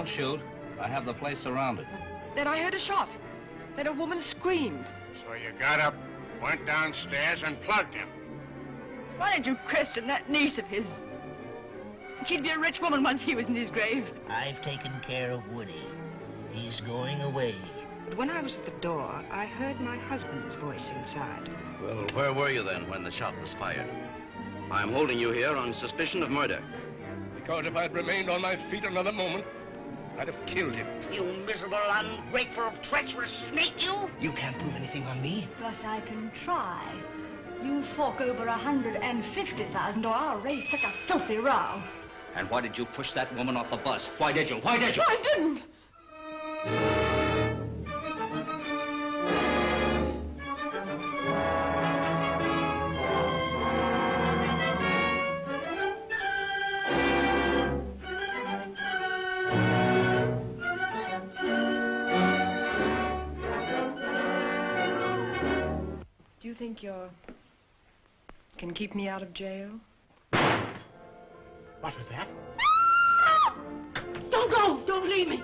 shoot. I have the place surrounded. Then I heard a shot. Then a woman screamed. So you got up, went downstairs, and plugged him. Why did you question that niece of his? She'd be a rich woman once he was in his grave. I've taken care of Woody. He's going away. But when I was at the door, I heard my husband's voice inside. Well, where were you then when the shot was fired? I'm holding you here on suspicion of murder. Because if I'd remained on my feet another moment, I'd have killed him. You miserable, ungrateful, treacherous snake, you! You can't prove anything on me. But I can try. You fork over 150,000 or I'll raise such a filthy row. And why did you push that woman off the bus? Why did you? Why did you? I didn't. Do you think you can keep me out of jail? What was that? Don't go! Don't leave me!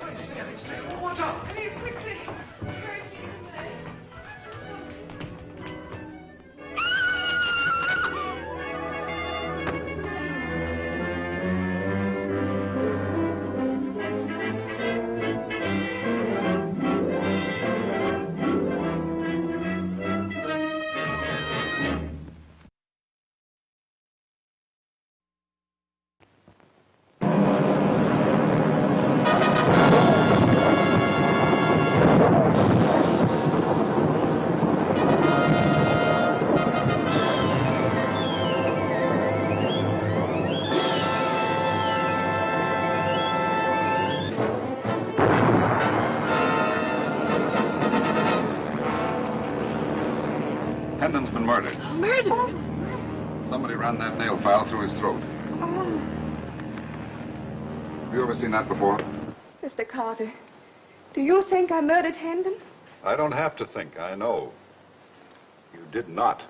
I say, what's up? Come here quickly. Hendon's been murdered. Murdered? Somebody ran that nail file through his throat. Oh. Have you ever seen that before? Mr. Carter, do you think I murdered Hendon? I don't have to think. I know. You did not.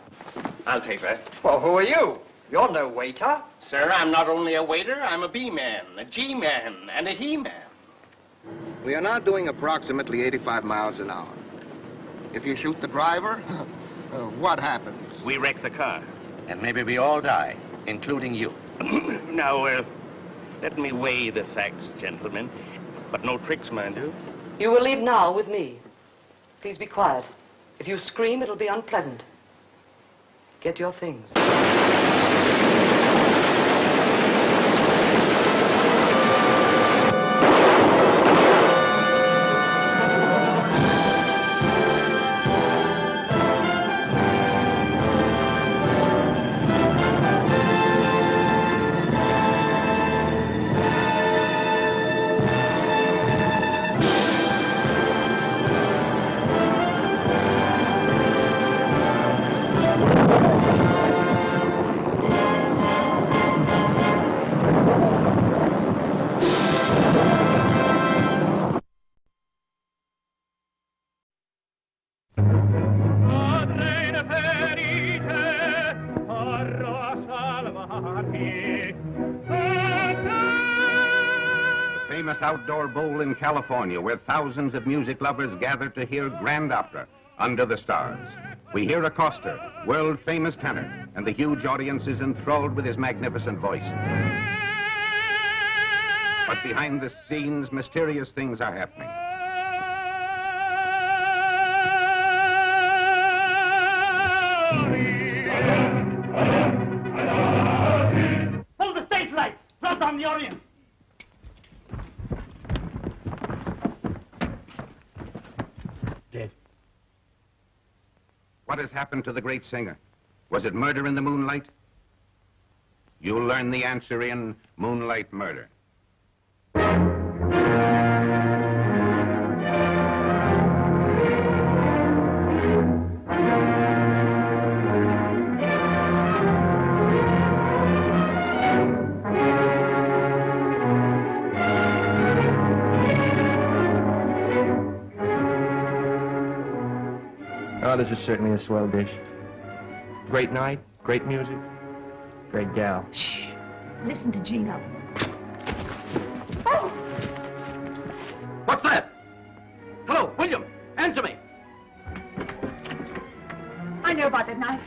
I'll take that. Well, who are you? You're no waiter. Sir, I'm not only a waiter, I'm a B-man, a G-man, and a he-man. We are now doing approximately 85 miles an hour. If you shoot the driver, what happens? We wreck the car. And maybe we all die, including you. Now, let me weigh the facts, gentlemen. But no tricks, mind you. You will leave now with me. Please be quiet. If you scream, it'll be unpleasant. Get your things. Famous outdoor bowl in California, where thousands of music lovers gather to hear grand opera under the stars. We hear Acosta, world-famous tenor, and the huge audience is enthralled with his magnificent voice. But behind the scenes, mysterious things are happening. Hold the stage lights! Drop down the audience! Dead. What has happened to the great singer? Was it murder in the moonlight? You'll learn the answer in Moonlight Murder. Oh, this is certainly a swell dish. Great night, great music, great gal. Shh. Listen to Gino. you know about that knife?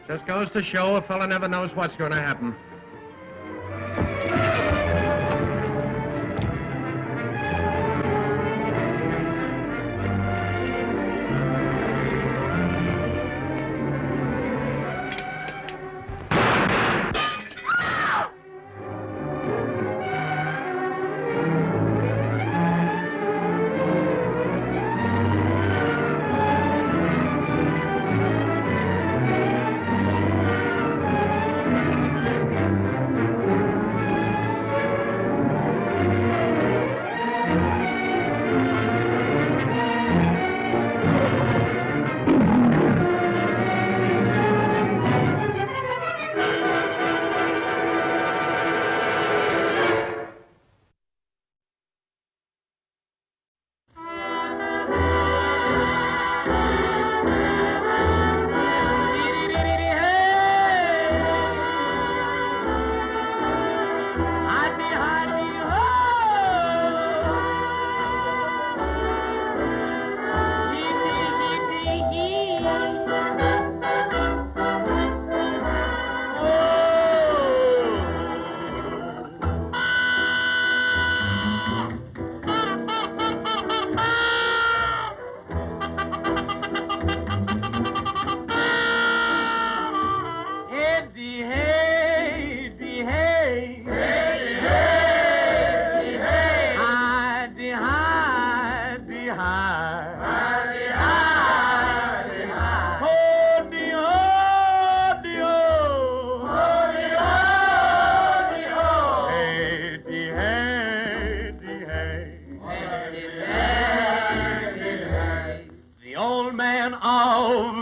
Just goes to show a fella never knows what's going to happen.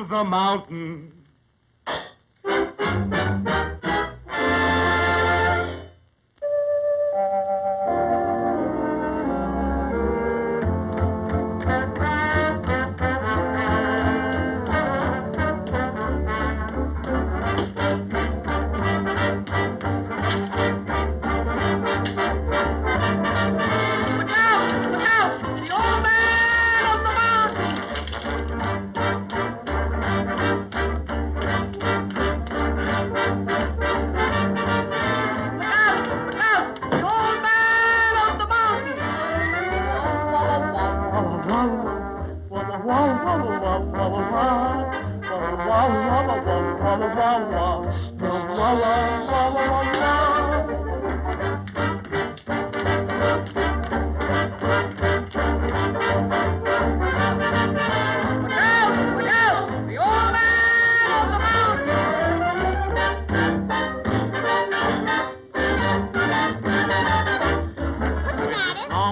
The mountain.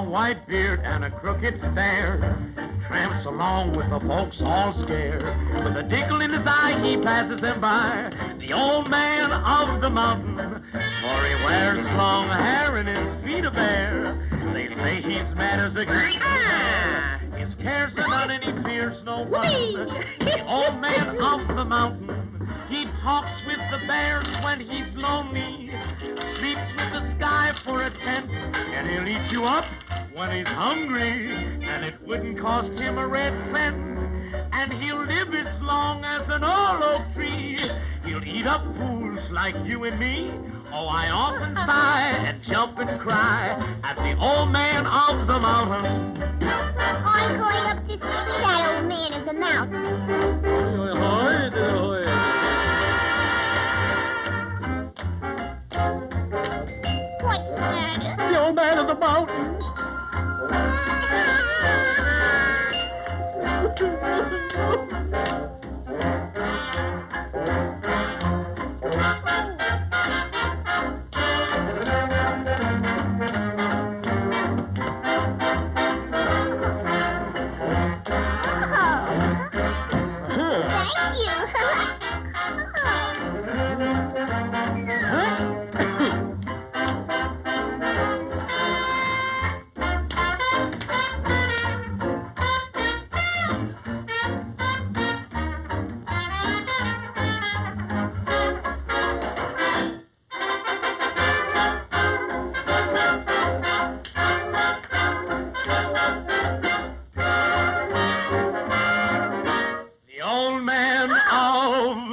White beard and a crooked stare, tramps along with the folks all scared. With a dinkle in his eye, he passes them by, the old man of the mountain, for he wears long hair and his feet are bare. They say he's mad as a grizzly bear. His cares are none and he fears no one. The old man of the mountain, he talks with the bears when he's lonely, sleeps with the sky for a tent, and he'll eat you up when he's hungry, and it wouldn't cost him a red cent. And he'll live as long as an old oak tree. He'll eat up fools like you and me. Oh, I often sigh and jump and cry at the old man of the mountain. I'm going up to see that old man of the mountain. What's the matter? The old man of the mountain.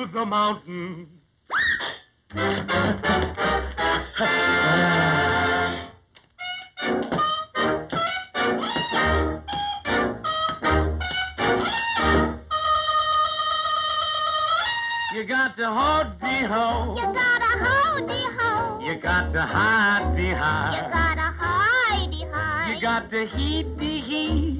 of the mountain. You got to hold-de-ho. You gotta hold-de-ho. You got to hide-de-hide. You gotta hide-de-hide. You got to heat-de-heat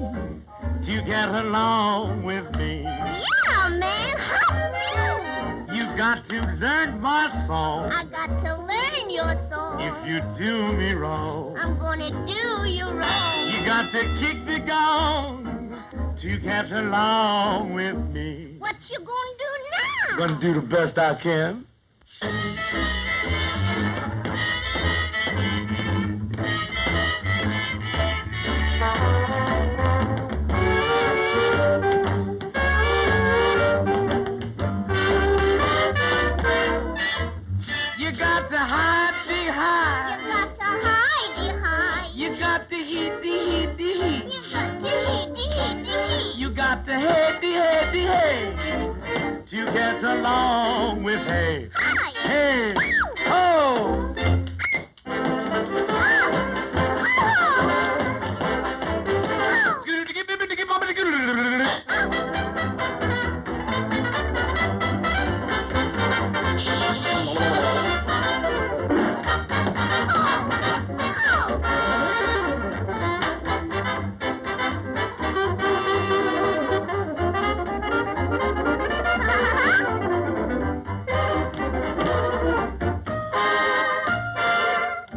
to get along with me. Yeah, man, hop you. You got to learn my song. I got to learn your song. If you do me wrong, I'm gonna do you wrong. you got to kick the gong to get along with me. What you gonna do now? Gonna do the best I can. You got to hide-de-hide. You got to hide-de-hide. You got to heat-de-heat-de-heat. You got to heat-de-heat-de-heat. You got to head-de-head-de-head to get along with hay. Hi. Hey, ho!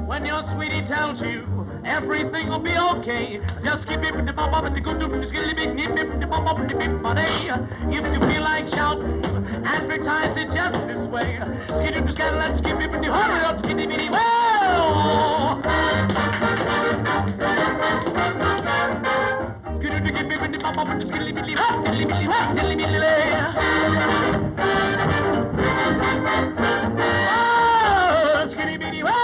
When your sweetie tells you everything will be okay, just keep it with the bop up and the good to skilly big nip nip the bop up and the bip buddy. If you feel like shouting, advertise it just this way. Skiddy to scattle and skip it with the hurry up, skiddy bitty well. Skiddy to give it with the bop up and the skilly bitty hop, dilly bitty hop, dilly bitty lay. Oh, skiddy bitty well.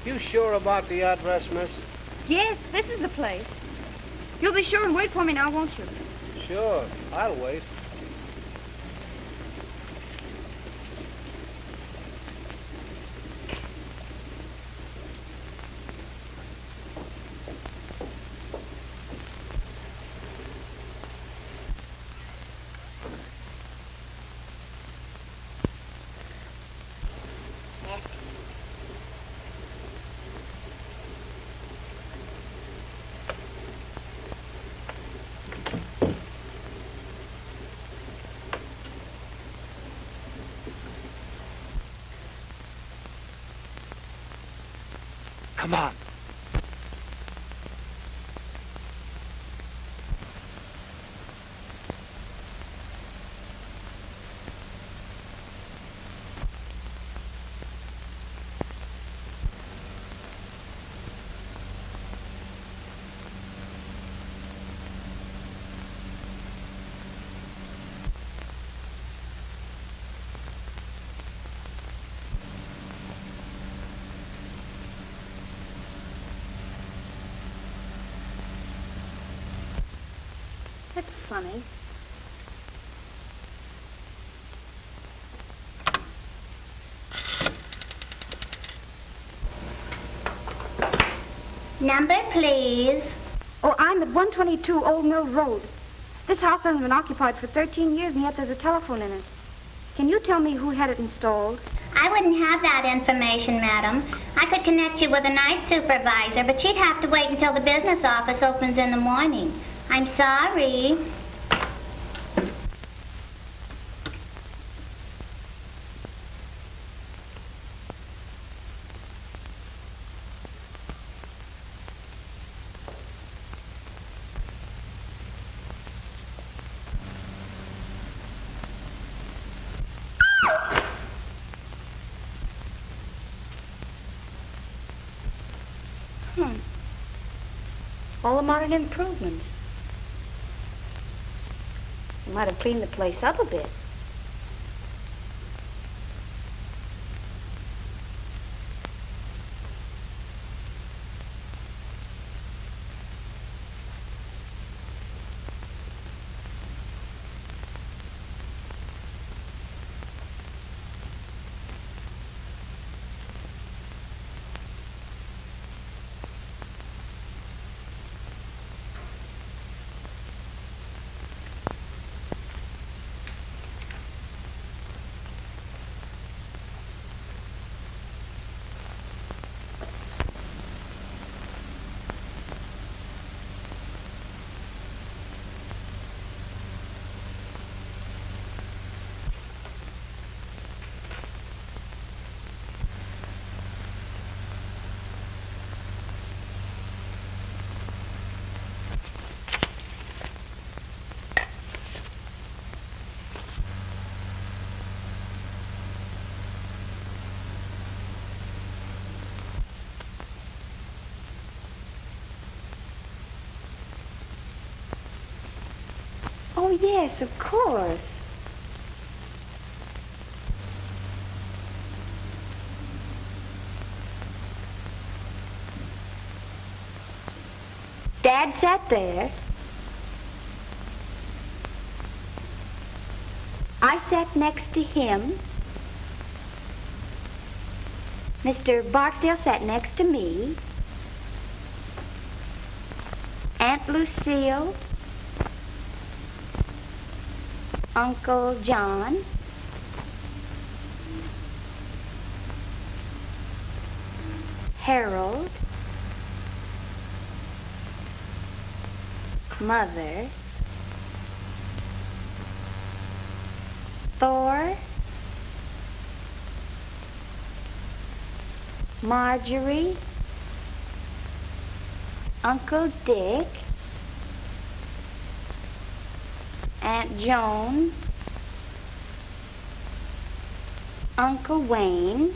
You sure about the address, miss? Yes, this is the place. You'll be sure and wait for me now, won't you? Sure, I'll wait. Come on. funny. Number, please. Oh, I'm at 122 Old Mill Road. This house hasn't been occupied for 13 years, and yet there's a telephone in it. Can you tell me who had it installed? I wouldn't have that information, madam. I could connect you with a night supervisor, but she'd have to wait until the business office opens in the morning. I'm sorry. All a modern improvement. You might have cleaned the place up a bit. Oh, yes, of course. Dad sat there. I sat next to him. Mr. Barksdale sat next to me. Aunt Lucille. Uncle John. Harold. Mother. Thor. Marjorie. Uncle Dick. Aunt Joan, Uncle Wayne,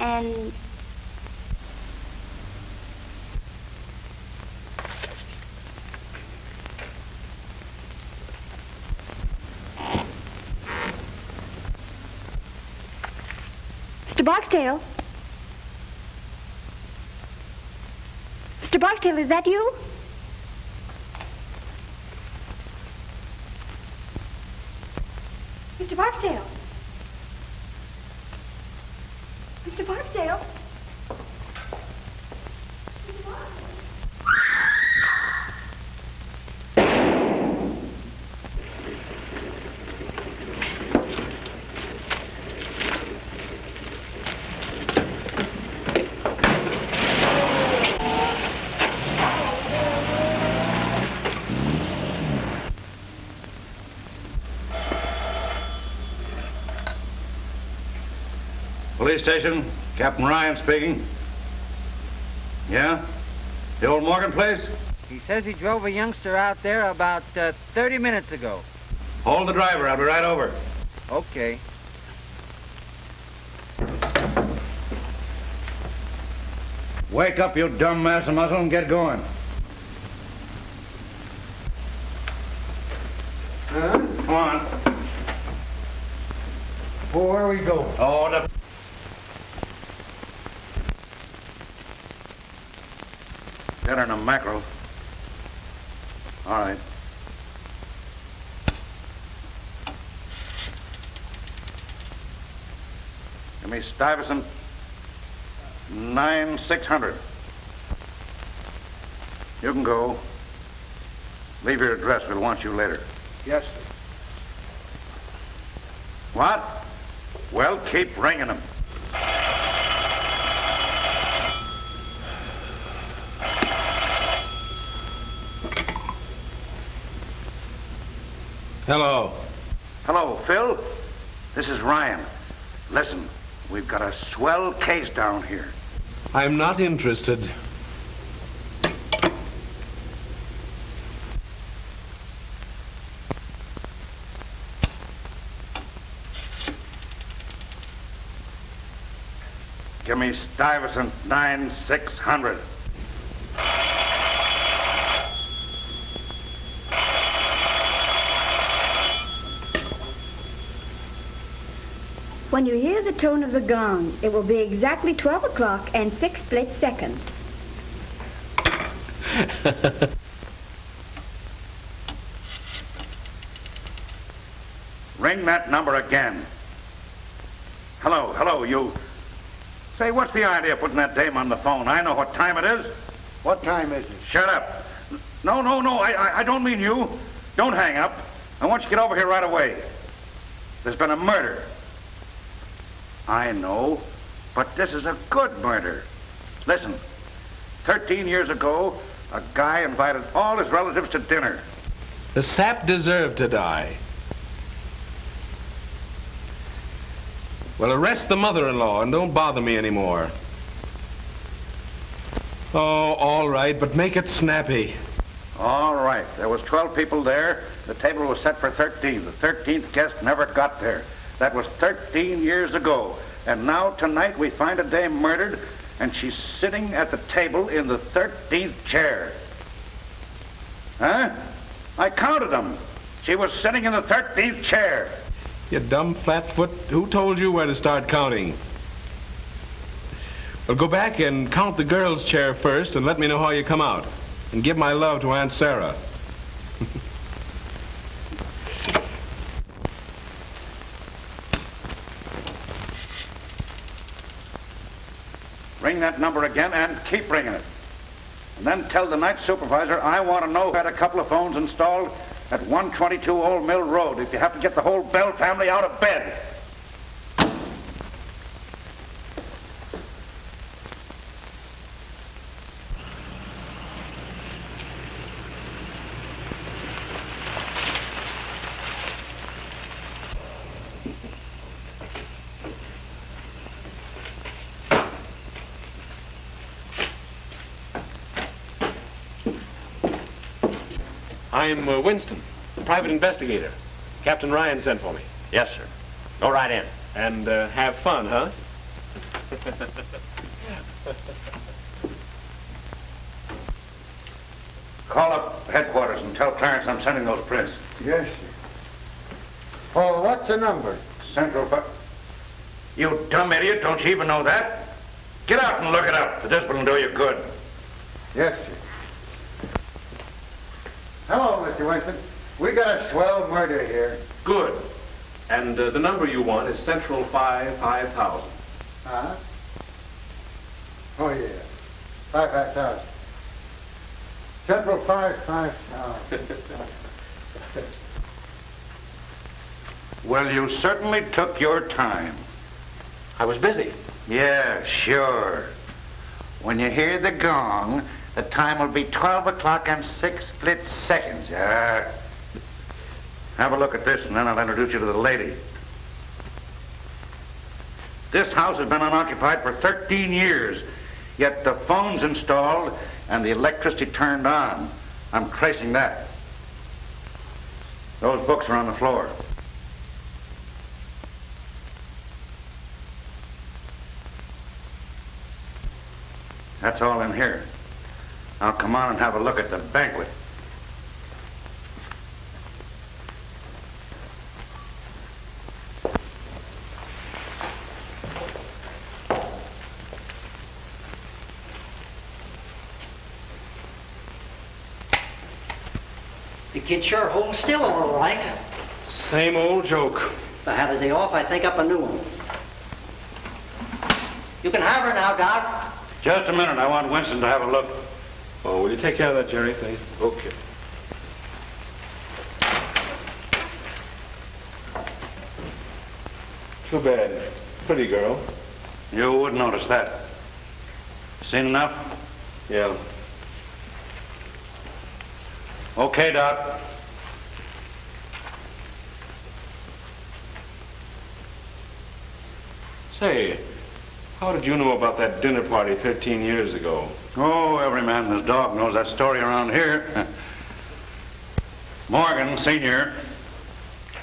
and Mr. Barksdale. Mr. Barksdale, is that you? Mr. Barksdale. Mr. Barksdale. Police station, Captain Ryan speaking. Yeah? The old Morgan place? He says he drove a youngster out there about 30 minutes ago. Hold the driver, I'll be right over. Okay. Wake up, you dumb mass of muscle, and get going. Huh? Come on. Well, where we go? Oh, the... Got her in a mackerel. All right. Give me Stuyvesant 9600. You can go. Leave your address. We'll want you later. Yes, sir. What? Well, keep ringing them. Hello. Hello, Phil. This is Ryan. Listen, we've got a swell case down here. I'm not interested. Give me Stuyvesant 9600. When you hear the tone of the gong, it will be exactly 12 o'clock and 6 split seconds. Ring that number again. Hello, you. Say, what's the idea of putting that dame on the phone? I know what time it is. What time is it? Shut up. No, I don't mean you. Don't hang up. I want you to get over here right away. There's been a murder. I know, but this is a good murder. Listen, 13 years ago, a guy invited all his relatives to dinner. The sap deserved to die. Well, arrest the mother-in-law and don't bother me anymore. Oh, all right, but make it snappy. All right. There was 12 people there. The table was set for 13. The 13th guest never got there. That was 13 years ago. And now tonight we find a dame murdered, and she's sitting at the table in the 13th chair. Huh? I counted them. She was sitting in the 13th chair. You dumb flatfoot. Who told you where to start counting? Well, go back and count the girl's chair first and let me know how you come out. And give my love to Aunt Sarah. Ring that number again and keep ringing it. And then tell the night supervisor I want to know who had a couple of phones installed at 122 Old Mill Road if you have to get the whole Bell family out of bed. I'm Winston, private investigator. Captain Ryan sent for me. Yes, sir. Go right in. And have fun, huh? Call up headquarters and tell Clarence I'm sending those prints. Yes, sir. Oh, what's the number? Central You dumb idiot, don't you even know that? Get out and look it up. The discipline will do you good. Yes, sir. Hello, Mr. Winston. We got a swell murder here. Good. And the number you want is Central 5000. Huh? Oh, yeah. 5,000. Central 5,000. Well, you certainly took your time. I was busy. Yeah, sure. When you hear the gong, the time will be 12 o'clock and 6 split seconds. Have a look at this, and then I'll introduce you to the lady. This house has been unoccupied for 13 years, yet the phone's installed and the electricity turned on. I'm tracing that. Those books are on the floor. That's all in here. Now come on and have a look at the banquet. The kid sure holds still all right. Same old joke. If I had a day off, I'd think up a new one. You can have her now, Doc. Just a minute. I want Winston to have a look. Oh, will you take care of that, Jerry, please? Okay. Too bad. Pretty girl. You wouldn't notice that. Seen enough? Yeah. Okay, Doc. Say, how did you know about that dinner party 13 years ago? Oh, every man and his dog knows that story around here. Morgan, Sr.,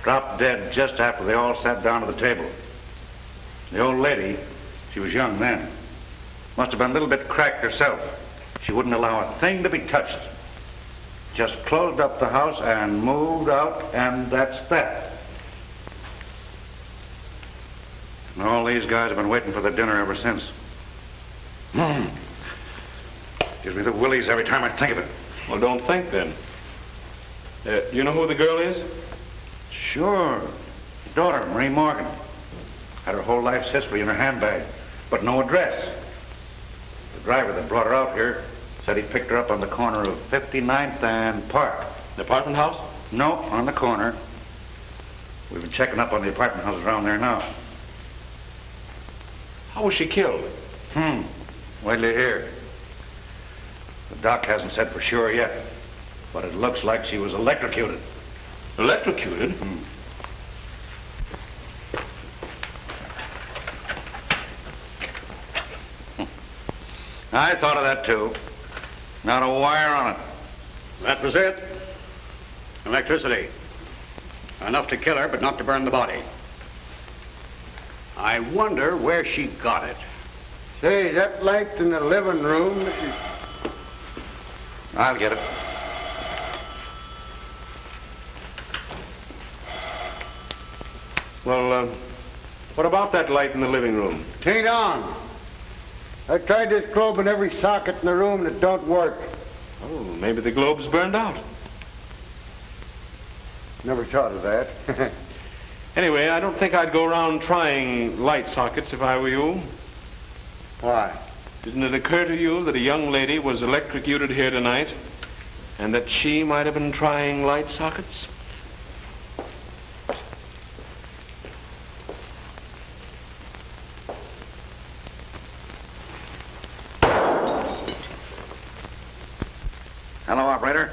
dropped dead just after they all sat down to the table. The old lady, she was young then, must have been a little bit cracked herself. She wouldn't allow a thing to be touched. Just closed up the house and moved out, and that's that. And all these guys have been waiting for the dinner ever since. Gives me the willies every time I think of it. Well, don't think then. You know who the girl is? Sure. Daughter, Marie Morgan. Had her whole life's history in her handbag, but no address. The driver that brought her out here said he picked her up on the corner of 59th and Park. The apartment house? No, on the corner. We've been checking up on the apartment houses around there now. How was she killed? Wait till you hear. The doc hasn't said for sure yet, but it looks like she was electrocuted. Electrocuted? I thought of that too. Not a wire on it. That was it. Electricity. Enough to kill her, but not to burn the body. I wonder where she got it. Say, that light in the living room... I'll get it. Well, what about that light in the living room? Tain't on. I tried this globe in every socket in the room and it don't work. Oh, maybe the globe's burned out. Never thought of that. Anyway, I don't think I'd go around trying light sockets if I were you. Why? Didn't it occur to you that a young lady was electrocuted here tonight and that she might have been trying light sockets? Hello, operator.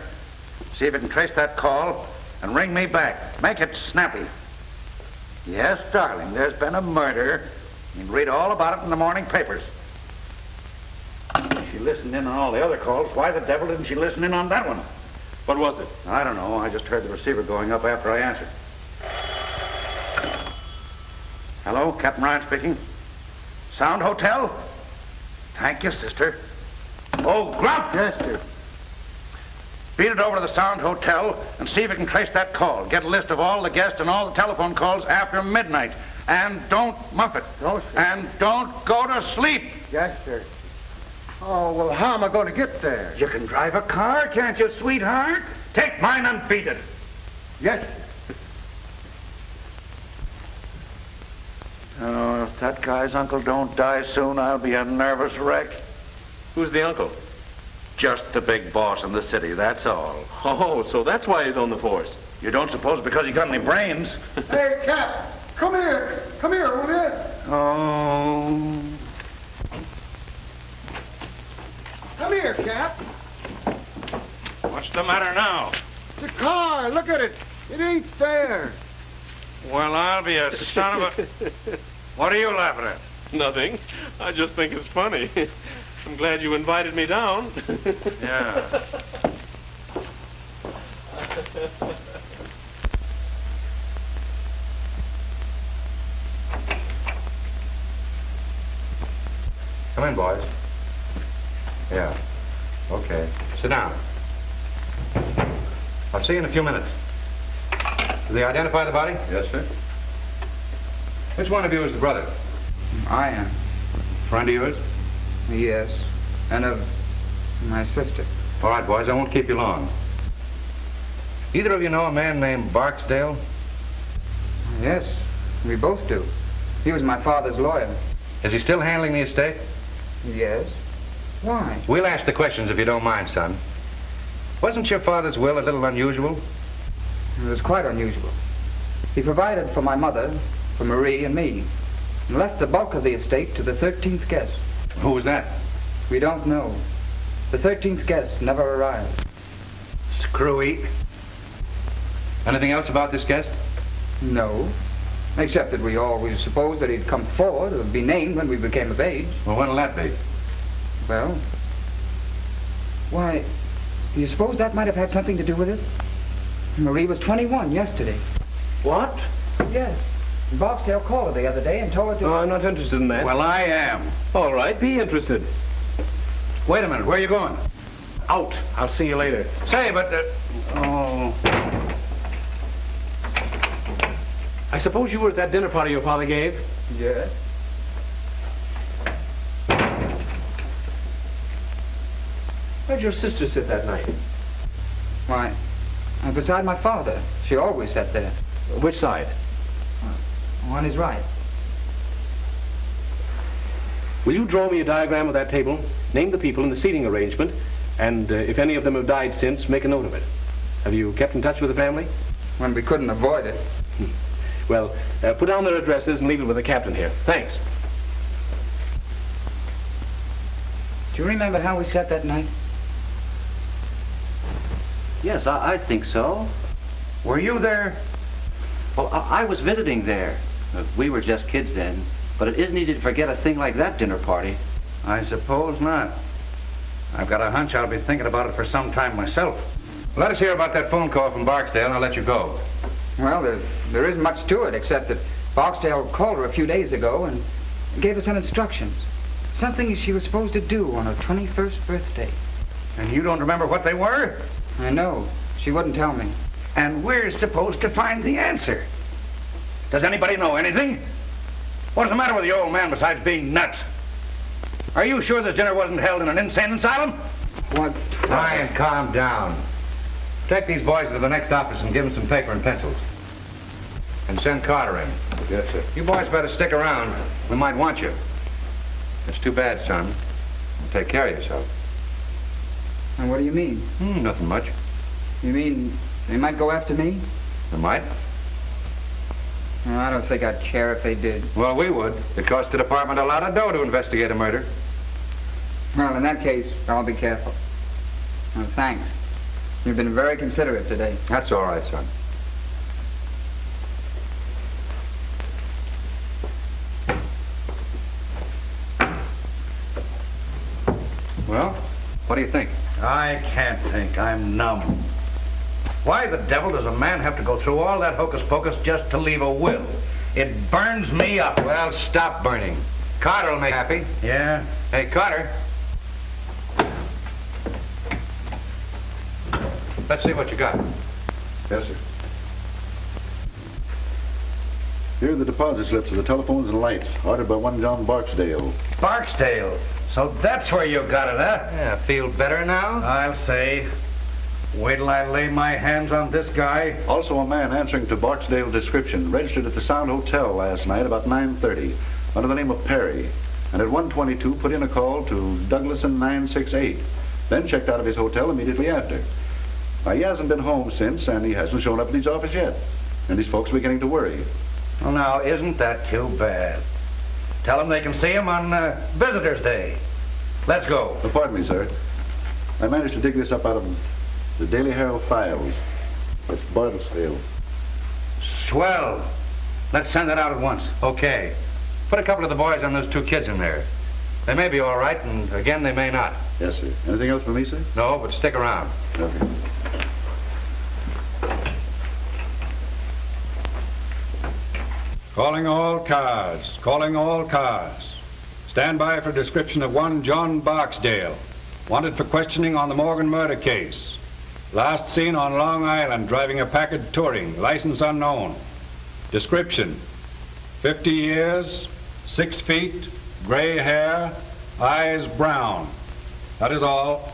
See if you can trace that call and ring me back. Make it snappy. Yes, darling, there's been a murder. You can read all about it in the morning papers. She listened in on all the other calls. Why the devil didn't she listen in on that one? What was it? I don't know. I just heard the receiver going up after I answered. Hello, Captain Ryan speaking. Sound Hotel? Thank you, sister. Oh, Grump! Yes, sir. Beat it over to the Sound Hotel and see if you can trace that call. Get a list of all the guests and all the telephone calls after midnight. And don't muff it. No, sir. And don't go to sleep. Yes, sir. Oh, well, how am I going to get there? You can drive a car, can't you, sweetheart? Take mine and beat it. Yes, sir. Oh, if that guy's uncle don't die soon, I'll be a nervous wreck. Who's the uncle? Just the big boss in the city, that's all. Oh, so that's why he's on the force. You don't suppose because he got any brains? Hey, Cap, come here. Come here, will you? Oh. Come here, Cap. What's the matter now? The car, look at it. It ain't there. Well, I'll be a son of a... What are you laughing at? Nothing. I just think it's funny. I'm glad you invited me down. Yeah. Come in, boys. Yeah. Okay. Sit down. I'll see you in a few minutes. Did they identify the body? Yes, sir. Which one of you is the brother? I am. Friend of yours? Yes. And of my sister. All right, boys, I won't keep you long. Either of you know a man named Barksdale? Yes, we both do. He was my father's lawyer. Is he still handling the estate? Yes. Why? We'll ask the questions if you don't mind, son. Wasn't your father's will a little unusual? It was quite unusual. He provided for my mother, for Marie and me, and left the bulk of the estate to the 13th guest. Who was that? We don't know. The 13th guest never arrived. Screwy. Anything else about this guest? No. Except that we always supposed that he'd come forward or be named when we became of age. Well, when'll that be? Well, why, do you suppose that might have had something to do with it? Marie was 21 yesterday. What? Yes. Barksdale called her the other day and told her to... Oh, I'm not interested in that. Well, I am. All right, be interested. Wait a minute, where are you going? Out. I'll see you later. Say, but... Oh... I suppose you were at that dinner party your father gave? Yes. Where'd your sister sit that night? Why, beside my father. She always sat there. Which side? On his right. Will you draw me a diagram of that table, name the people in the seating arrangement, and if any of them have died since, make a note of it? Have you kept in touch with the family? When we couldn't avoid it. Well, put down their addresses and leave it with the captain here. Thanks. Do you remember how we sat that night? Yes, I think so. Were you there? Well, I was visiting there. We were just kids then. But it isn't easy to forget a thing like that dinner party. I suppose not. I've got a hunch I'll be thinking about it for some time myself. Let us hear about that phone call from Barksdale and I'll let you go. Well, there isn't much to it except that Barksdale called her a few days ago and gave her some instructions. Something she was supposed to do on her 21st birthday. And you don't remember what they were? I know. She wouldn't tell me. And we're supposed to find the answer. Does anybody know anything? What's the matter with the old man besides being nuts? Are you sure this dinner wasn't held in an insane asylum? What? Ryan, calm down. Take these boys to the next office and give them some paper and pencils. And send Carter in. Yes, sir. You boys better stick around. We might want you. It's too bad, son. Take care of yourself. And what do you mean? Nothing much. You mean they might go after me? They might. Well, I don't think I'd care if they did. Well, we would. It costs the department a lot of dough to investigate a murder. Well, in that case, I'll be careful. Well, thanks. You've been very considerate today. That's all right, son. Well, what do you think? I can't think. I'm numb. Why the devil does a man have to go through all that hocus pocus just to leave a will? It burns me up. Well, stop burning. Carter will make happy. Yeah? Hey, Carter. Let's see what you got. Yes, sir. Here are the deposit slips of the telephones and lights, ordered by one John Barksdale. Barksdale? So that's where you got it, huh? Yeah, feel better now? I'll say. Wait till I lay my hands on this guy. Also a man answering to Barksdale's description, registered at the Sound Hotel last night about 9:30, under the name of Perry, and at 1:22 put in a call to Douglason 968, then checked out of his hotel immediately after. Now, he hasn't been home since, and he hasn't shown up at his office yet, and his folks are beginning to worry. Well, now, isn't that too bad? Tell them they can see him on Visitor's Day. Let's go. Pardon me, sir. I managed to dig this up out of the Daily Herald files. It's Bartlesdale. Swell. Let's send it out at once. Okay. Put a couple of the boys and those two kids in there. They may be all right, and again, they may not. Yes, sir. Anything else for me, sir? No, but stick around. Okay. Calling all cars. Calling all cars. Stand by for description of one John Barksdale, wanted for questioning on the Morgan murder case. Last seen on Long Island driving a Packard Touring, license unknown. Description: 50 years, 6 feet, gray hair, eyes brown. That is all.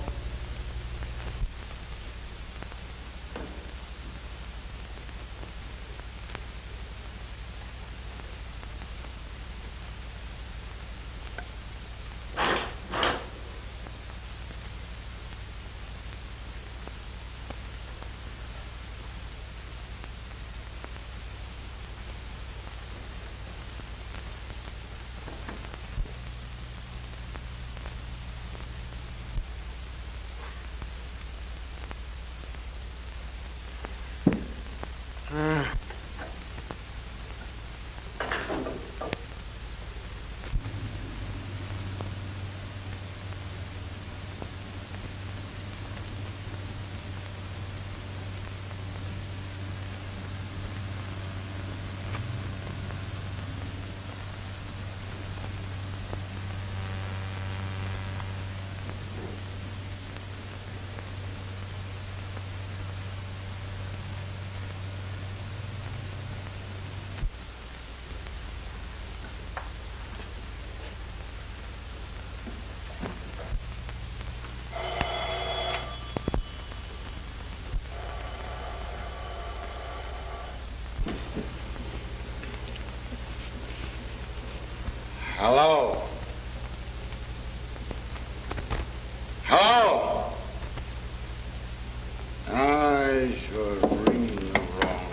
Hello? Hello? I was ringing the wrong.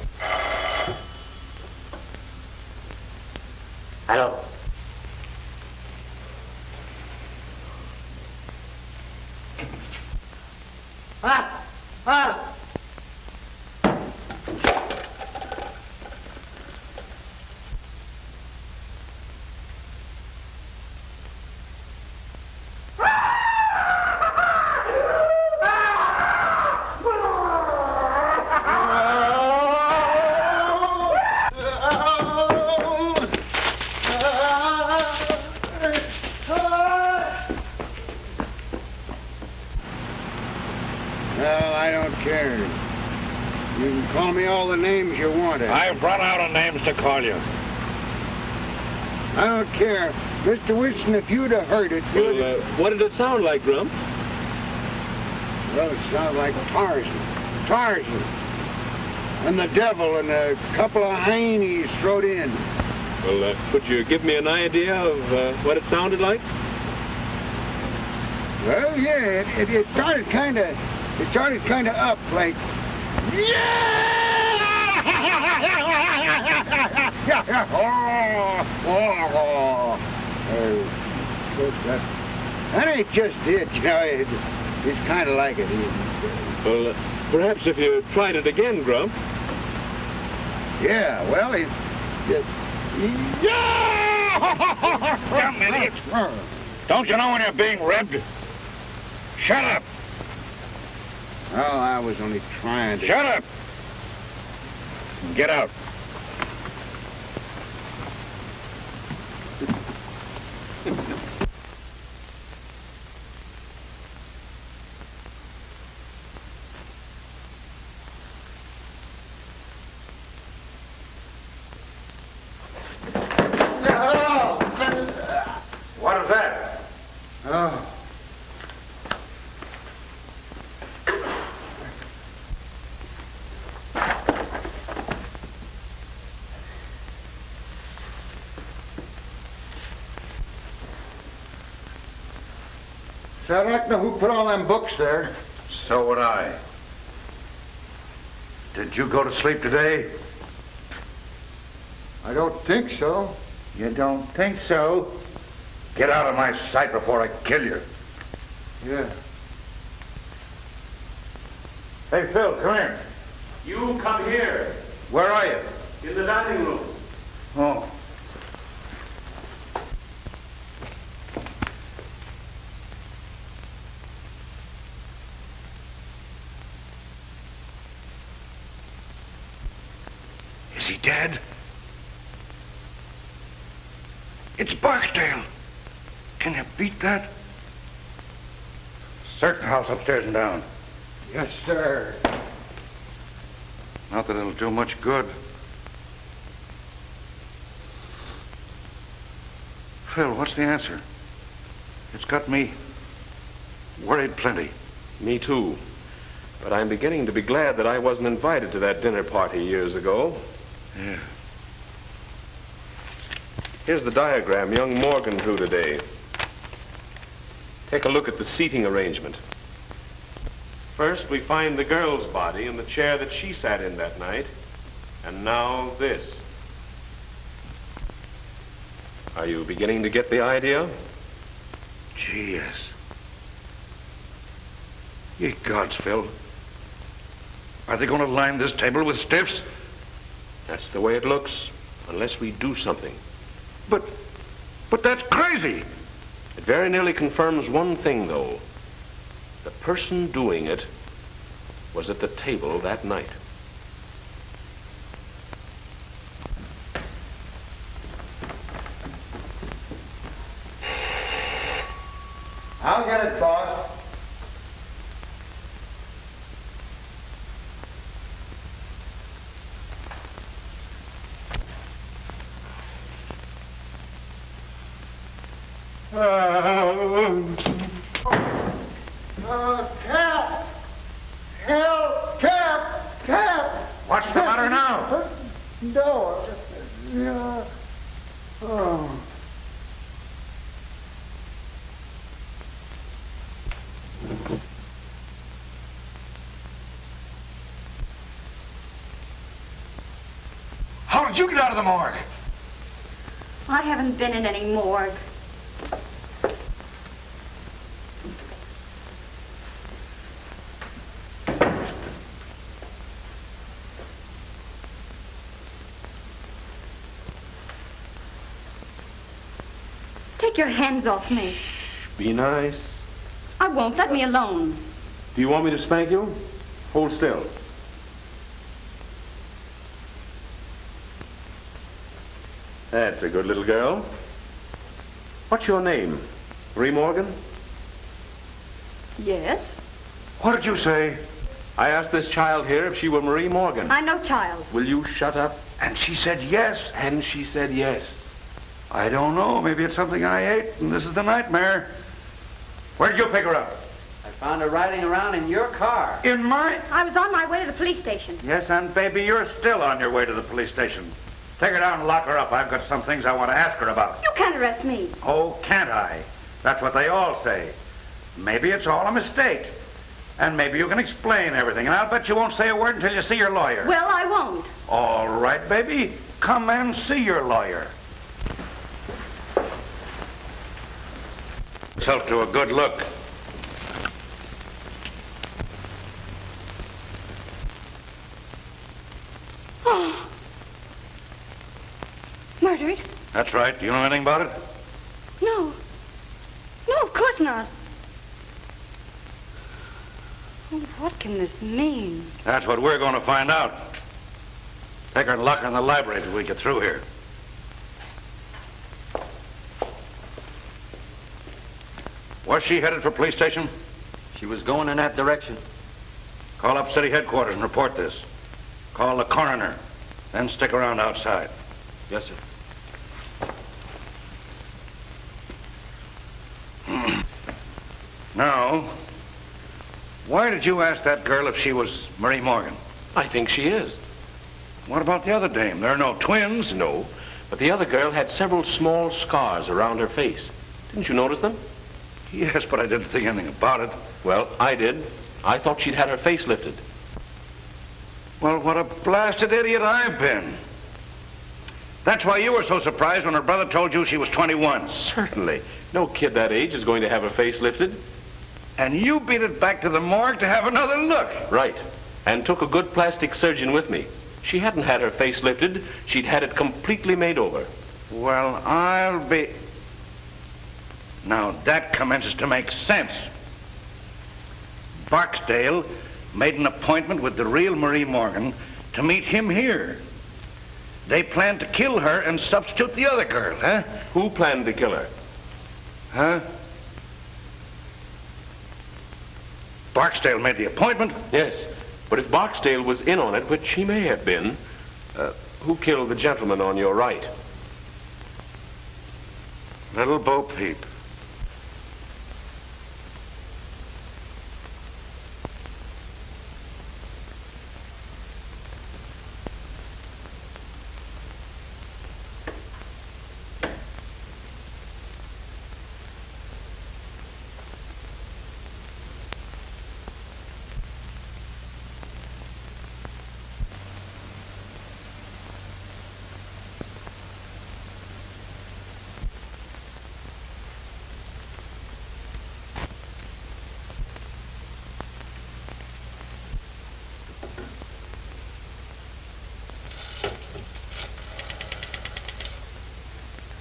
Hello. Ah! Ah! Well, I don't care. You can call me all the names you want. I've run out of names to call you. I don't care. Mr. Wilson, if you'd have heard it, you'd have... What did it sound like, Grump? Well, it sounded like Tarzan. Tarzan. And the devil and a couple of heinies thrown in. Well, could you give me an idea of what it sounded like? Well, yeah, it started kind of... It started kind of up, like... That ain't just it, you know. It's kind of like it. Well, perhaps if you tried it again, Grump. Yeah, well, it's... Damn idiot. Don't you know when you're being ribbed? Shut up. Oh, I was only trying to... Shut up. Get out. What is that? Oh. I'd like to know who put all them books there. So would I. Did you go to sleep today? I don't think so. You don't think so? Get out of my sight before I kill you. Yeah. Hey, Phil, come here. You come here. Where are you? In the dining room. Oh. Is he dead? It's Barksdale. Can you beat that? Search the house upstairs and down. Yes, sir. Not that it'll do much good. Phil, what's the answer? It's got me worried plenty. Me too. But I'm beginning to be glad that I wasn't invited to that dinner party years ago. Yeah. Here's the diagram young Morgan drew today. Take a look at the seating arrangement. First, we find the girl's body in the chair that she sat in that night. And now this. Are you beginning to get the idea? Gee, yes. Ye gods, Phil. Are they going to line this table with stiffs? That's the way it looks, unless we do something. But that's crazy. It very nearly confirms one thing, though. The person doing it was at the table that night. I'll get it, boss. Cap! Help! Cap! What's the matter now? No. Yeah. Oh. did you get out of the morgue? I haven't been in any morgue. Take your hands off me. Be nice. I won't. Let me alone. Do you want me to spank you? Hold still. That's a good little girl. What's your name? Marie Morgan? Yes? What did you say? I asked this child here if she were Marie Morgan. I'm no child. Will you shut up? And she said yes. And she said yes. I don't know. Maybe it's something I ate, and this is the nightmare. Where did you pick her up? I found her riding around in your car. In mine? I was on my way to the police station. Yes, and baby, you're still on your way to the police station. Take her down and lock her up. I've got some things I want to ask her about. You can't arrest me. Oh, can't I? That's what they all say. Maybe it's all a mistake. And maybe you can explain everything. And I'll bet you won't say a word until you see your lawyer. Well, I won't. All right, baby. Come and see your lawyer. Yourself to a good look. Oh. Murdered? That's right. Do you know anything about it? No. No, of course not. Oh, what can this mean? That's what we're going to find out. Take her and lock her in the library till we get through here. Was she headed for police station? She was going in that direction. Call up city headquarters and report this. Call the coroner. Then stick around outside. Yes, sir. Now, why did you ask that girl if she was Marie Morgan? I think she is. What about the other dame? There are no twins. No, but the other girl had several small scars around her face. Didn't you notice them? Yes, but I didn't think anything about it. Well, I did. I thought she'd had her face lifted. Well, what a blasted idiot I've been. That's why you were so surprised when her brother told you she was 21. Certainly. No kid that age is going to have her face lifted. And you beat it back to the morgue to have another look. Right. And took a good plastic surgeon with me. She hadn't had her face lifted. She'd had it completely made over. Well, I'll be... Now, that commences to make sense. Barksdale made an appointment with the real Marie Morgan to meet him here. They planned to kill her and substitute the other girl, huh? Who planned to kill her? Huh? Barksdale made the appointment? Yes, but if Barksdale was in on it, which he may have been, who killed the gentleman on your right? Little Bo Peep.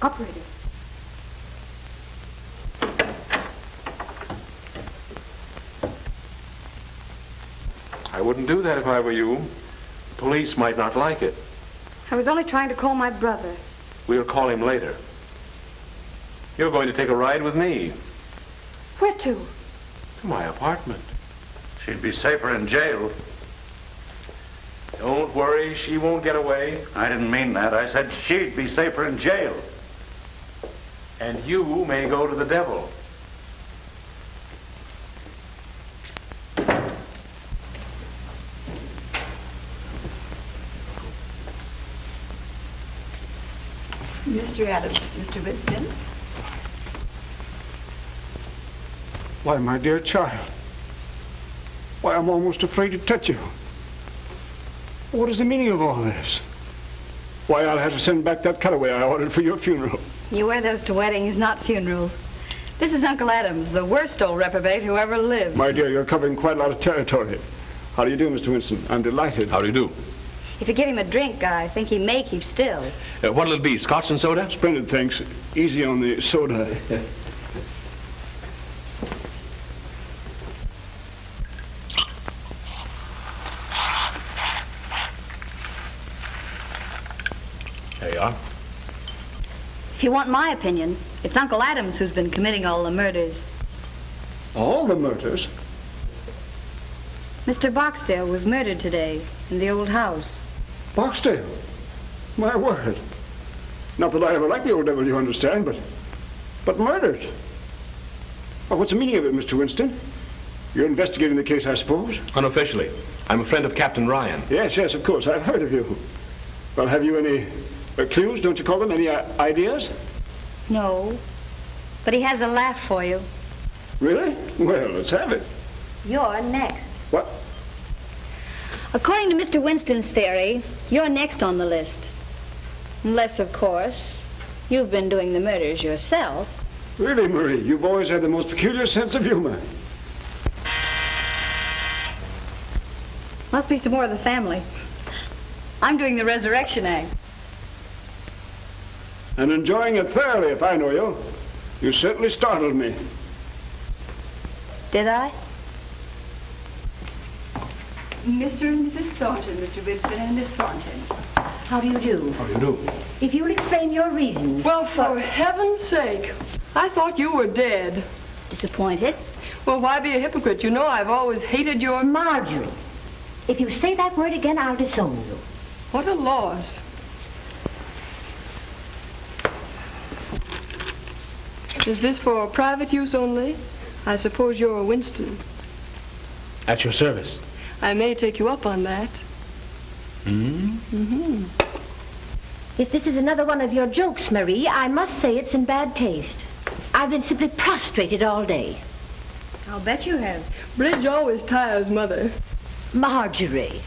Operator. I wouldn't do that if I were you. The police might not like it. I was only trying to call my brother. We'll call him later. You're going to take a ride with me. Where to? To my apartment. She'd be safer in jail. Don't worry, she won't get away. I didn't mean that. I said she'd be safer in jail. And you may go to the devil. Mr. Adams, Mr. Winston. Why, my dear child. Why, I'm almost afraid to touch you. What is the meaning of all this? Why, I'll have to send back that cutaway I ordered for your funeral. You wear those to weddings, not funerals. This is Uncle Adams, the worst old reprobate who ever lived. My dear, you're covering quite a lot of territory. How do you do, Mr. Winston? I'm delighted. How do you do? If you give him a drink, I think he may keep still. What'll it be, scotch and soda? Splendid, thanks. Easy on the soda. There you are. If you want my opinion, it's Uncle Adams who's been committing all the murders. All the murders? Mr. Boxdale was murdered today in the old house. Boxdale? My word. Not that I ever liked the old devil, you understand, but murdered. Well, what's the meaning of it, Mr. Winston? You're investigating the case, I suppose? Unofficially. I'm a friend of Captain Ryan. Yes, of course. I've heard of you. Well, have you any clues, don't you call them? Any ideas? No, but he has a laugh for you. Really? Well, let's have it. You're next. What? According to Mr. Winston's theory, you're next on the list. Unless, of course, you've been doing the murders yourself. Really, Marie, you've always had the most peculiar sense of humor. Must be some more of the family. I'm doing the resurrection act. And enjoying it thoroughly, if I know you. You certainly startled me. Did I? Mr. and Mrs. Thornton, Mr. Winston and Miss Thornton. How do you do? How do you do? If you'll explain your reasons. Well, for heaven's sake, I thought you were dead. Disappointed? Well, why be a hypocrite? You know I've always hated your... Marjorie, if you say that word again, I'll disown you. What a loss. Is this for private use only? I suppose you're a Winston. At your service. I may take you up on that. Mm-hmm. If this is another one of your jokes, Marie, I must say it's in bad taste. I've been simply prostrated all day. I'll bet you have. Bridge always tires Mother. Marjorie.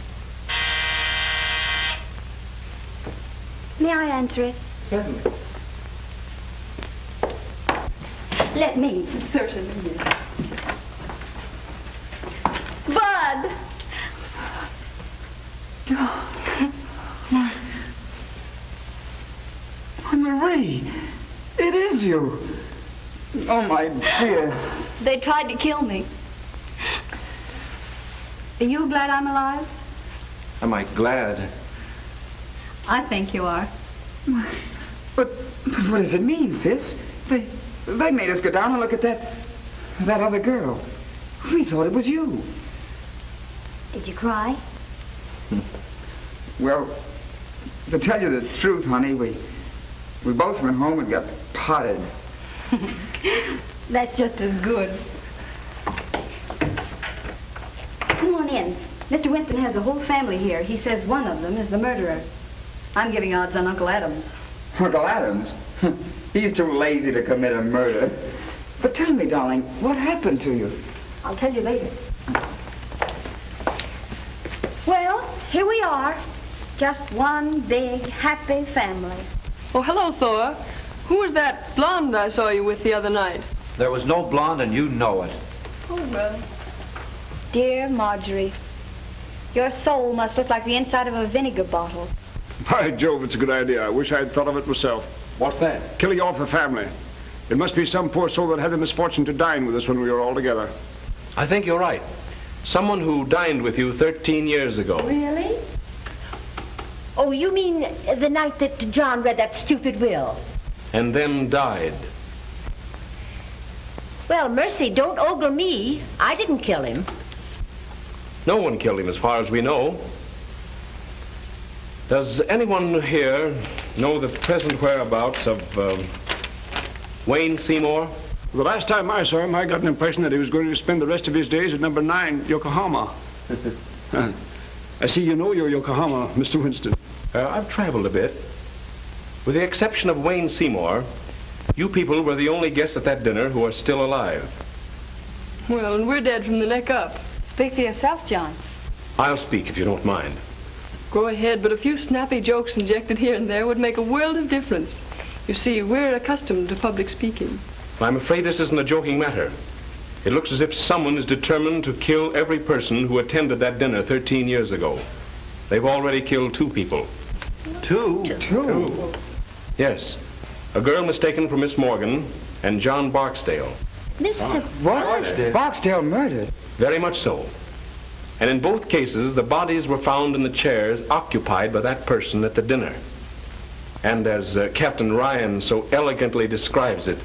May I answer it? Certainly. Let me. Certainly. Bud! Marie, it is you. Oh, my dear. They tried to kill me. Are you glad I'm alive? Am I glad? I think you are. But what does it mean, sis? They made us go down and look at that other girl. We thought it was you. Did you cry? Well, to tell you the truth, honey, we both went home and got potted. That's just as good. Come on in. Mr. Winston has the whole family here. He says one of them is the murderer. I'm giving odds on Uncle Adams. Uncle Adams? He's too lazy to commit a murder. But tell me, darling, what happened to you? I'll tell you later. Well, here we are. Just one big, happy family. Oh, hello, Thor. Who was that blonde I saw you with the other night? There was no blonde, and you know it. Oh, well. Dear Marjorie, your soul must look like the inside of a vinegar bottle. By Jove, it's a good idea. I wish I'd thought of it myself. What's that? Killing off the family. It must be some poor soul that had the misfortune to dine with us when we were all together. I think you're right. Someone who dined with you 13 years ago. Really? Oh, you mean the night that John read that stupid will? And then died. Well, mercy, don't ogle me. I didn't kill him. No one killed him as far as we know. Does anyone here know the present whereabouts of Wayne Seymour? The last time I saw him, I got an impression that he was going to spend the rest of his days at number 9, Yokohama. I see you know your Yokohama, Mr. Winston. I've traveled a bit. With the exception of Wayne Seymour, you people were the only guests at that dinner who are still alive. Well, and we're dead from the neck up. Speak for yourself, John. I'll speak if you don't mind. Go ahead, but a few snappy jokes injected here and there would make a world of difference. You see, we're accustomed to public speaking. I'm afraid this isn't a joking matter. It looks as if someone is determined to kill every person who attended that dinner 13 years ago. They've already killed 2 people. Two? Yes. A girl mistaken for Miss Morgan and John Barksdale. Mr. What? Barksdale murdered? Very much so. And in both cases, the bodies were found in the chairs occupied by that person at the dinner. And as Captain Ryan so elegantly describes it,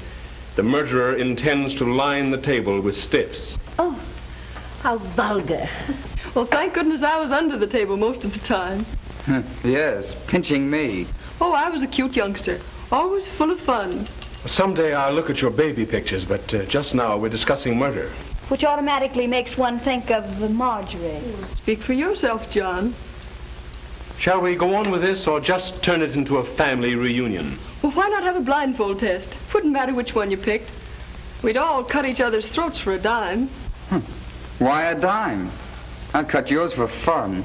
the murderer intends to line the table with stiffs. Oh, how vulgar. Well, thank goodness I was under the table most of the time. Yes, pinching me. Oh, I was a cute youngster. Always full of fun. Someday I'll look at your baby pictures, but just now we're discussing murder. Which automatically makes one think of Marjorie. Speak for yourself, John. Shall we go on with this or just turn it into a family reunion? Well, why not have a blindfold test? Wouldn't matter which one you picked. We'd all cut each other's throats for a dime. Why a dime? I'd cut yours for fun.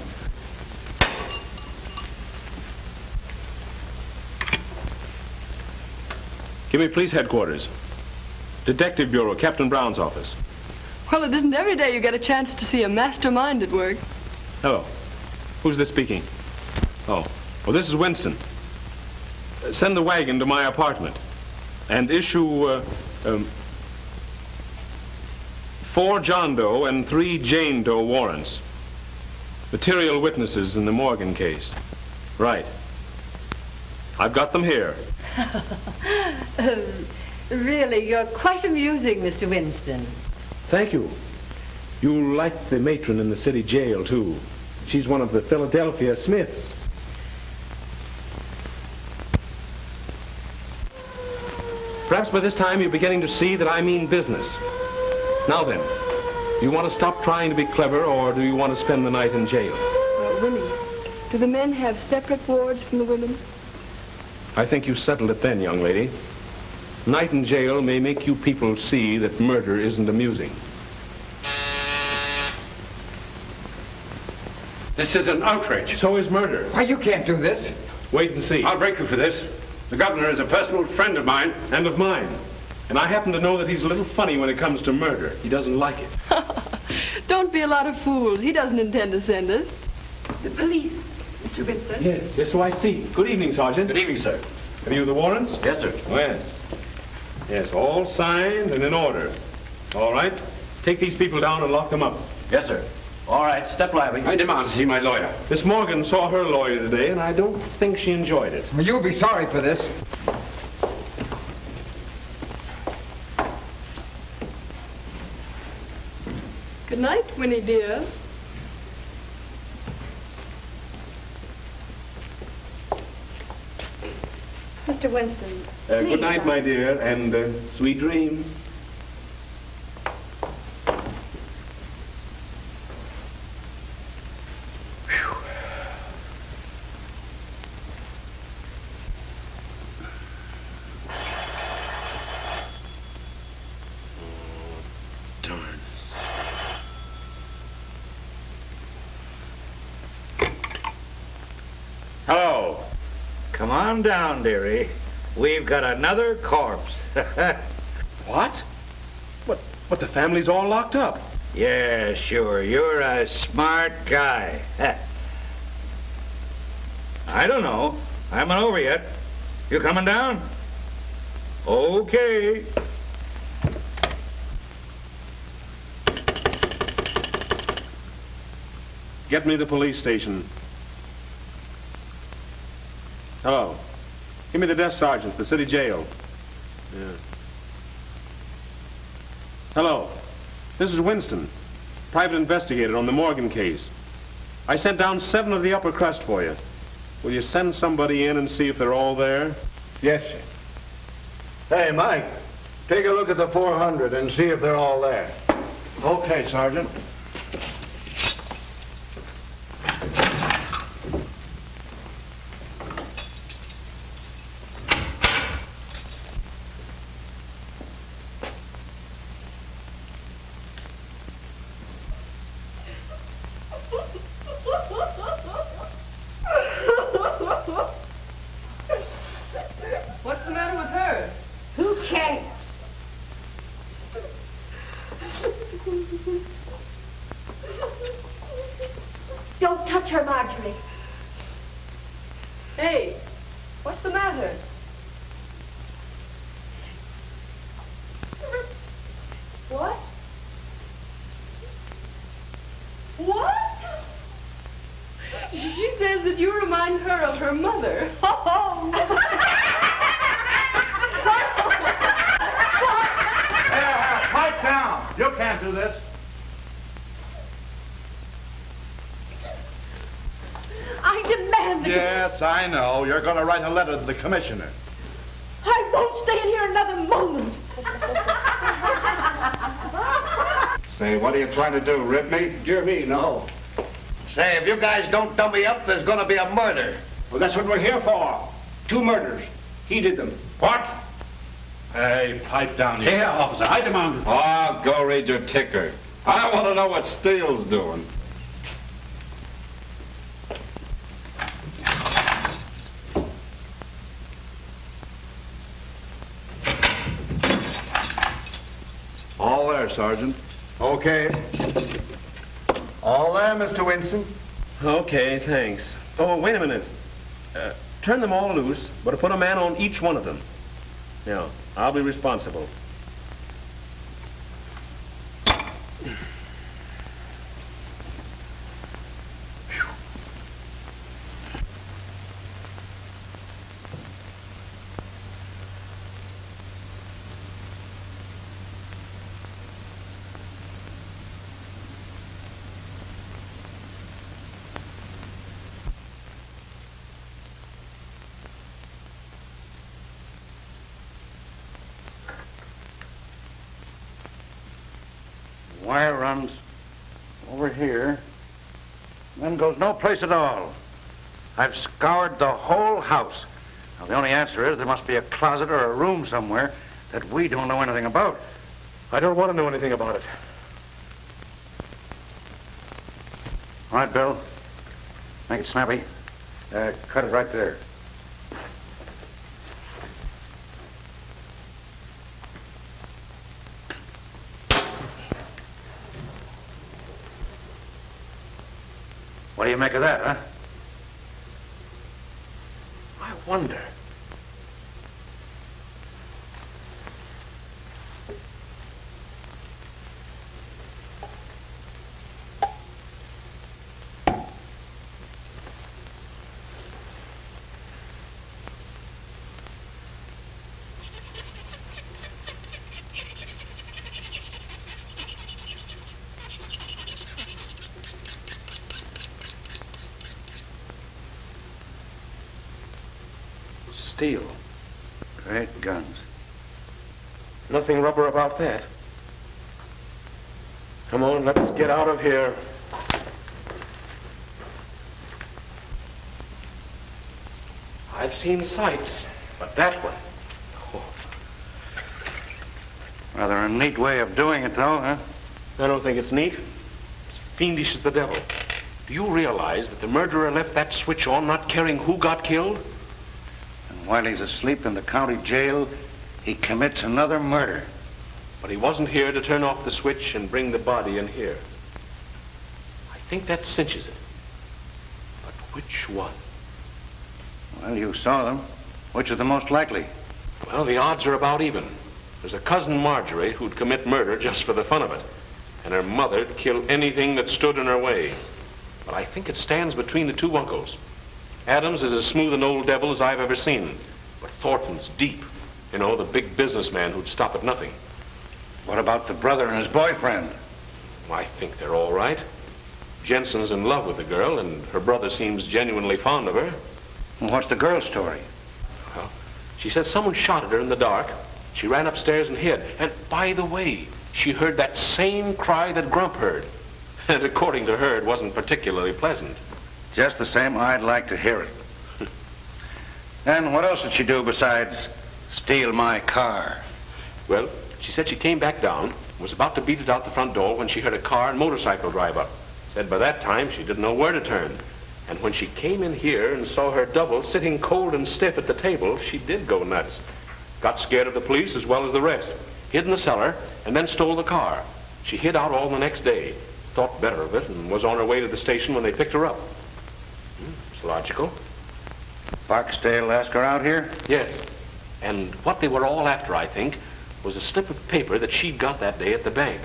Give me police headquarters. Detective Bureau, Captain Brown's office. Well, it isn't every day you get a chance to see a mastermind at work. Hello. Who's this speaking? Oh, well, this is Winston. Send the wagon to my apartment and issue 4 John Doe and 3 Jane Doe warrants. Material witnesses in the Morgan case. Right. I've got them here. Really, you're quite amusing, Mr. Winston. Thank you. You like the matron in the city jail, too. She's one of the Philadelphia Smiths. Perhaps by this time you're beginning to see that I mean business. Now then, do you want to stop trying to be clever, or do you want to spend the night in jail? Winnie, do the men have separate wards from the women? I think you settled it then, young lady. Night in jail may make you people see that murder isn't amusing. This is an outrage. So is murder. Why, you can't do this. Wait and see. I'll break you for this. The governor is a personal friend of mine. And of mine. And I happen to know that he's a little funny when it comes to murder. He doesn't like it. Don't be a lot of fools. He doesn't intend to send us. The police, Mr. Winston. Yes, so I see. Good evening, Sergeant. Good evening, sir. Have you the warrants? Yes, sir. Oh, yes. Yes, all signed and in order. All right. Take these people down and lock them up. Yes, sir. All right, step lively. I demand to see my lawyer. Miss Morgan saw her lawyer today, and I don't think she enjoyed it. Well, you'll be sorry for this. Good night, Winnie dear. Mr. Winston. Good night, my dear, and sweet dreams. Hello. Come on down, dearie. We've got another corpse. What? But the family's all locked up. Yeah, sure. You're a smart guy. I don't know. I haven't over yet. You coming down? Okay. Get me to the police station. Hello. Give me the desk sergeant for the city jail. Yeah. Hello. This is Winston, private investigator on the Morgan case. I sent down 7 of the upper crust for you. Will you send somebody in and see if they're all there? Yes, sir. Hey, Mike, take a look at the 400 and see if they're all there. Okay, Sergeant. touch her, Marjorie. Hey, what's the matter? What? What? She says that you remind her of her mother. Pipe down. You can't do this. I demand that Yes, I know. You're going to write a letter to the commissioner. I won't stay in here another moment. Say, what are you trying to do, rip me? Dear me, no. Say, if you guys don't dump me up, there's going to be a murder. Well, that's what we're here for. 2 murders. He did them. What? Hey, pipe down here. Yeah, officer, I demand it. Oh, go read your ticker. I want to know what Steele's doing. All there, Sergeant. Okay. All there, Mr. Winston. Okay, thanks. Oh, wait a minute. Turn them all loose, but put a man on each one of them. Yeah, I'll be responsible. Wire runs over here, then goes no place at all. I've scoured the whole house. Now, the only answer is there must be a closet or a room somewhere that we don't know anything about. I don't want to know anything about it. All right, Bill. Make it snappy. Cut it right there. What do you make of that, huh? I wonder. Steel. Great guns. Nothing rubber about that. Come on, let's get out of here. I've seen sights, but that one. Rather a neat way of doing it, though, huh? I don't think it's neat. It's fiendish as the devil. Do you realize that the murderer left that switch on not caring who got killed? And while he's asleep in the county jail, he commits another murder. But he wasn't here to turn off the switch and bring the body in here. I think that cinches it. But which one? Well, you saw them. Which is the most likely? Well, the odds are about even. There's a cousin Marjorie who'd commit murder just for the fun of it. And her mother'd kill anything that stood in her way. But I think it stands between the two uncles. Adams is as smooth an old devil as I've ever seen. But Thornton's deep. You know, the big businessman who'd stop at nothing. What about the brother and his boyfriend? I think they're all right. Jensen's in love with the girl, and her brother seems genuinely fond of her. Well, what's the girl's story? Well, she says someone shot at her in the dark. She ran upstairs and hid. And by the way, she heard that same cry that Grump heard. And according to her, it wasn't particularly pleasant. Just the same, I'd like to hear it. And what else did she do besides steal my car? Well, she said she came back down, was about to beat it out the front door when she heard a car and motorcycle drive up. Said by that time she didn't know where to turn. And when she came in here and saw her double sitting cold and stiff at the table, she did go nuts. Got scared of the police as well as the rest. Hid in the cellar and then stole the car. She hid out all the next day. Thought better of it and was on her way to the station when they picked her up. logical. Barksdale asked her out here? Yes. And what they were all after, I think, was a slip of paper that she'd got that day at the bank.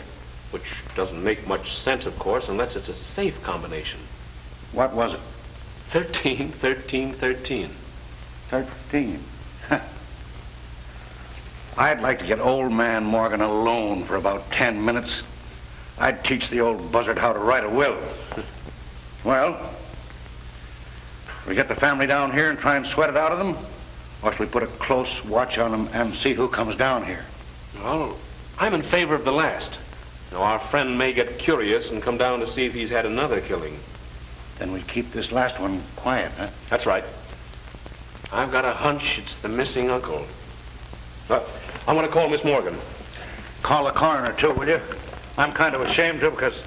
Which doesn't make much sense, of course, unless it's a safe combination. What was it? 13, 13, 13. 13. I'd like to get old man Morgan alone for about 10 minutes. I'd teach the old buzzard how to write a will. Well, we get the family down here and try and sweat it out of them, or shall we put a close watch on them and see who comes down here? Well, I'm in favor of the last. Now, our friend may get curious and come down to see if he's had another killing. Then we keep this last one quiet, huh? That's right. I've got a hunch it's the missing uncle. I'm going to call Miss Morgan. Call the coroner, too, will you? I'm kind of ashamed to because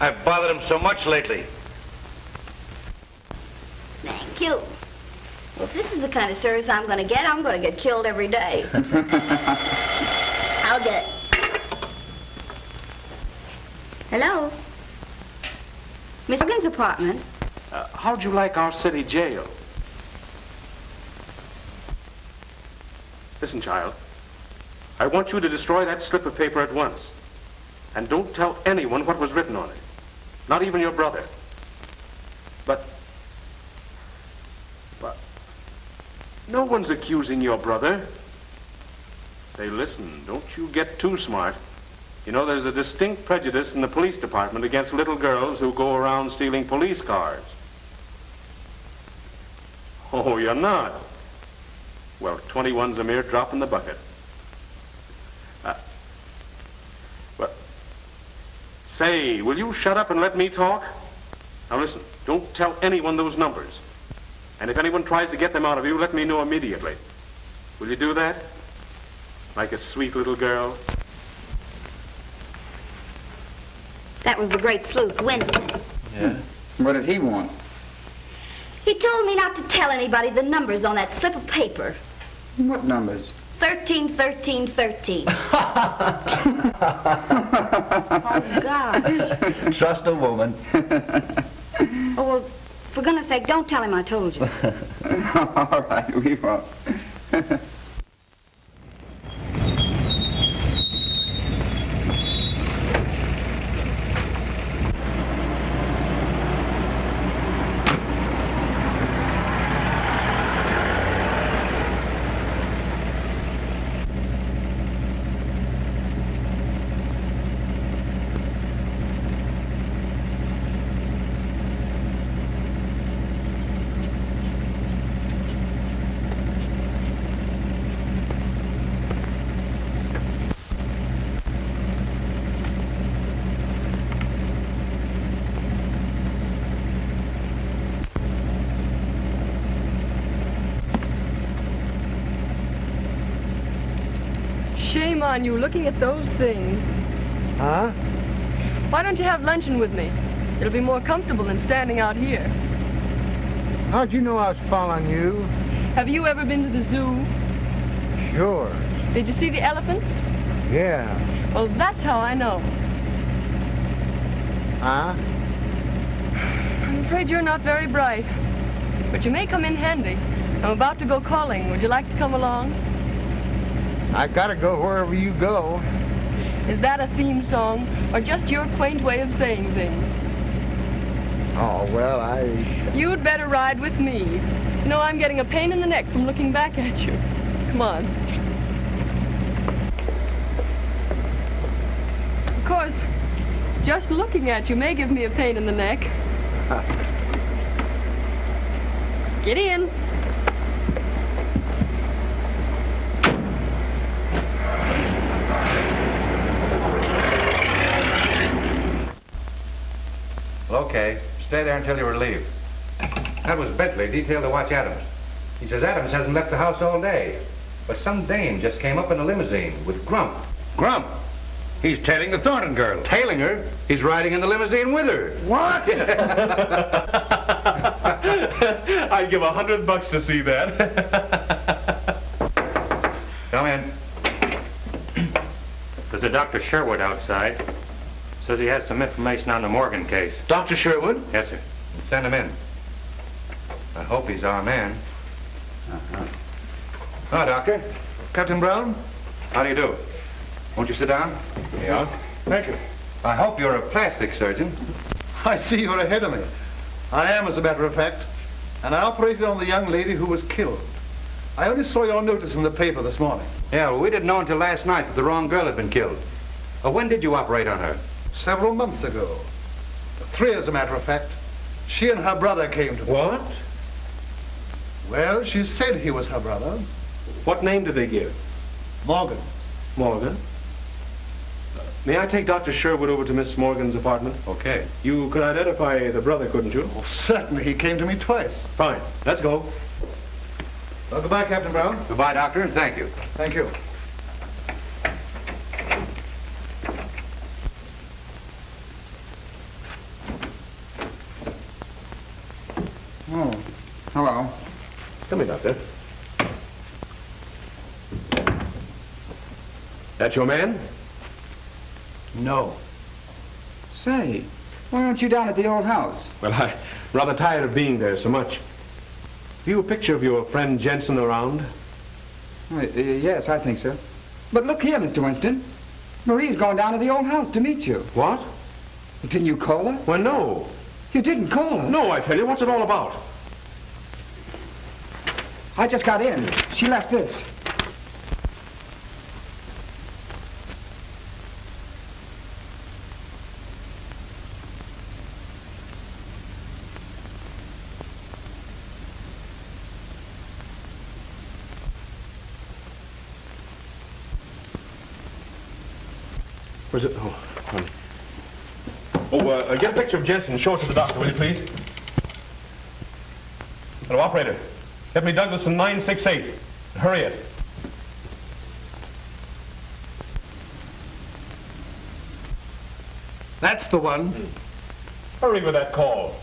I've bothered him so much lately. Thank you. Well, if this is the kind of service I'm going to get killed every day. I'll get it. Hello? Miss Morgan's apartment. How'd you like our city jail? Listen, child. I want you to destroy that slip of paper at once. And don't tell anyone what was written on it. Not even your brother. But no one's accusing your brother. Say, listen, don't you get too smart. You know, there's a distinct prejudice in the police department against little girls who go around stealing police cars. Oh, you're not? Well, 21's a mere drop in the bucket. But, say, will you shut up and let me talk? Now listen, don't tell anyone those numbers. And if anyone tries to get them out of you, let me know immediately. Will you do that? Like a sweet little girl? That was the great sleuth, Winston. Yeah? What did he want? He told me not to tell anybody the numbers on that slip of paper. What numbers? 13, 13, 13. Oh, gosh. Trust a woman. Oh, well, for goodness sake, don't tell him I told you. All right, we won't. Shame on you, looking at those things. Huh? Why don't you have luncheon with me? It'll be more comfortable than standing out here. How'd you know I was following you? Have you ever been to the zoo? Sure. Did you see the elephants? Yeah. Well, that's how I know. Huh? I'm afraid you're not very bright, but you may come in handy. I'm about to go calling. Would you like to come along? I gotta go wherever you go. Is that a theme song, or just your quaint way of saying things? Oh, well, You'd better ride with me. You know, I'm getting a pain in the neck from looking back at you. Come on. Of course, just looking at you may give me a pain in the neck. Get in. Okay, stay there until you're relieved. That was Bentley, detailed to watch Adams. He says Adams hasn't left the house all day. But some dame just came up in a limousine with Grump. Grump? He's tailing the Thornton girl. Tailing her? He's riding in the limousine with her. What? I'd give $100 to see that. Come in. There's a Dr. Sherwood outside. Says he has some information on the Morgan case. Dr. Sherwood? Yes, sir. Send him in. I hope he's our man. Hi, Doctor. Captain Brown? How do you do? Won't you sit down? Yeah. Thank you. I hope you're a plastic surgeon. I see you're ahead of me. I am, as a matter of fact. And I operated on the young lady who was killed. I only saw your notice in the paper this morning. Yeah, well, we didn't know until last night that the wrong girl had been killed. When did you operate on her? Several months ago. 3, as a matter of fact. She and her brother came to me. What? Well, she said he was her brother. What name did they give? Morgan. Morgan? May I take Dr. Sherwood over to Miss Morgan's apartment? Okay. You could identify the brother, couldn't you? Oh, certainly. He came to me twice. Fine. Let's go. Well, goodbye, Captain Brown. Goodbye, Doctor, and thank you. Thank you. Oh, hello. Come in, Doctor. That your man? No. Say, why aren't you down at the old house? Well, I'm rather tired of being there so much. Have you a picture of your friend Jensen around? Yes, I think so. But look here, Mr. Winston. Marie's going down to the old house to meet you. What? Didn't you call her? Well, no. You didn't call her? No, I tell you. What's it all about? I just got in. She left this. Where's it? Oh, honey. Oh, get a picture of Jensen and show it to the doctor, will you, please? Hello, operator. Get me Douglas in 968. Hurry it. That's the one. Hurry with that call.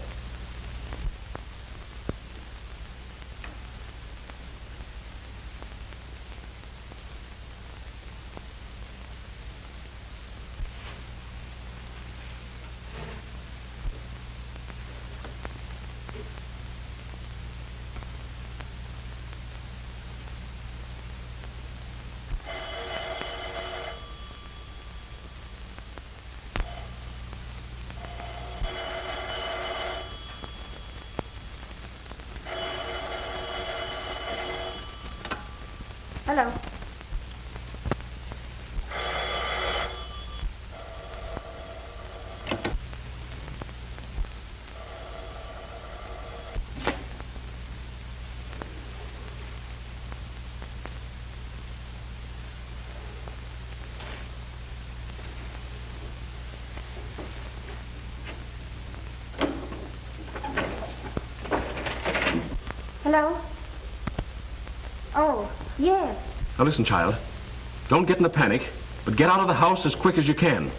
Hello. Hello? Oh, yes. Now listen, child. Don't get in a panic, but get out of the house as quick as you can.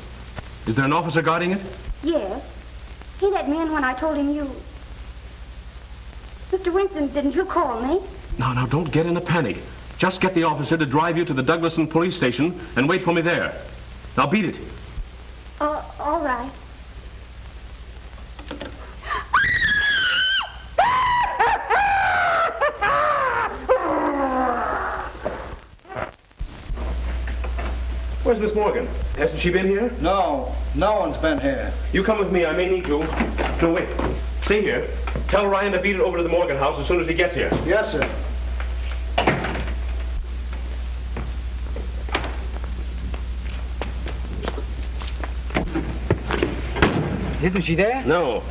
Is there an officer guarding it? Yes. He let me in when I told him you... Mr. Winston, didn't you call me? Now, don't get in a panic. Just get the officer to drive you to the Douglaston police station and wait for me there. Now beat it. All right. Where's Miss Morgan? Hasn't she been here? No, no one's been here. You come with me. I may need to. No, wait. Stay here. Tell Ryan to beat it over to the Morgan house as soon as he gets here. Yes, sir. Isn't she there? No.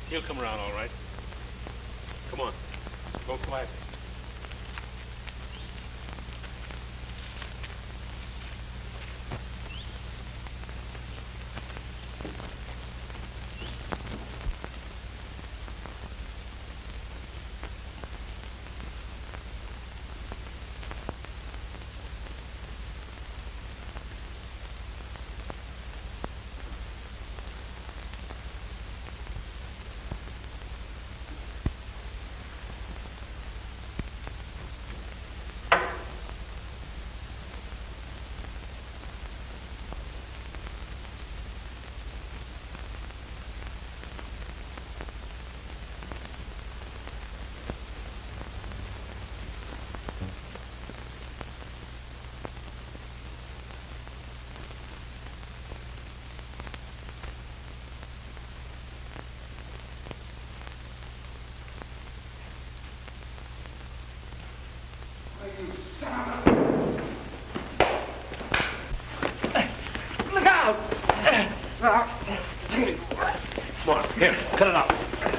He'll come around all right. Come on. Go quietly.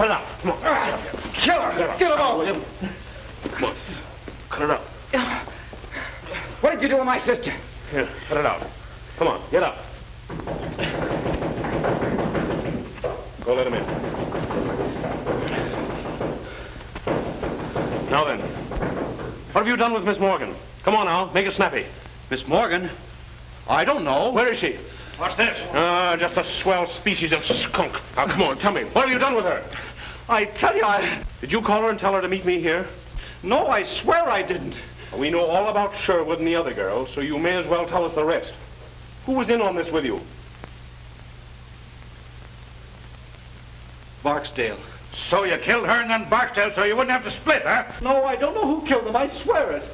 Cut it out. Come on. Kill her. Get him out. Come on. Cut it out. What did you do with my sister? Here, cut it out. Come on, get up. Go let him in. Now then, what have you done with Miss Morgan? Come on now, make it snappy. Miss Morgan? I don't know. Where is she? What's this? Just a swell species of skunk. Now, come on, tell me. What have you done with her? I tell you, I... Did you call her and tell her to meet me here? No, I swear I didn't. We know all about Sherwood and the other girl, so you may as well tell us the rest. Who was in on this with you? Barksdale. So you killed her and then Barksdale so you wouldn't have to split, huh? No, I don't know who killed them. I swear it.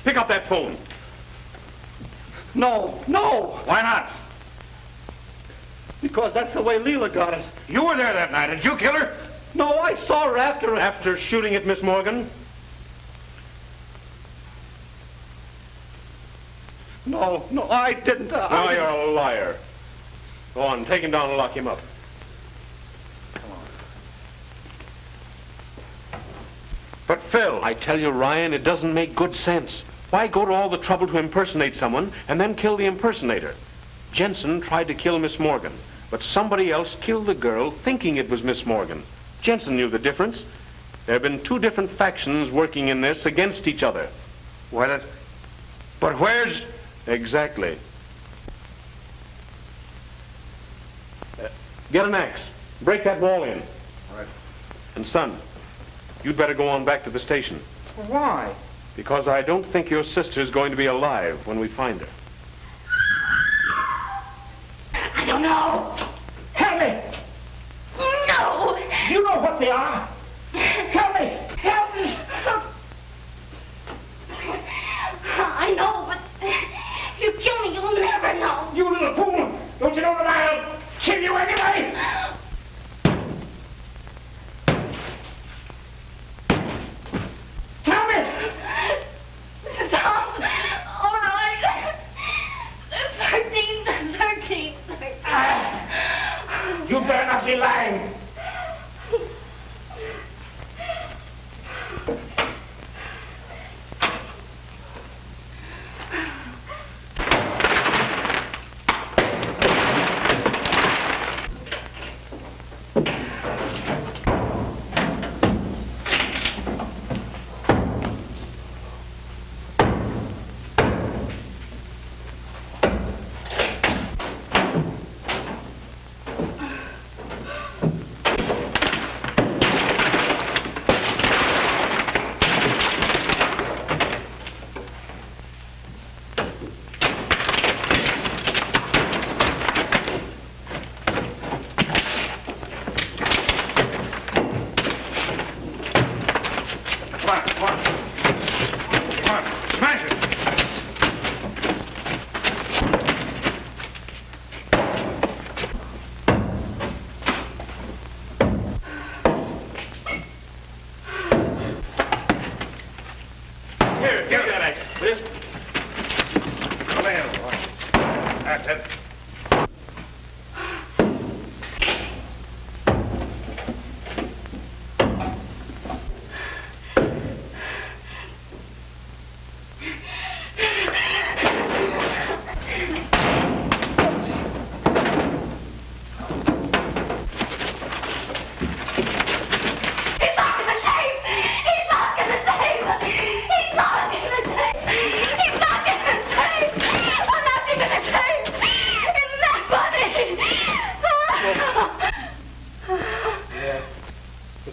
Pick up that phone. No, no. Why not? Because that's the way Leela got it. You were there that night. Did you kill her? No, I saw her after... After shooting at Miss Morgan? No, I didn't. Now you're a liar. Go on, take him down and lock him up. But Phil... I tell you, Ryan, it doesn't make good sense. Why go to all the trouble to impersonate someone and then kill the impersonator? Jensen tried to kill Miss Morgan, but somebody else killed the girl thinking it was Miss Morgan. Jensen knew the difference. There have been two different factions working in this against each other. But where's... Exactly. Get an axe. Break that wall in. All right. And son, you'd better go on back to the station. Why? Because I don't think your sister's going to be alive when we find her. I don't know. Help me. No. You know what they are. Help me. Help me. I know, but if you kill me, you'll never know. You little fool. Don't you know that I'll kill you anyway? Tell me. Stop. All right. 13. You better not be lying.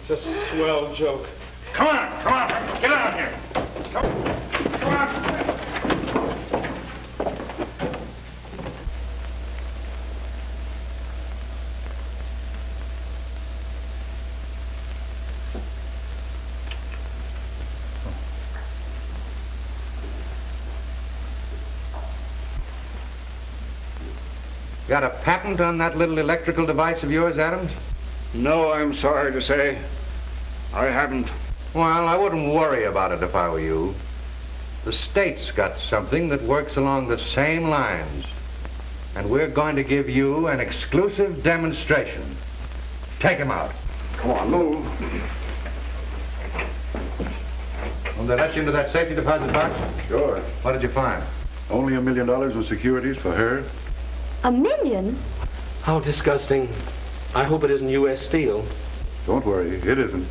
It's a swell joke. Come on. Get out here. Come on. Got a patent on that little electrical device of yours, Adams? No, I'm sorry to say. I haven't. Well, I wouldn't worry about it if I were you. The state's got something that works along the same lines. And we're going to give you an exclusive demonstration. Take him out. Come on, move. Will they let you into that safety deposit box? Sure. What did you find? Only $1 million in securities for her. $1 million? How disgusting. I hope it isn't U.S. Steel. Don't worry, it isn't.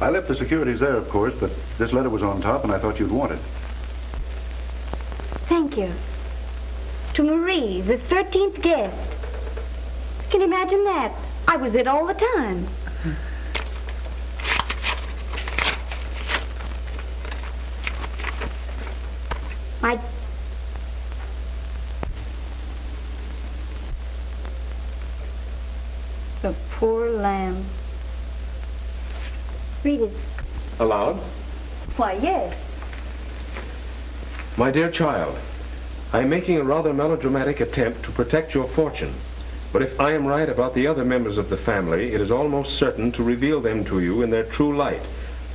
I left the securities there, of course, but this letter was on top, and I thought you'd want it. Thank you. To Marie, the 13th guest. Can you imagine that? I was it all the time. The poor lamb. Read it. Aloud? Why, yes. My dear child, I am making a rather melodramatic attempt to protect your fortune. But if I am right about the other members of the family, it is almost certain to reveal them to you in their true light,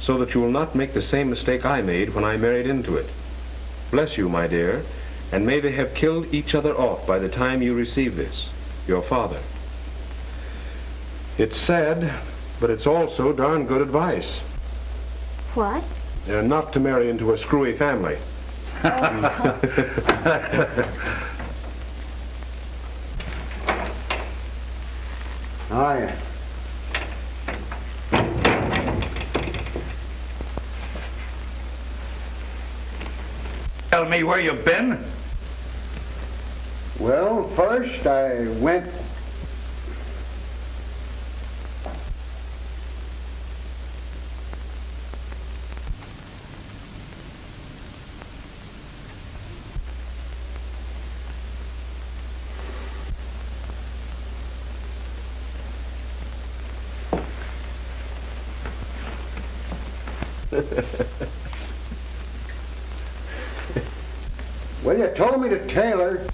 so that you will not make the same mistake I made when I married into it. Bless you, my dear, and may they have killed each other off by the time you receive this, your father. It's sad, but it's also darn good advice. What? Not to marry into a screwy family. Aye. Tell me where you've been? Well, first I went... Well, you told me to tailor.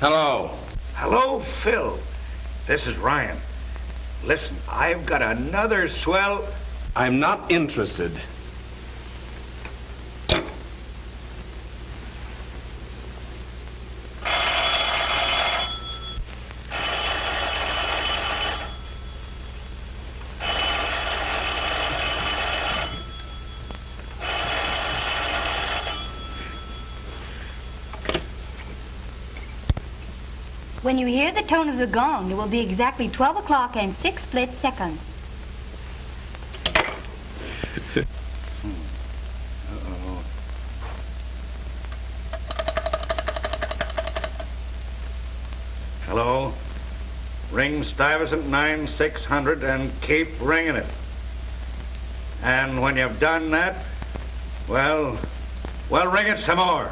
Hello. Hello, Phil. This is Ryan. Listen, I've got another swell... I'm not interested. When you hear the tone of the gong, it will be exactly 12 o'clock and 6 split seconds. Uh-oh. Hello? Ring Stuyvesant 9600 and keep ringing it. And when you've done that, well, ring it some more.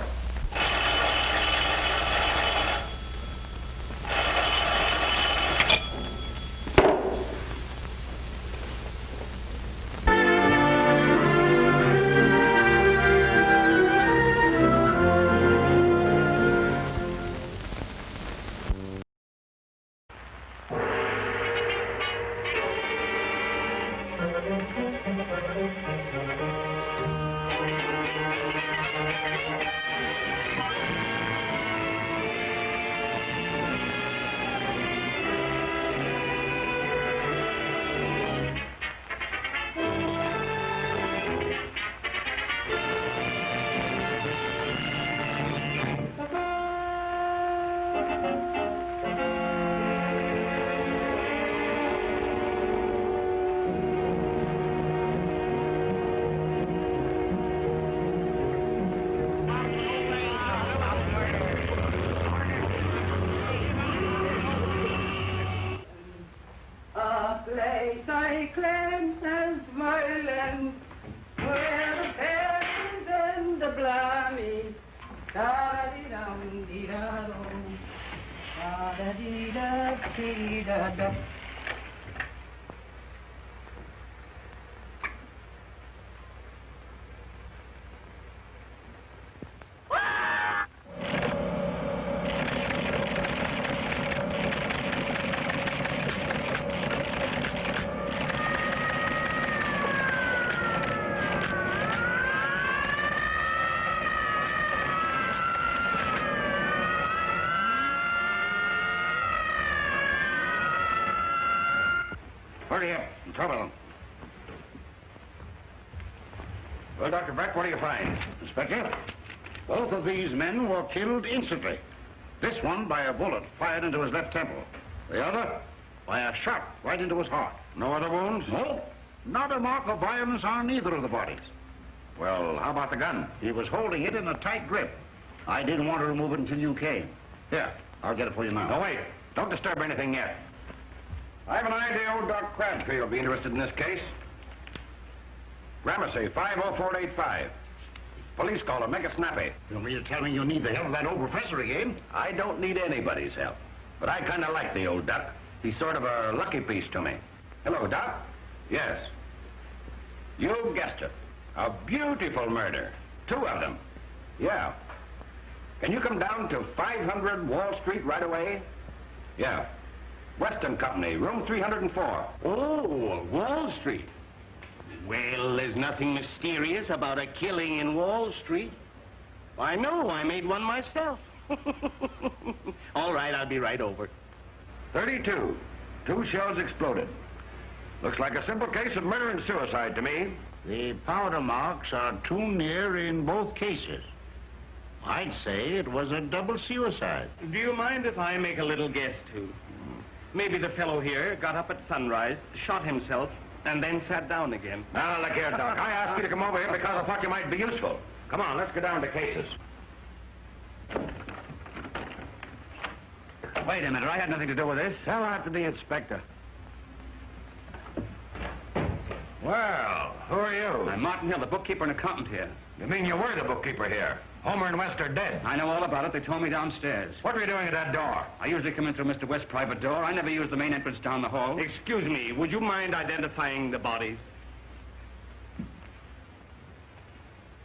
Hurry up. I'm trouble. Well, Dr. Brett, what do you find? Inspector, both of these men were killed instantly. This one by a bullet fired into his left temple. The other by a shot right into his heart. No other wounds? No. Not a mark of violence on either of the bodies. Well, how about the gun? He was holding it in a tight grip. I didn't want to remove it until you came. Here, I'll get it for you now. No, wait. Don't disturb anything yet. I have an idea old Doc Crabtree will be interested in this case. Gramercy, 50485. Police caller, make it snappy. You mean to tell me you need the help of that old professor again? I don't need anybody's help. But I kind of like the old Doc. He's sort of a lucky piece to me. Hello, Doc? Yes. You guessed it. A beautiful murder. 2 of them. Yeah. Can you come down to 500 Wall Street right away? Yeah. Weston Company, room 304. Oh, Wall Street. Well, there's nothing mysterious about a killing in Wall Street. I know, I made one myself. All right, I'll be right over. 32. 2 shells exploded. Looks like a simple case of murder and suicide to me. The powder marks are too near in both cases. I'd say it was a double suicide. Do you mind if I make a little guess, too? Maybe the fellow here got up at sunrise, shot himself, and then sat down again. Now, look here, Doc. I asked you to come over here because I thought you might be useful. Come on, let's go down to cases. Wait a minute, I had nothing to do with this. Tell that to the inspector. Well, who are you? I'm Martin Hill, the bookkeeper and accountant here. You mean you were the bookkeeper here? Homer and West are dead. I know all about it. They told me downstairs. What were you doing at that door? I usually come in through Mr. West's private door. I never use the main entrance down the hall. Excuse me, would you mind identifying the bodies?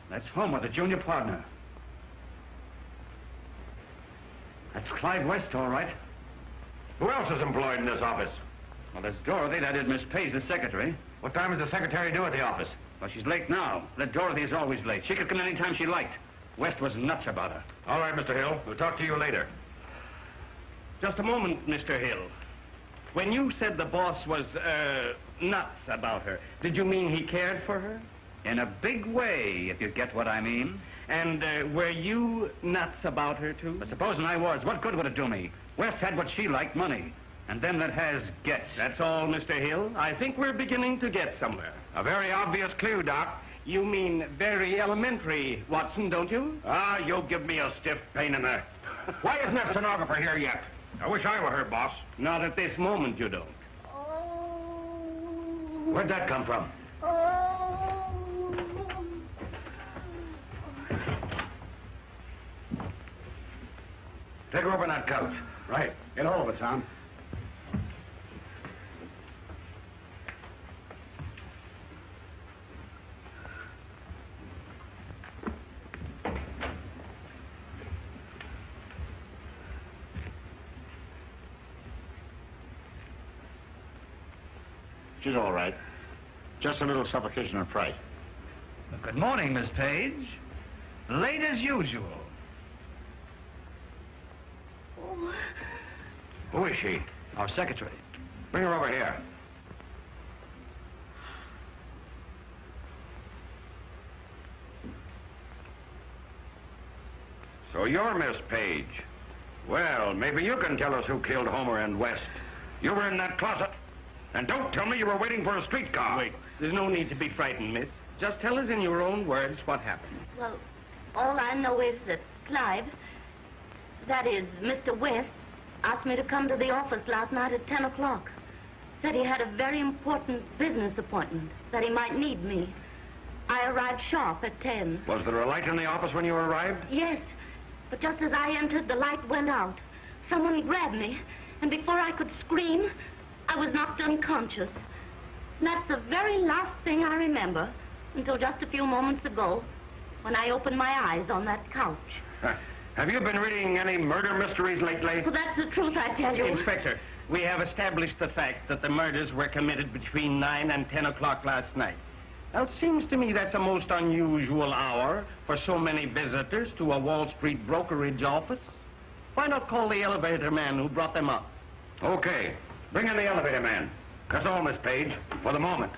That's Homer, the junior partner. That's Clive West, all right. Who else is employed in this office? Well, there's Dorothy. That is Miss Page, the secretary. What time does the secretary do at the office? Well, she's late now. That Dorothy is always late. She could come in any time she liked. West was nuts about her. All right, Mr. Hill. We'll talk to you later. Just a moment, Mr. Hill. When you said the boss was, nuts about her, did you mean he cared for her? In a big way, if you get what I mean. And were you nuts about her, too? But supposing I was, what good would it do me? West had what she liked, money. And them that has gets. That's all, Mr. Hill. I think we're beginning to get somewhere. A very obvious clue, Doc. You mean very elementary, Watson, don't you? Ah, you'll give me a stiff pain in the... Why isn't that stenographer here yet? I wish I were her boss. Not at this moment, you don't. Where'd that come from? Take her over on that couch. Right. Get hold of it, Tom. She's all right. Just a little suffocation and fright. Good morning, Miss Page. Late as usual. Who is she? Our secretary. Bring her over here. So you're Miss Page. Well, maybe you can tell us who killed Homer and West. You were in that closet. And don't tell me you were waiting for a streetcar. Wait, there's no need to be frightened, miss. Just tell us in your own words what happened. Well, all I know is that Clive, that is, Mr. West, asked me to come to the office last night at 10 o'clock. Said he had a very important business appointment, that he might need me. I arrived sharp at 10. Was there a light in the office when you arrived? Yes, but just as I entered, the light went out. Someone grabbed me, and before I could scream, I was knocked unconscious. And that's the very last thing I remember, until just a few moments ago, when I opened my eyes on that couch. Have you been reading any murder mysteries lately? Well, that's the truth, I tell you. Inspector, we have established the fact that the murders were committed between 9 and 10 o'clock last night. Now, it seems to me that's a most unusual hour for so many visitors to a Wall Street brokerage office. Why not call the elevator man who brought them up? Okay. Bring in the elevator man. That's all, Miss Page, for the moment.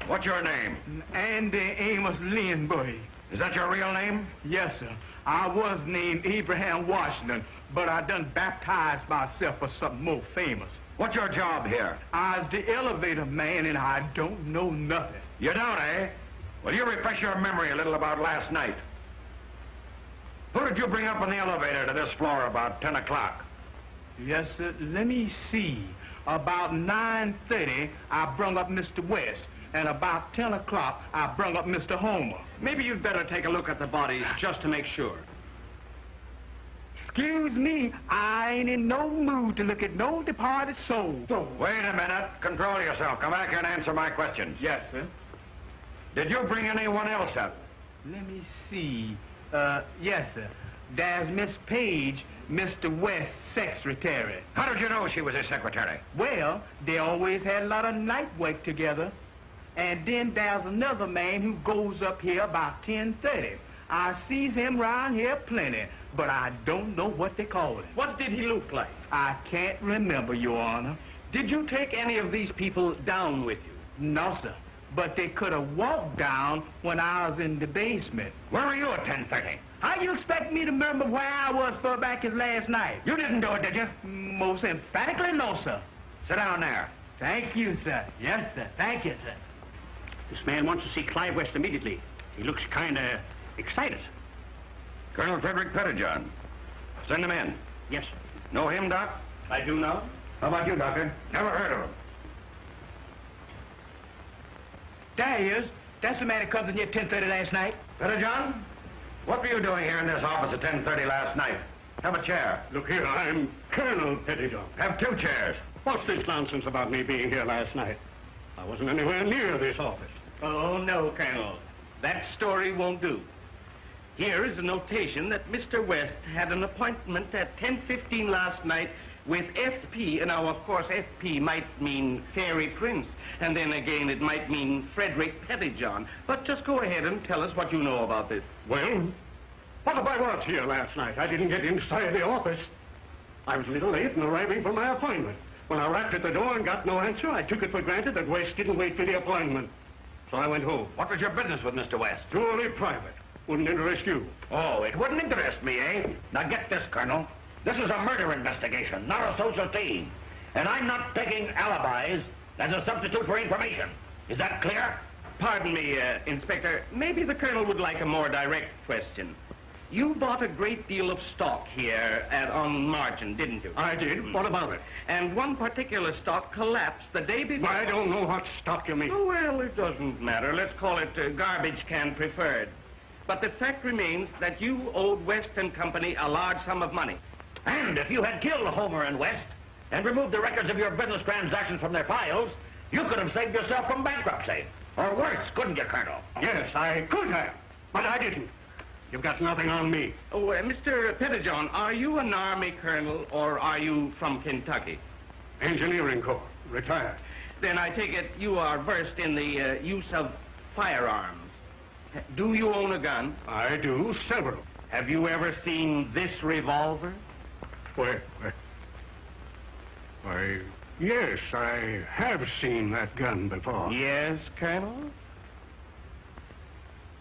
What's your name? Andy Amos Lindbergh. Is that your real name? Yes, sir. I was named Abraham Washington, but I done baptized myself for something more famous. What's your job here? I was the elevator man, and I don't know nothing. You don't, eh? Well, you refresh your memory a little about last night. Who did you bring up in the elevator to this floor about 10 o'clock? Yes, sir. Let me see. About 9:30, I brung up Mr. West. And about 10 o'clock, I brung up Mr. Homer. Maybe you'd better take a look at the bodies just to make sure. Excuse me, I ain't in no mood to look at no departed soul. Wait a minute. Control yourself. Come back here and answer my questions. Yes, sir. Did you bring anyone else up? Let me see. Yes, sir. There's Miss Page, Mr. West's secretary. How did you know she was his secretary? Well, they always had a lot of night work together. And then there's another man who goes up here about 10:30. I sees him round here plenty, but I don't know what they call him. What did he look like? I can't remember, Your Honor. Did you take any of these people down with you? No, sir. But they could have walked down when I was in the basement. Where were you at 10:30? How you expect me to remember where I was for back as last night? You didn't do it, did you? Most emphatically, no, sir. Sit down there. Thank you, sir. Yes, sir. Thank you, sir. This man wants to see Clive West immediately. He looks kind of excited. Colonel Frederick Pettijohn. Send him in. Yes, sir. Know him, Doc? I do now. How about you, Doctor? Never heard of him. There he is. That's the man that comes in here at 10:30 last night. Pettijohn, what were you doing here in this office at 10:30 last night? Have a chair. Look here, I'm Colonel Pettijohn. Have 2 chairs. What's this nonsense about me being here last night? I wasn't anywhere near this office. Oh, no, Colonel. That story won't do. Here is a notation that Mr. West had an appointment at 10:15 last night with F.P. And now, of course, F.P. might mean Fairy Prince. And then again, it might mean Frederick Pettijohn. But just go ahead and tell us what you know about this. Well, what if I was here last night? I didn't get inside the office. I was a little late in arriving for my appointment. When I rapped at the door and got no answer, I took it for granted that West didn't wait for the appointment. So I went home. What was your business with Mr. West? Purely private. Wouldn't interest you. Oh, it wouldn't interest me, eh? Now get this, Colonel. This is a murder investigation, not a social team. And I'm not taking alibis as a substitute for information. Is that clear? Pardon me, Inspector. Maybe the Colonel would like a more direct question. You bought a great deal of stock here on margin, didn't you? I did. What about it? And one particular stock collapsed the day before. I don't know what stock you mean. Oh, well, it doesn't matter. Let's call it garbage can preferred. But the fact remains that you owed West and Company a large sum of money. And if you had killed Homer and West and removed the records of your business transactions from their files, you could have saved yourself from bankruptcy. Or worse, couldn't you, Colonel? Yes, I could have, but I didn't. You've got nothing on me. Oh, Mr. Pettijohn, are you an Army colonel or are you from Kentucky? Engineering Corps, retired. Then I take it you are versed in the use of firearms. Do you own a gun? I do, several. Have you ever seen this revolver? Why, yes, I have seen that gun before. Yes, Colonel?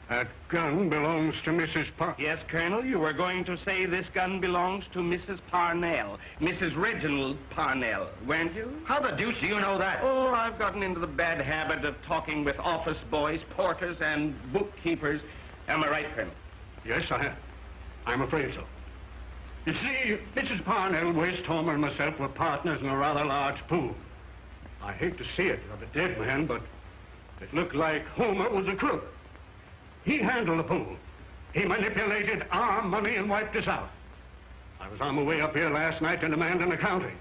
That gun belongs to Mrs. Yes, Colonel, you were going to say this gun belongs to Mrs. Parnell, Mrs. Reginald Parnell, weren't you? How the deuce do you know that? Oh, I've gotten into the bad habit of talking with office boys, porters, and bookkeepers. Am I right, Colonel? Yes, I have. I'm afraid so. You see, Mrs. Parnell, West, Homer, and myself were partners in a rather large pool. I hate to see it of a dead man, but it looked like Homer was a crook. He handled the pool. He manipulated our money and wiped us out. I was on my way up here last night to demand an accounting.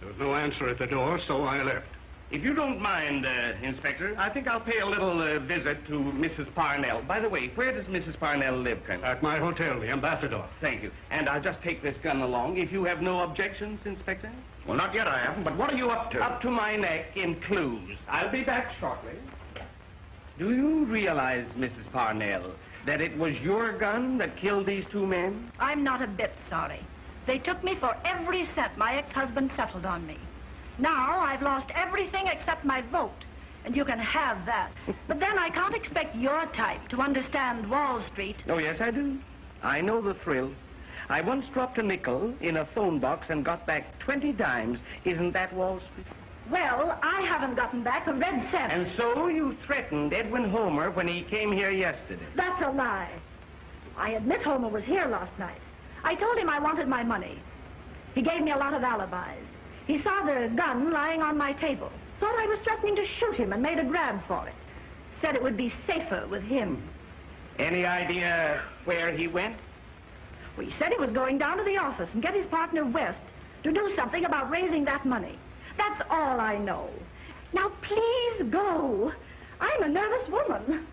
There was no answer at the door, so I left. If you don't mind, Inspector, I think I'll pay a little visit to Mrs. Parnell. By the way, where does Mrs. Parnell live, Colonel? At my hotel, the Ambassador. Thank you. And I'll just take this gun along if you have no objections, Inspector. Well, not yet I haven't, but what are you up to? Up to my neck in clues. I'll be back shortly. Do you realize, Mrs. Parnell, that it was your gun that killed these 2 men? I'm not a bit sorry. They took me for every cent my ex-husband settled on me. Now I've lost everything except my vote, and you can have that. But then I can't expect your type to understand Wall Street. Oh, yes, I do. I know the thrill. I once dropped a nickel in a phone box and got back 20 dimes. Isn't that Wall Street? Well, I haven't gotten back a red cent. And so you threatened Edwin Homer when he came here yesterday. That's a lie. I admit Homer was here last night. I told him I wanted my money. He gave me a lot of alibis. He saw the gun lying on my table. Thought I was threatening to shoot him and made a grab for it. Said it would be safer with him. Any idea where he went? Well, he said he was going down to the office and get his partner West to do something about raising that money. That's all I know. Now, please go. I'm a nervous woman.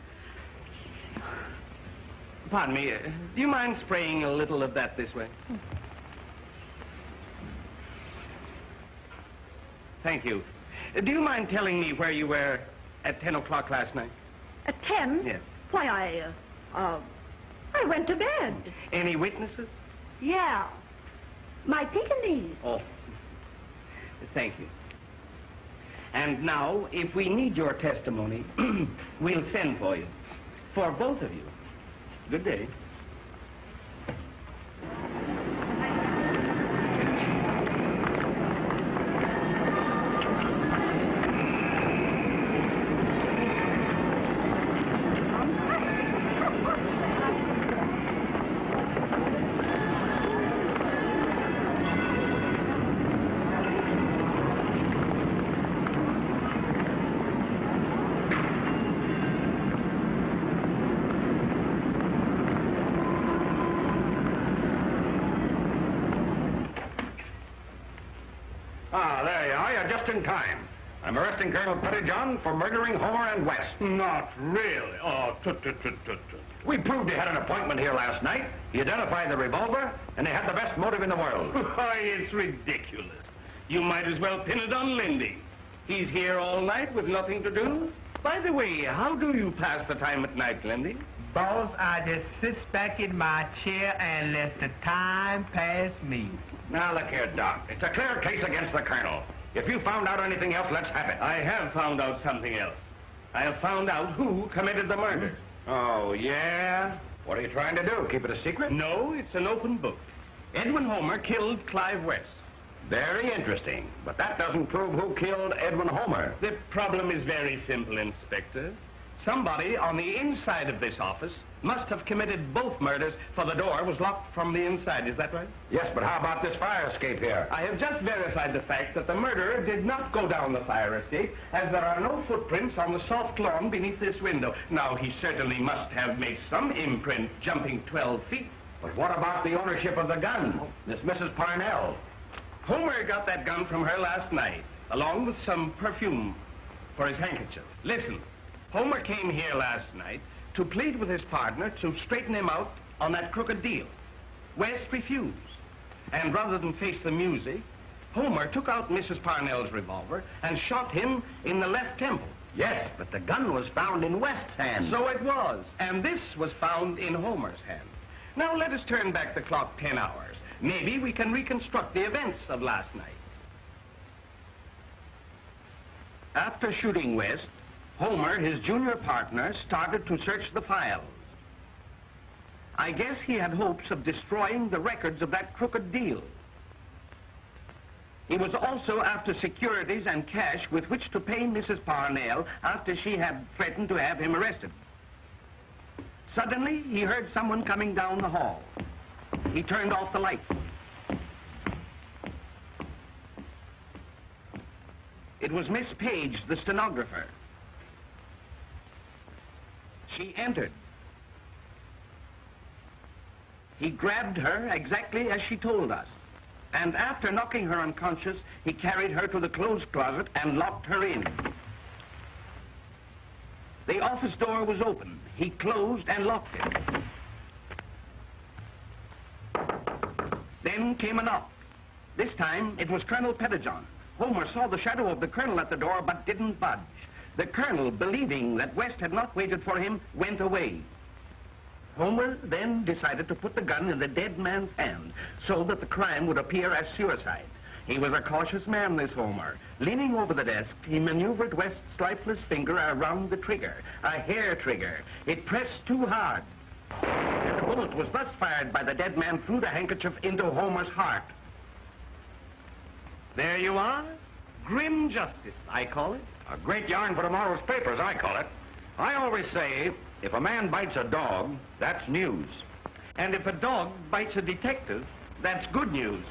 Pardon me, do you mind spraying a little of that this way? Thank you. Do you mind telling me where you were at 10 o'clock last night? At 10? Yes. Why, I went to bed. Any witnesses? Yeah. My Pekingese. Oh. Thank you. And now, if we need your testimony, we'll send for you. For both of you. Good day. In time. I'm arresting Colonel Pettyjohn for murdering Homer and West. Not really. Oh, We proved he had an appointment here last night. He identified the revolver, and he had the best motive in the world. Why, it's ridiculous. You might as well pin it on Lindy. He's here all night with nothing to do. By the way, how do you pass the time at night, Lindy? Boss, I just sits back in my chair and lets the time pass me. Now, look here, Doc. It's a clear case against the Colonel. If you found out anything else, let's have it. I have found out something else. I have found out who committed the murder. Oh, yeah? What are you trying to do? Keep it a secret? No, it's an open book. Edwin Homer killed Clive West. Very interesting. But that doesn't prove who killed Edwin Homer. The problem is very simple, Inspector. Somebody on the inside of this office must have committed both murders, for the door was locked from the inside. Is that right? Yes, but how about this fire escape here? I have just verified the fact that the murderer did not go down the fire escape, as there are no footprints on the soft lawn beneath this window. Now, he certainly must have made some imprint jumping 12 feet. But what about the ownership of the gun? This Mrs. Parnell. Homer got that gun from her last night, along with some perfume for his handkerchief. Listen, Homer came here last night to plead with his partner to straighten him out on that crooked deal. West refused. And rather than face the music, Homer took out Mrs. Parnell's revolver and shot him in the left temple. Yes, but the gun was found in West's hand. So it was. And this was found in Homer's hand. Now let us turn back the clock 10 hours. Maybe we can reconstruct the events of last night. After shooting West, Homer, his junior partner, started to search the files. I guess he had hopes of destroying the records of that crooked deal. He was also after securities and cash with which to pay Mrs. Parnell after she had threatened to have him arrested. Suddenly, he heard someone coming down the hall. He turned off the light. It was Miss Page, the stenographer. She entered. He grabbed her exactly as she told us. And after knocking her unconscious, he carried her to the clothes closet and locked her in. The office door was open. He closed and locked it. Then came a knock. This time, it was Colonel Pettyjohn. Homer saw the shadow of the colonel at the door, but didn't budge. The colonel, believing that West had not waited for him, went away. Homer then decided to put the gun in the dead man's hand so that the crime would appear as suicide. He was a cautious man, this Homer. Leaning over the desk, he maneuvered West's lifeless finger around the trigger, a hair trigger. It pressed too hard, and the bullet was thus fired by the dead man through the handkerchief into Homer's heart. There you are. Grim justice, I call it. A great yarn for tomorrow's papers, I call it. I always say, if a man bites a dog, that's news. And if a dog bites a detective, that's good news.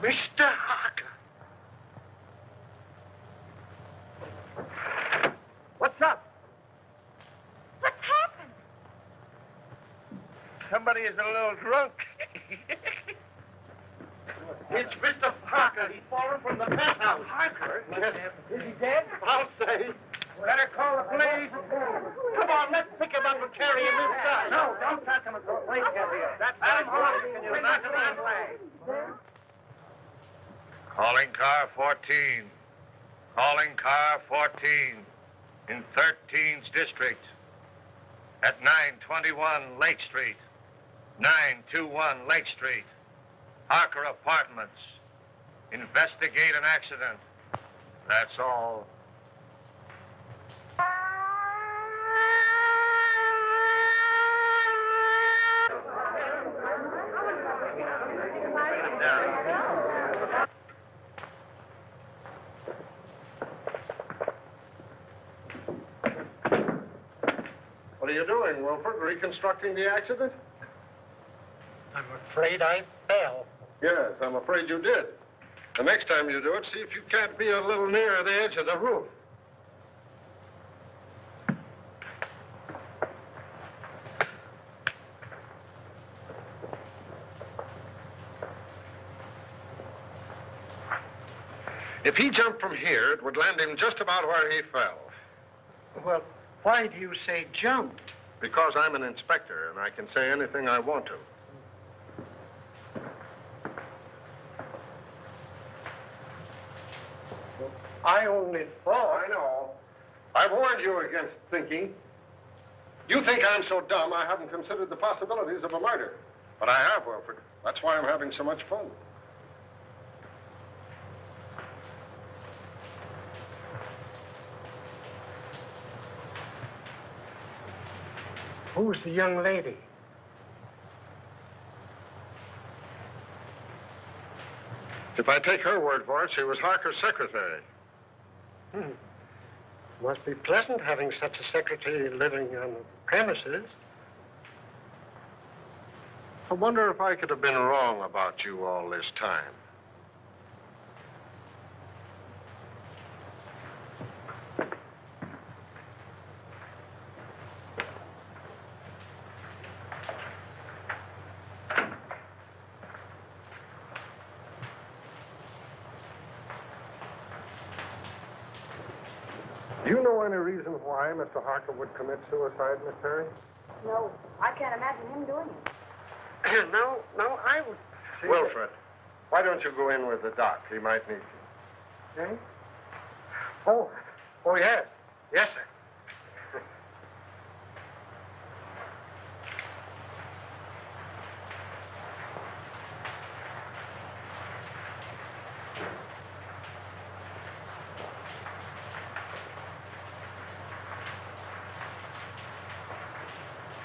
Mr. Harker. What's up? What's happened? Somebody is a little drunk. It's Mr. Parker. He's fallen from the penthouse. Parker? Is he dead? I'll say. Better call the police. Come on, let's pick him up and carry him inside. No, don't touch him until the police get here. That's Adam Hawley. Can you knock him that way? Calling car 14. Calling car 14 in 13th District at 921 Lake Street. 921 Lake Street. Harker Apartments. Investigate an accident. That's all. What are you doing, Wilford? Reconstructing the accident? I'm afraid I fell. Yes, I'm afraid you did. The next time you do it, see if you can't be a little nearer the edge of the roof. If he jumped from here, it would land him just about where he fell. Well, why do you say jumped? Because I'm an inspector, and I can say anything I want to. I only thought. I know. I warned you against thinking. You think I'm so dumb I haven't considered the possibilities of a murder. But I have, Wilford. That's why I'm having so much fun. Who's the young lady? If I take her word for it, she was Harker's secretary. Must be pleasant having such a secretary living on the premises. I wonder if I could have been wrong about you all this time. Do you know any reason why Mr. Harker would commit suicide, Miss Perry? No, I can't imagine him doing it. No, I would see... Wilfred, why don't you go in with the doc? He might need you. Eh? Oh, yes. Yes, sir.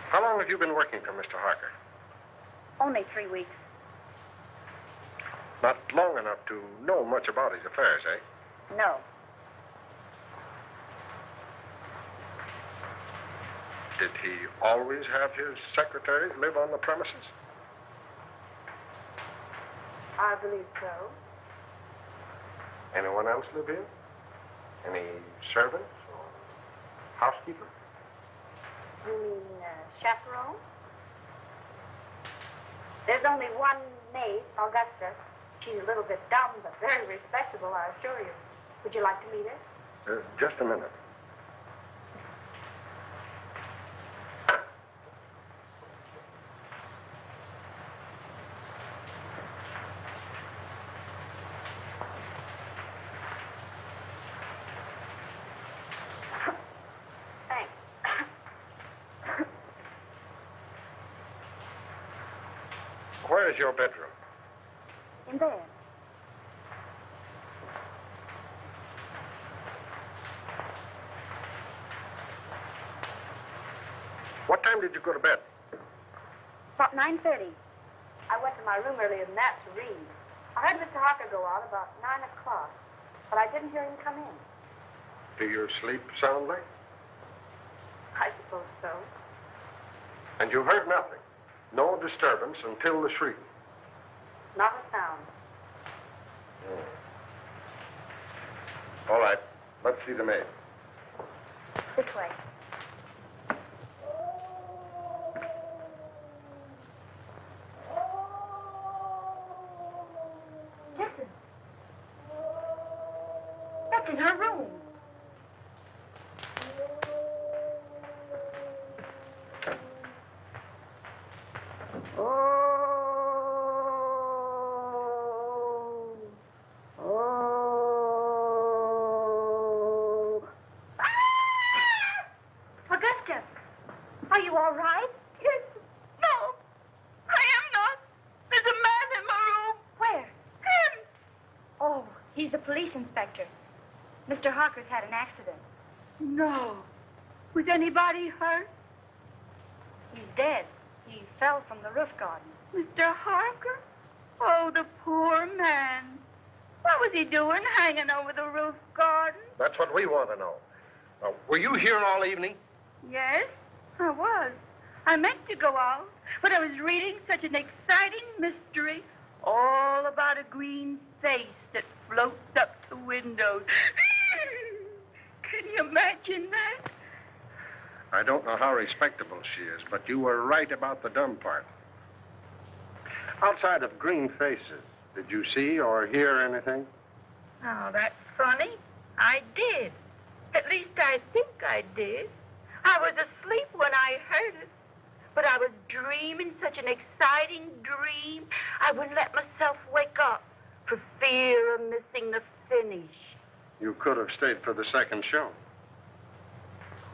How long have you been working for Mr. Harker? Only 3 weeks. Not long enough to know much about his affairs, eh? No. Did he always have his secretaries live on the premises? I believe so. Anyone else live here? Any servants or housekeeper? You mean chaperone? There's only one maid, Augusta. She's a little bit dumb, but very respectable, I assure you. Would you like to meet her? Just a minute. Thanks. Where is your bedroom? In there. What time did you go to bed? About 9:30. I went to my room earlier than that to read. I heard Mr. Harker go out about 9 o'clock, but I didn't hear him come in. Do you sleep soundly? I suppose so. And you heard nothing? No disturbance until the shrieking? Not a sound. All right. Let's see the maid. This way. Listen. That's in her room. Augusta, are you all right? Yes. No, I am not. There's a man in my room. Where? Him. Oh, he's the police inspector. Mr. Harker's had an accident. No. Was anybody hurt? He's dead. He fell from the roof garden. Mr. Harker? Oh, the poor man. What was he doing hanging over the roof garden? That's what we want to know. Were you here all evening? Yes, I was. I meant to go out, but I was reading such an exciting mystery all about a green face that floats up to windows. Can you imagine that? I don't know how respectable she is, but you were right about the dumb part. Outside of green faces, did you see or hear anything? Oh, that's funny. I did. At least I think I did. I was asleep when I heard it. But I was dreaming such an exciting dream, I wouldn't let myself wake up for fear of missing the finish. You could have stayed for the second show.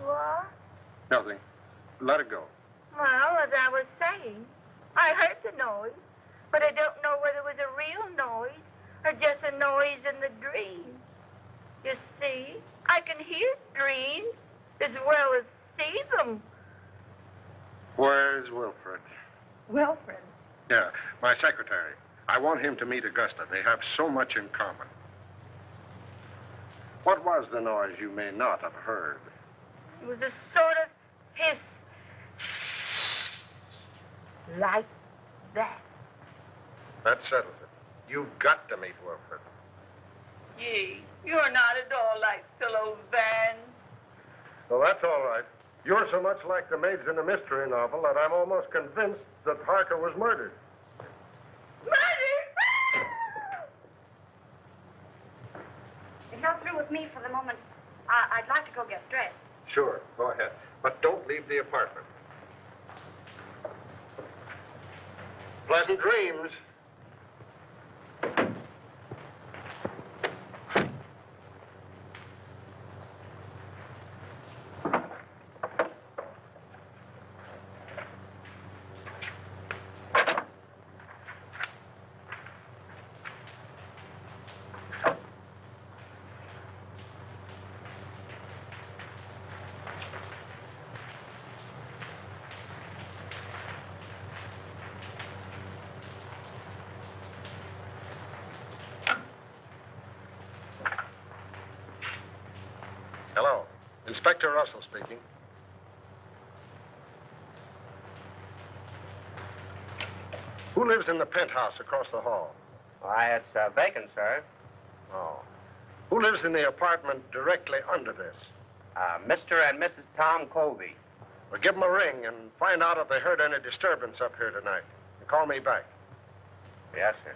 What? Nothing. Let it go. Well, as I was saying, I heard the noise, but I don't know whether it was a real noise or just a noise in the dream. You see, I can hear dreams as well as see them. Where's Wilfred? Wilfred? Yeah, my secretary. I want him to meet Augusta. They have so much in common. What was the noise you may not have heard? It was a sort of hiss. Like that. That settles it. You've got to meet Wilfred. Gee, you're not at all like Philo Van. Well, that's all right. You're so much like the maids in a mystery novel that I'm almost convinced that Harker was murdered. If you're through with me for the moment, I'd like to go get dressed. Sure, go ahead. But don't leave the apartment. Pleasant dreams. Hello. Inspector Russell speaking. Who lives in the penthouse across the hall? Why, it's vacant, sir. Oh. Who lives in the apartment directly under this? Mr. and Mrs. Tom Colby. Well, give them a ring and find out if they heard any disturbance up here tonight. And call me back. Yes, sir.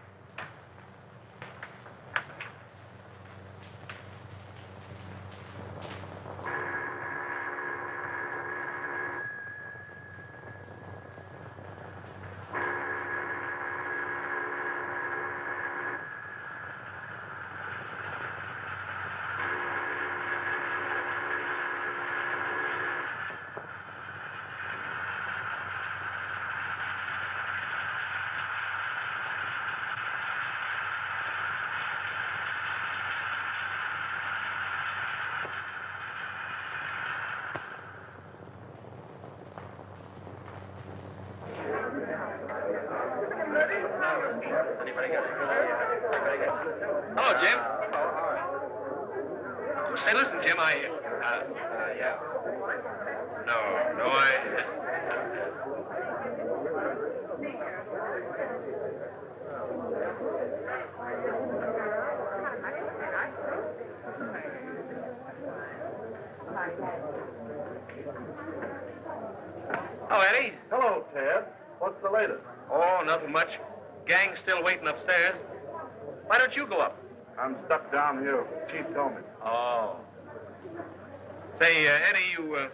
Hello, Jim. Say, listen, Jim, Yeah. No, Oh, Eddie. Hello, Ted. What's the latest? Oh, nothing much. Gang's still waiting upstairs. Why don't you go up? I'm stuck down here. Chief told me. Oh. Say, Eddie, you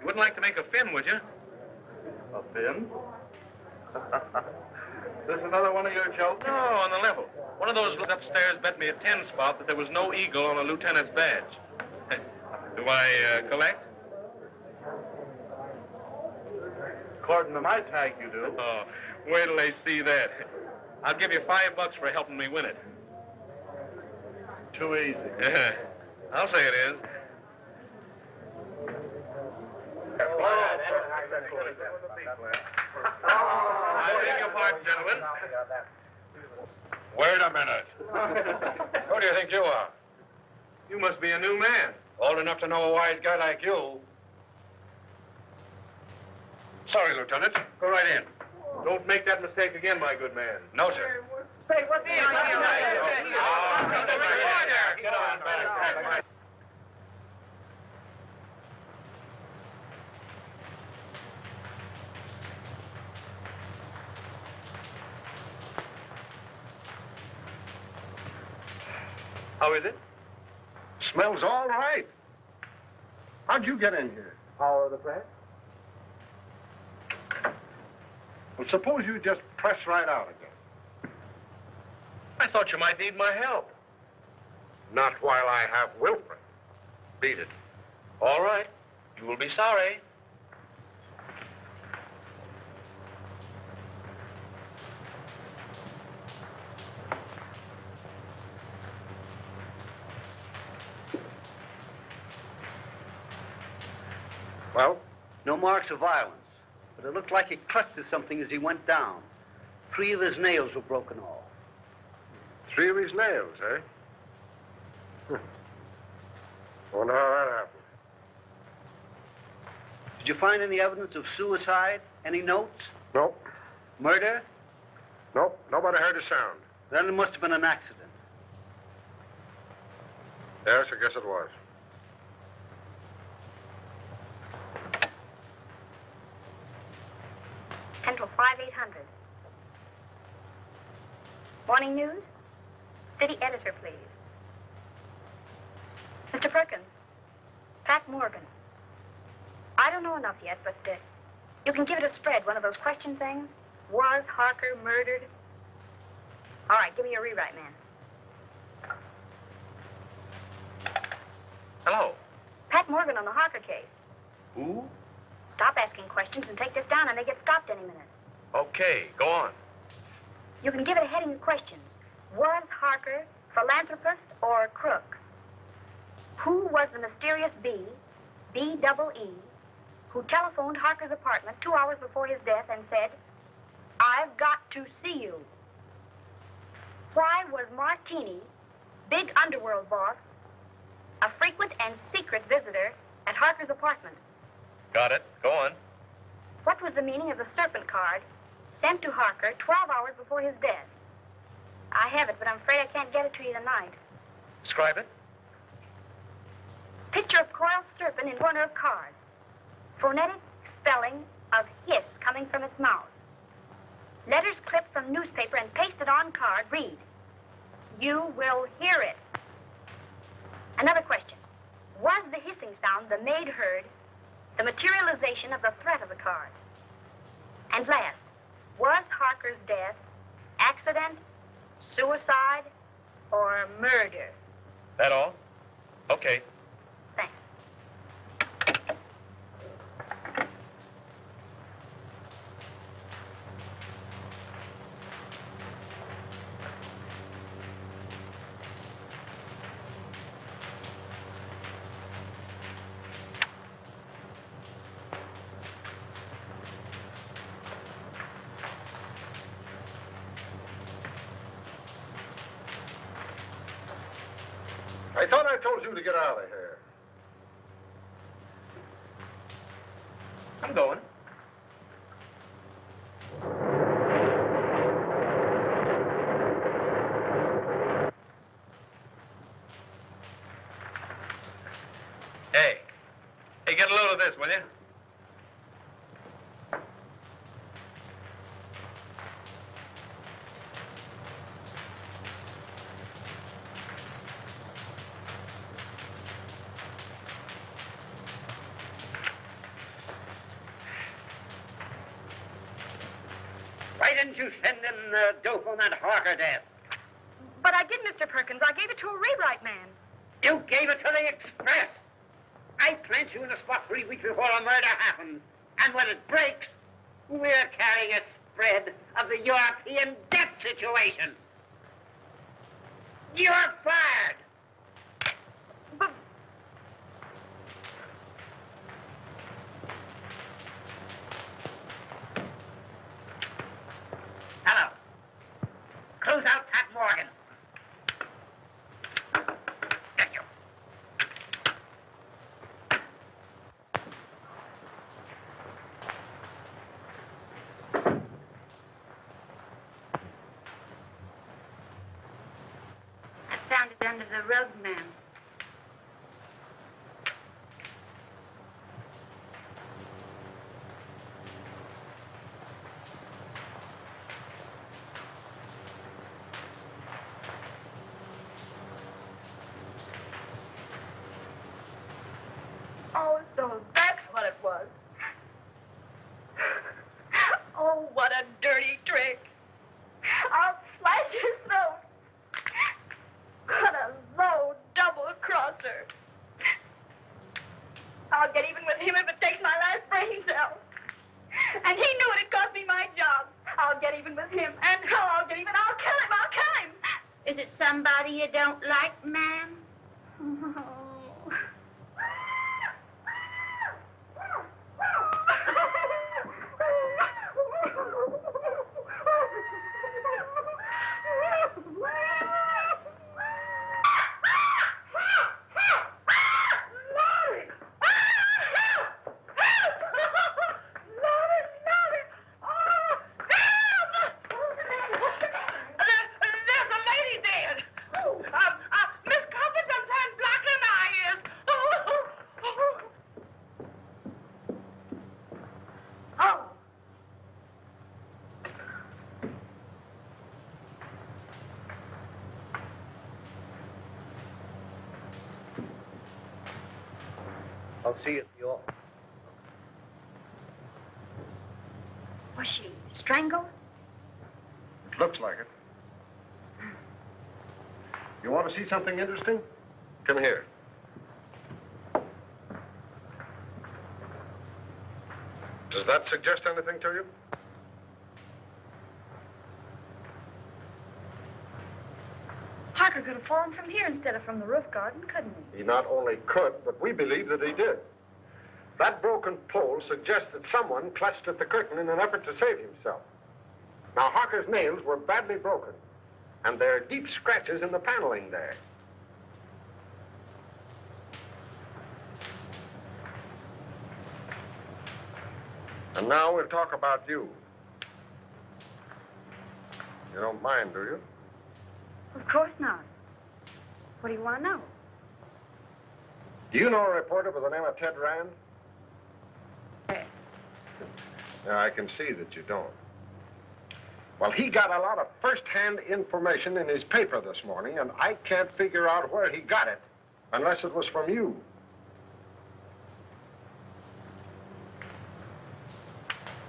wouldn't like to make a fin, would you? A fin? This another one of your jokes? No, on the level. One of those upstairs bet me a 10 spot that there was no eagle on a lieutenant's badge. Do I collect? According to my tag, you do. Oh, wait till they see that. I'll give you $5 for helping me win it. Too easy. I'll say it is. I beg your pardon, gentlemen. Wait a minute. Who do you think you are? You must be a new man. Old enough to know a wise guy like you. Sorry, Lieutenant. Go right in. Don't make that mistake again, my good man. No, sir. Say, what's the Get on back. How is it? Smells all right. How'd you get in here? Power of the press? Well, suppose you just press right out again. I thought you might need my help. Not while I have Wilfred. Beat it. All right. You will be sorry. Well? No marks of violence, but it looked like he clutched at something as he went down. 3 of his nails were broken off. 3 of his nails, eh? I wonder how that happened. Did you find any evidence of suicide? Any notes? Nope. Murder? Nope. Nobody heard a sound. Then it must have been an accident. Yes, I guess it was. Central 5800. Morning news? City editor, please. Mr. Perkins. Pat Morgan. I don't know enough yet, but you can give it a spread, one of those question things. Was Harker murdered? All right, give me your rewrite, man. Hello. Pat Morgan on the Harker case. Who? Stop asking questions and take this down. I may get stopped any minute. Okay, go on. You can give it a heading of questions. Was Harker philanthropist or crook? Who was the mysterious B-double-E, who telephoned Harker's apartment 2 hours before his death and said, "I've got to see you"? Why was Martini, big underworld boss, a frequent and secret visitor at Harker's apartment? Got it. Go on. What was the meaning of the serpent card sent to Harker 12 hours before his death? I have it, but I'm afraid I can't get it to you tonight. Describe it. Picture of coiled serpent in corner of card. Phonetic spelling of hiss coming from its mouth. Letters clipped from newspaper and pasted on card read, "You will hear it." Another question. Was the hissing sound the maid heard the materialization of the threat of the card? And last, was Harker's death accident, suicide, or murder? That all? Okay. Thanks. I thought I told you to get out of here. I'm going. Hey. Hey, get a load of this, will you? Why didn't you send in dope on that Harker death? But I did, Mr. Perkins. I gave it to a rewrite man. You gave it to the Express. I plant you in a spot 3 weeks before a murder happens. And when it breaks, we're carrying a spread of the European debt situation. You're fired. Hello. Close out Pat Morgan. Get you. I found it under the rug, ma'am. Oh, so that's what it was. Oh, what a dirty trick. I'll slash his throat. What a low double-crosser. I'll get even with him if it takes my last brain cell. And he knew it'd cost me my job. I'll get even with him. And how I'll get even, I'll kill him, I'll kill him. Is it somebody you don't like, ma'am? see you at the office. Was she strangled? It looks like it. You want to see something interesting? Come here. Does that suggest anything to you? Harker could have fallen from here instead of from the roof garden, couldn't he? He not only could, but we believe that he did. That broken pole suggests that someone clutched at the curtain in an effort to save himself. Now, Harker's nails were badly broken, and there are deep scratches in the paneling there. And now we'll talk about you. You don't mind, do you? Of course not. What do you want to know? Do you know a reporter by the name of Ted Rand? Yeah, I can see that you don't. Well, he got a lot of first-hand information in his paper this morning, and I can't figure out where he got it, unless it was from you.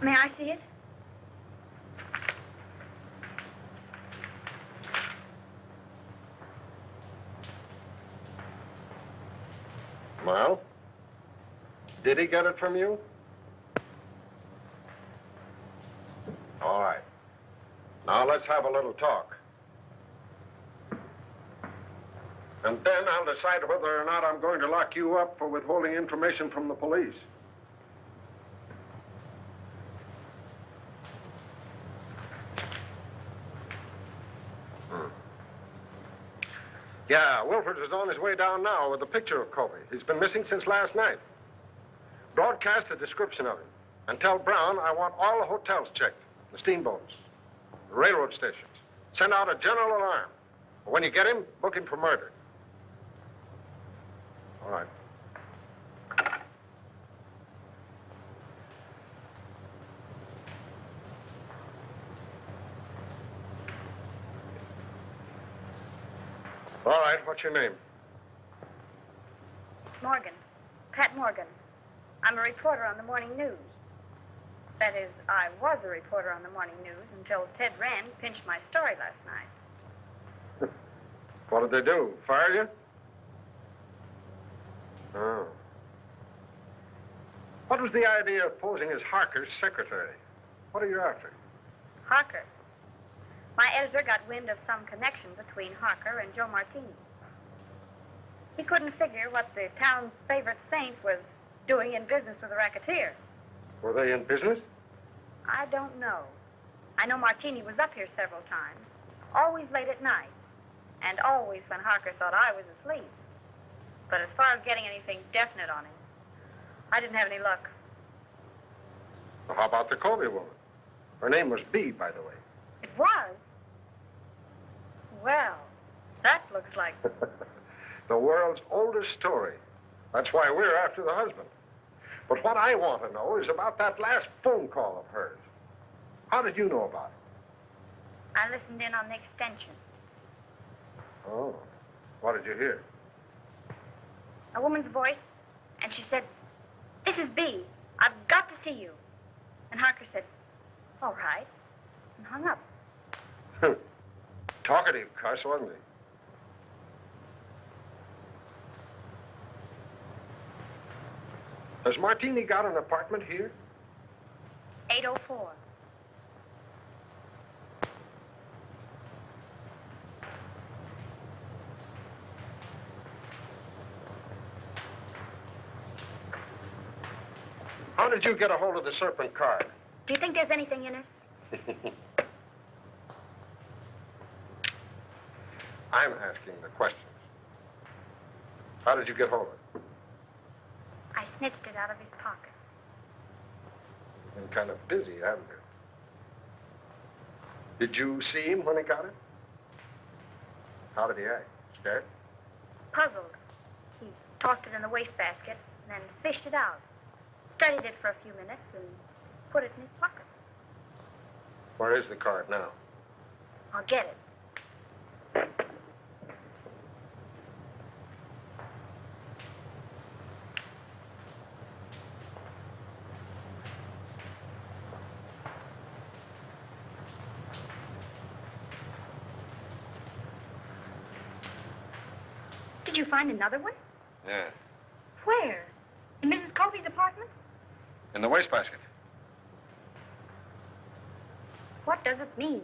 May I see it? Well, did he get it from you? All right. Now let's have a little talk. And then I'll decide whether or not I'm going to lock you up for withholding information from the police. Yeah, Wilford is on his way down now with a picture of Kobe. He's been missing since last night. Broadcast a description of him. And tell Brown I want all the hotels checked, the steamboats, the railroad stations. Send out a general alarm. When you get him, book him for murder. All right. All right, what's your name? Morgan. Pat Morgan. I'm a reporter on the morning news. That is, I was a reporter on the morning news until Ted Rand pinched my story last night. What did they do? Fire you? Oh. What was the idea of posing as Harker's secretary? What are you after? Harker. My editor got wind of some connection between Harker and Joe Martini. He couldn't figure what the town's favorite saint was doing in business with a racketeer. Were they in business? I don't know. I know Martini was up here several times, always late at night, and always when Harker thought I was asleep. But as far as getting anything definite on him, I didn't have any luck. Well, how about the Colby woman? Her name was Bee, by the way. It was? Well, that looks like... The world's oldest story. That's why we're after the husband. But what I want to know is about that last phone call of hers. How did you know about it? I listened in on the extension. Oh. What did you hear? A woman's voice, and she said, "This is Bee. I've got to see you." And Harker said, "All right," and hung up. Talkative cuss, wasn't he? Has Martini got an apartment here? 804. How did you get a hold of the Serpent card? Do you think there's anything in it? I'm asking the questions. How did you get hold of it? I snitched it out of his pocket. You've been kind of busy, haven't you? Did you see him when he got it? How did he act? Scared? Puzzled. He tossed it in the wastebasket and then fished it out. Studied it for a few minutes and put it in his pocket. Where is the card now? I'll get it. you find another one? Yeah. Where? In Mrs. Colby's apartment? In the wastebasket. What does it mean?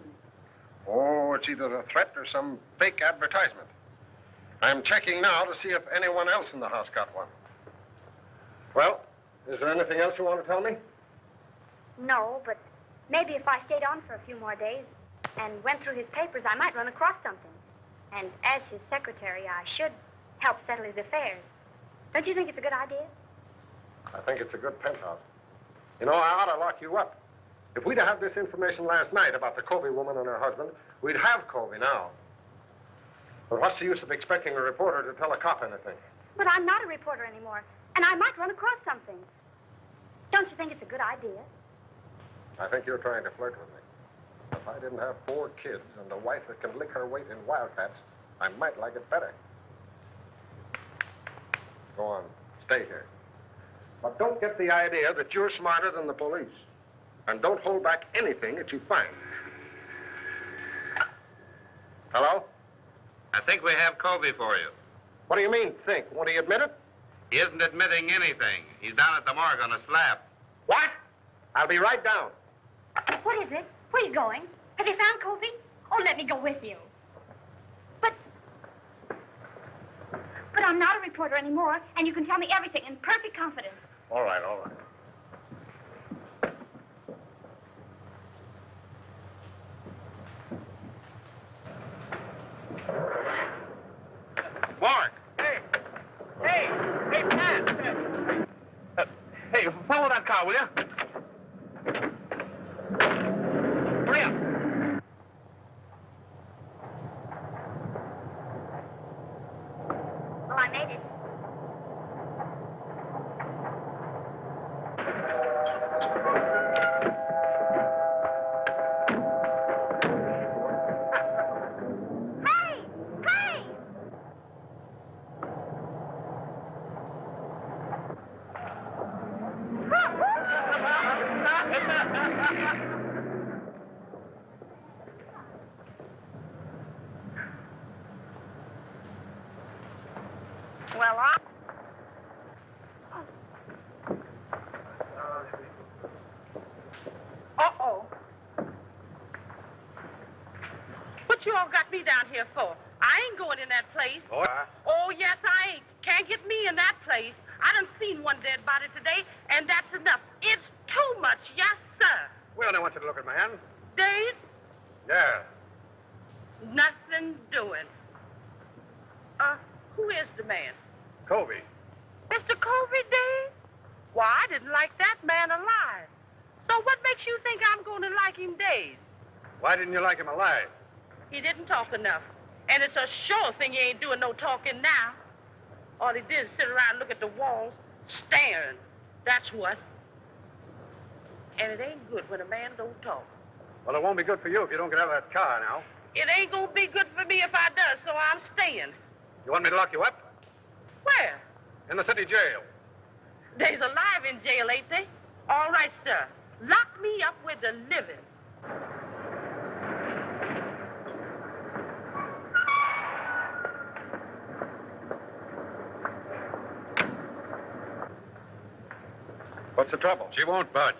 Oh, it's either a threat or some fake advertisement. I'm checking now to see if anyone else in the house got one. Well, is there anything else you want to tell me? No, but maybe if I stayed on for a few more days and went through his papers, I might run across something. And as his secretary, I should help settle his affairs. Don't you think it's a good idea? I think it's a good penthouse. You know, I ought to lock you up. If we'd have this information last night about the Colby woman and her husband, we'd have Colby now. But what's the use of expecting a reporter to tell a cop anything? But I'm not a reporter anymore, and I might run across something. Don't you think it's a good idea? I think you're trying to flirt with me. If I didn't have 4 kids and a wife that can lick her weight in wildcats, I might like it better. Go on, stay here. But don't get the idea that you're smarter than the police. And don't hold back anything that you find. Hello? I think we have Colby for you. What do you mean, think? Won't he admit it? He isn't admitting anything. He's down at the morgue on a slab. What? I'll be right down. What is it? Where are you going? Have you found Colby? Oh, let me go with you. But I'm not a reporter anymore, and you can tell me everything in perfect confidence. All right, all right. Mark! Hey! Hey! Hey, Pat! Hey, follow that car, will you? Hurry up! Well, I made it. Well, Uh-oh. What you all got me down here for? I ain't going in that place. Oh, yes, I ain't. Can't get me in that place. I done seen one dead body today, and that's enough. It's too much, yes, sir. We only want you to look at my hand. Dave, Yeah. nothing doing. Who is the man? Colby. Mr. Colby, Dave? Why, I didn't like that man alive. So what makes you think I'm going to like him days? Why didn't you like him alive? He didn't talk enough. And it's a sure thing he ain't doing no talking now. All he did is sit around and look at the walls, staring. That's what. And it ain't good when a man don't talk. Well, it won't be good for you if you don't get out of that car now. It ain't gonna be good for me if I does, so I'm staying. You want me to lock you up? Where? In the city jail. They's alive in jail, ain't they? All right, sir. Lock me up with the living. What's the trouble? She won't budge.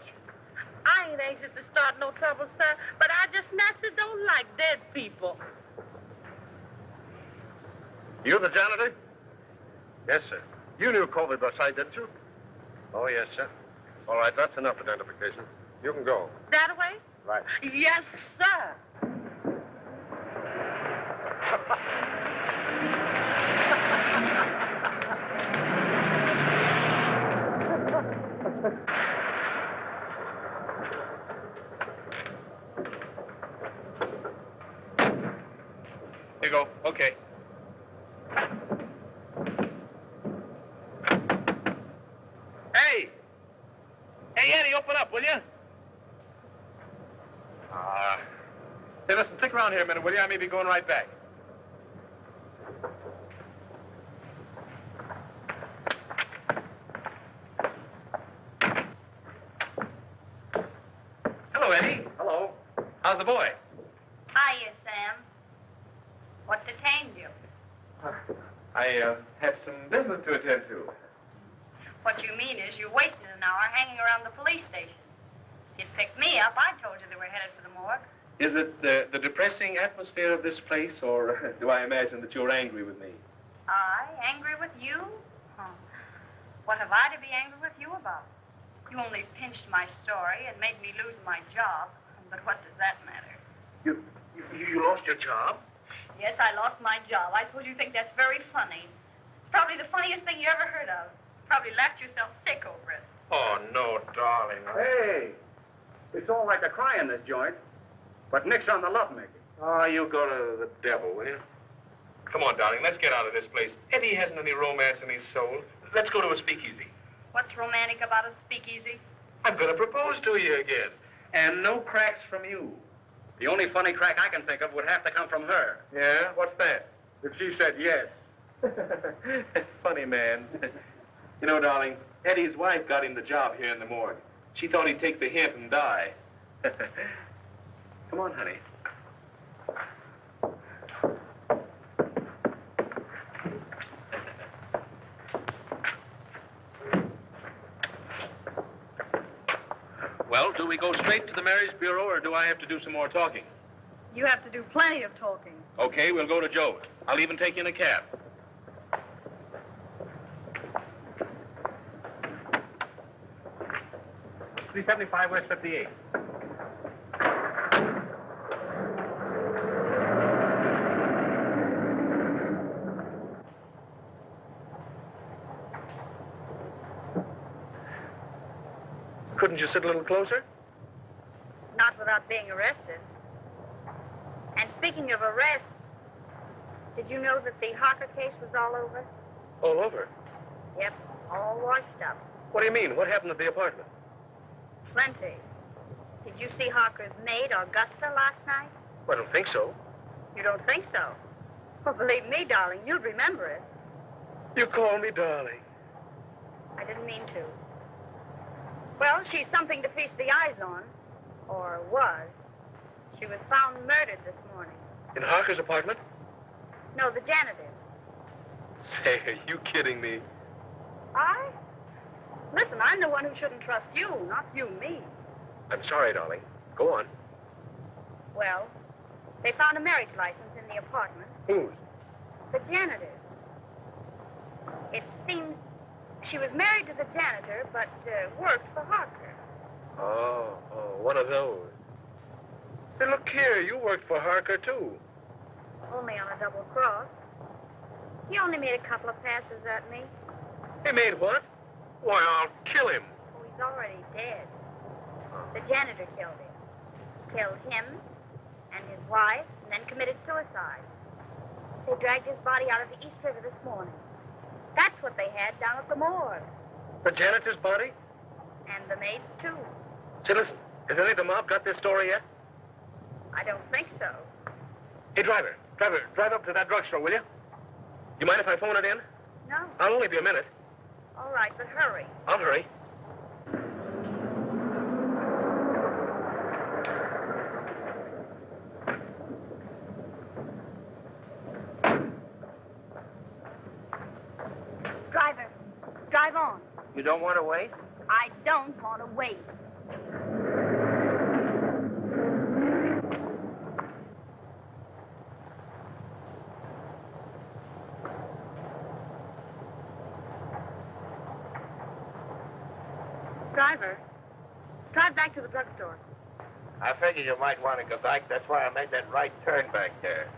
I ain't anxious to start no trouble, sir, but I just naturally don't like dead people. You the janitor? Yes, sir. You knew Colby Burside, didn't you? Oh, yes, sir. All right, that's enough identification. You can go. That way? Right. Yes, sir. Here you go. Okay. Hey! Hey, Eddie, open up, will you? Hey, listen, stick around here a minute, will you? I may be going right back. Hello, Eddie. Hello. How's the boy? Hiya, Sam. What detained you? I had some business to attend to. What you mean is you wasted an hour hanging around the police station. If you'd picked me up, I told you they were headed for the morgue. Is it the depressing atmosphere of this place, or do I imagine that you're angry with me? I? Angry with you? Huh. What have I to be angry with you about? You only pinched my story and made me lose my job. But what does that matter? You lost your job? Yes, I lost my job. I suppose you think that's very funny. It's probably the funniest thing you ever heard of. Probably laughed yourself sick over it. Oh, no, darling. Hey, it's all right to cry in this joint, but nix on the lovemaking. Oh, you go to the devil, will you? Come on, darling, let's get out of this place. Eddie hasn't any romance in his soul. Let's go to a speakeasy. What's romantic about a speakeasy? I'm going to propose to you again. And no cracks from you. The only funny crack I can think of would have to come from her. Yeah? What's that? If she said yes. Funny man. You know, darling, Eddie's wife got him the job here in the morgue. She thought he'd take the hint and die. Come on, honey. Well, do we go straight to the marriage bureau, or do I have to do some more talking? You have to do plenty of talking. Okay, we'll go to Joe's. I'll even take you in a cab. $375 West 58. Couldn't you sit a little closer? Not without being arrested. And speaking of arrest, did you know that the Harker case was all over? All over? Yep, all washed up. What do you mean? What happened at the apartment? Plenty. Did you see Harker's maid, Augusta, last night? I don't think so. You don't think so? Well, believe me, darling, you'll remember it. You call me darling. I didn't mean to. Well, she's something to feast the eyes on. Or was. She was found murdered this morning. In Harker's apartment? No, the janitor's. Say, are you kidding me? I? Listen, I'm the one who shouldn't trust you, not you me. I'm sorry, darling. Go on. Well, they found a marriage license in the apartment. Whose? The janitor's. It seems she was married to the janitor, but worked for Harker. Oh, one of those. Say, look here, you worked for Harker, too. Only on a double cross. He only made a couple of passes at me. He made what? Why, I'll kill him. Oh, he's already dead. The janitor killed him. Killed him and his wife, and then committed suicide. They dragged his body out of the East River this morning. That's what they had down at the morgue. The janitor's body? And the maid's, too. Say, listen, has any of the mob got this story yet? I don't think so. Hey, driver, drive up to that drugstore, will you? You mind if I phone it in? No. I'll only be a minute. All right, but hurry. I'll hurry. Driver, drive on. You don't want to wait? I don't want to wait. Driver, drive back to the drugstore. I figured you might want to go back. That's why I made that right turn back there.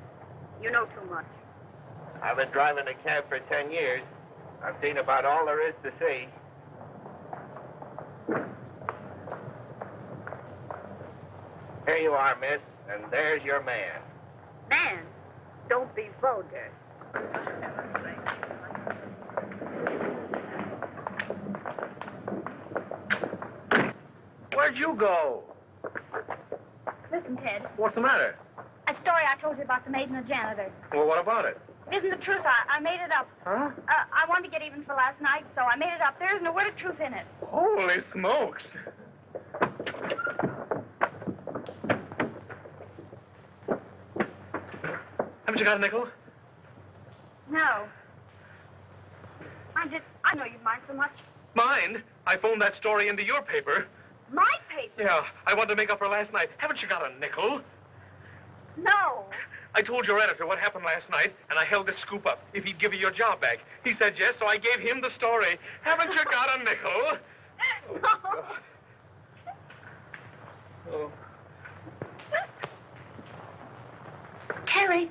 You know too much. I've been driving a cab for 10 years. I've seen about all there is to see. Here you are, miss, and there's your man. Man, don't be vulgar. Where'd you go? Listen, Ted. What's the matter? A story I told you about the maid and the janitor. Well, what about it? It isn't the truth. I made it up. Huh? I wanted to get even for last night, so I made it up. There isn't a word of truth in it. Holy smokes. Haven't you got a nickel? No. I know you mind so much. Mine? I phoned that story into your paper. My paper? Yeah, I wanted to make up for last night. Haven't you got a nickel? No. I told your editor what happened last night, and I held this scoop up if he'd give you your job back. He said yes, so I gave him the story. Haven't you got a nickel? No. Oh. Terry,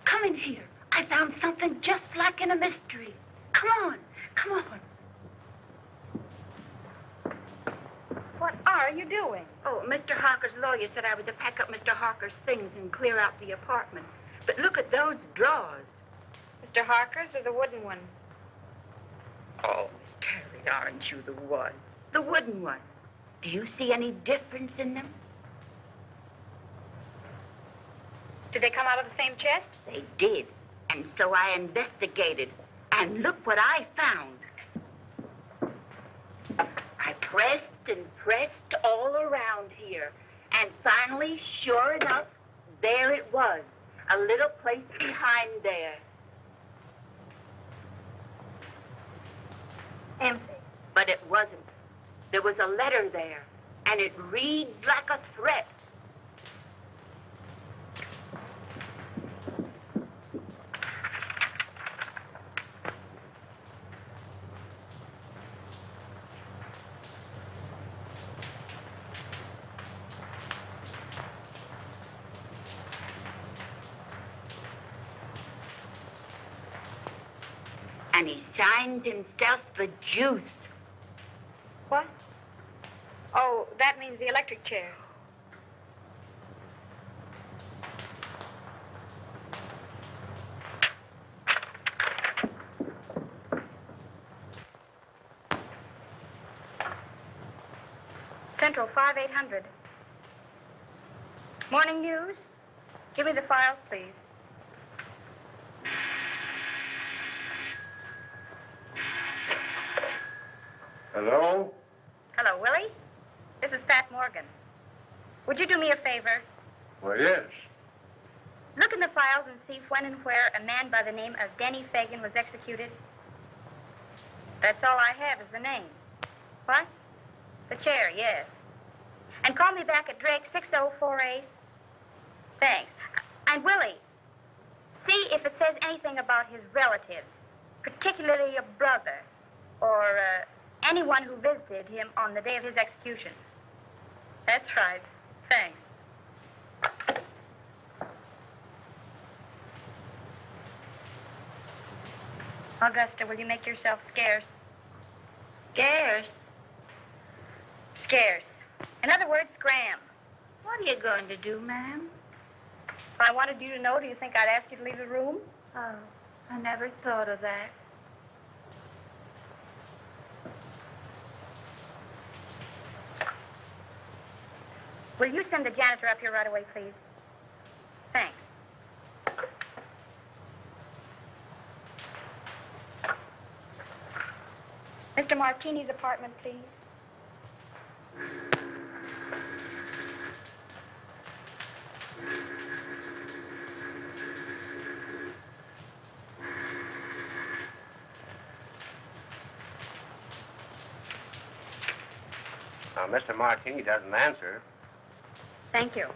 come in here. I found something just like in a mystery. Come on, come on. What are you doing? Oh, Mr. Harker's lawyer said I was to pack up Mr. Harker's things and clear out the apartment. But look at those drawers. Mr. Harker's or the wooden ones? Oh, Miss Terry, aren't you the one? The wooden one. Do you see any difference in them? Did they come out of the same chest? They did. And so I investigated. And look what I found. I pressed and pressed all around here. And finally, sure enough, there it was. A little place behind there. Empty. But it wasn't. There was a letter there. And it reads like a threat. And he signs himself BIJOU. What? Oh, that means the electric chair. Central 5800. Morning news. Give me the files, please. Hello? Hello, Willie. This is Pat Morgan. Would you do me a favor? Well, yes. Look in the files and see when and where a man by the name of Denny Fagan was executed. That's all I have is the name. What? The chair, yes. And call me back at Drake 6048. Thanks. And Willie, see if it says anything about his relatives, particularly a brother or anyone who visited him on the day of his execution. That's right. Thanks. Augusta, will you make yourself scarce? Scarce? Scarce. In other words, scram. What are you going to do, ma'am? If I wanted you to know, do you think I'd ask you to leave the room? Oh, I never thought of that. Will you send the janitor up here right away, please? Thanks. Mr. Martini's apartment, please. Now, Mr. Martini doesn't answer. Thank you.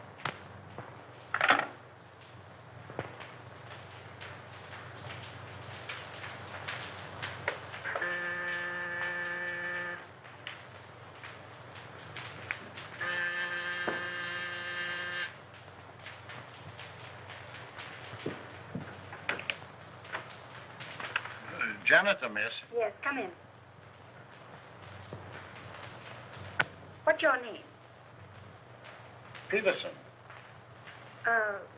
Janitor, miss. Yes, come in. What's your name? Peterson.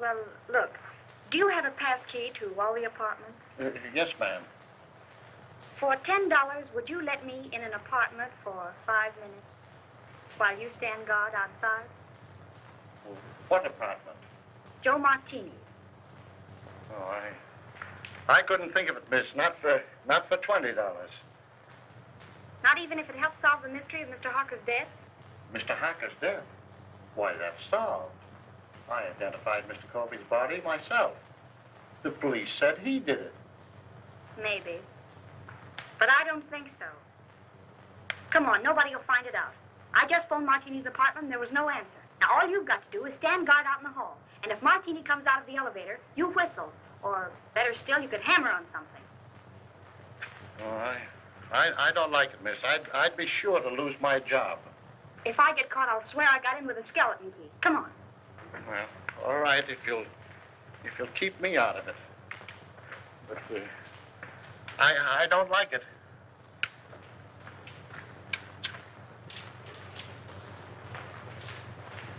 Well, look, do you have a pass key to all the apartments? Yes, ma'am. For $10, would you let me in an apartment for 5 minutes while you stand guard outside? What apartment? Joe Martini. Oh, I couldn't think of it, miss. Not for $20. Not even if it helps solve the mystery of Mr. Harker's death? Mr. Harker's death? Why, that's solved. I identified Mr. Colby's body myself. The police said he did it. Maybe. But I don't think so. Come on, nobody will find it out. I just phoned Martini's apartment and there was no answer. Now, all you've got to do is stand guard out in the hall. And if Martini comes out of the elevator, you whistle. Or, better still, you could hammer on something. Oh, I don't like it, miss. I'd be sure to lose my job. If I get caught, I'll swear I got in with a skeleton key. Come on. Well, all right, if you'll keep me out of it. But I don't like it.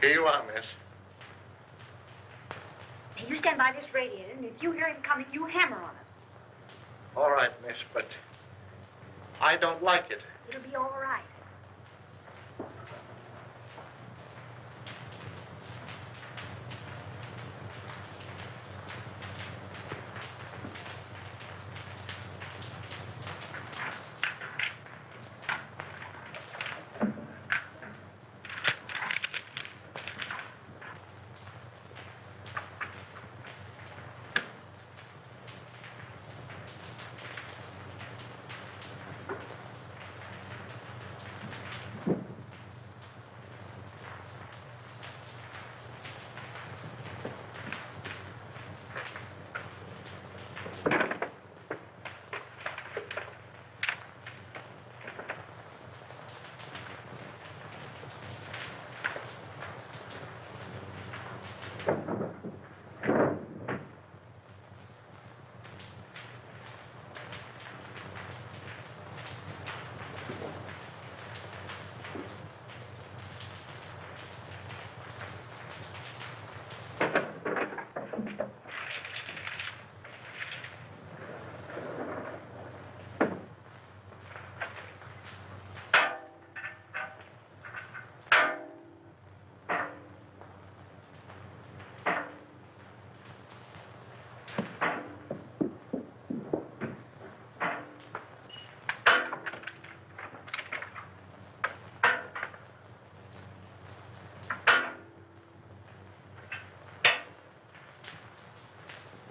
Here you are, miss. Now, you stand by this radiator, and if you hear him coming, you hammer on it. All right, miss, but I don't like it. It'll be all right.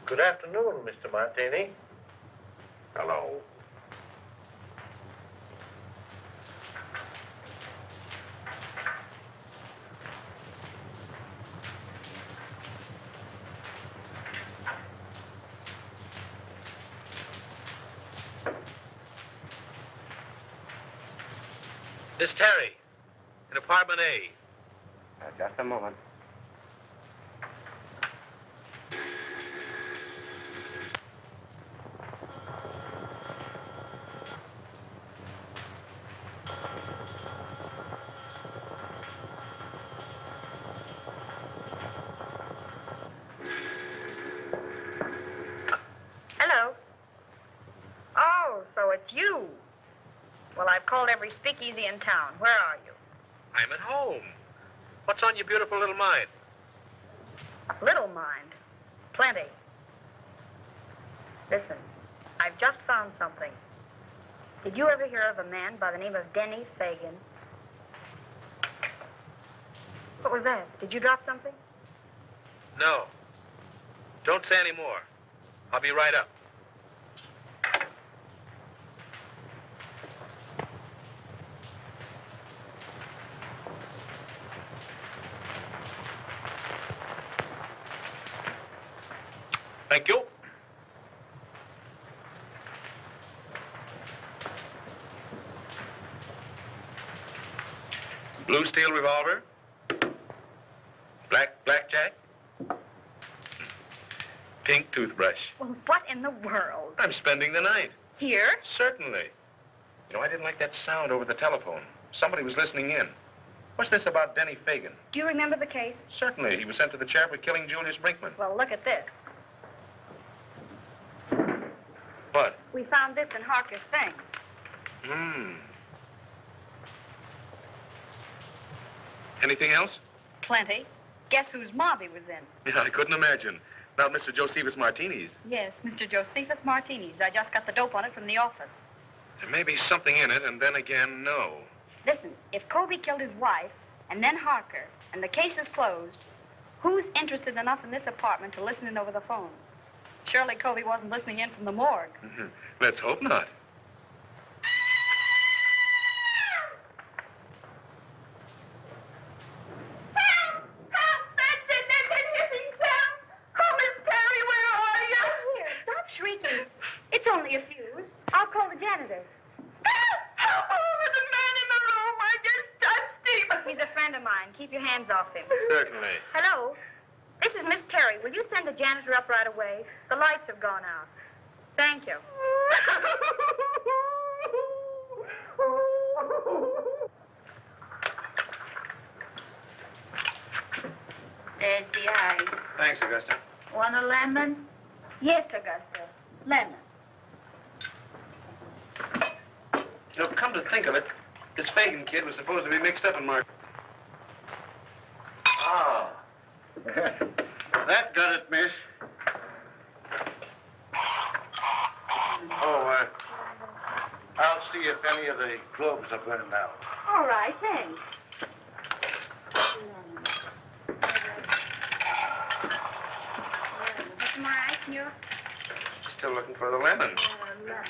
Good afternoon, Mr. Martini. Hello. This Terry, in apartment A. Just a moment. Hello. Oh, so it's you. Well, I've called every speakeasy in town. Where are you? I'm at home. What's on your beautiful little mind? Little mind. Plenty. Listen, I've just found something. Did you ever hear of a man by the name of Denny Fagan? What was that? Did you drop something? No. Don't say any more. I'll be right up. Thank you. Blue steel revolver. Blackjack. Pink toothbrush. Well, what in the world? I'm spending the night. Here? Certainly. You know, I didn't like that sound over the telephone. Somebody was listening in. What's this about Denny Fagan? Do you remember the case? Certainly. He was sent to the chair for killing Julius Brinkman. Well, look at this. What? We found this in Harker's things. Anything else? Plenty. Guess whose mob he was in? Yeah, I couldn't imagine. Not Mr. Josephus Martini's. Yes, Mr. Josephus Martini's. I just got the dope on it from the office. There may be something in it, and then again, no. Listen, if Colby killed his wife, and then Harker, and the case is closed, who's interested enough in this apartment to listen in over the phone? Surely Colby wasn't listening in from the morgue. Let's hope not. janitor. Oh, there's a man in the room. I just touched him. He's a friend of mine. Keep your hands off him. Certainly. Hello? This is Miss Terry. Will you send the janitor up right away? The lights have gone out. Thank you. There's the ice. Thanks, Augusta. Want a lemon? Yes, Augusta. Lemon. You know, come to think of it, this Fagan kid was supposed to be mixed up in Mark. Ah. That got it, miss. Oh, I'll see if any of the globes are burned out. All right, thanks. Some more ice in your... Still looking for the lemon. lemon.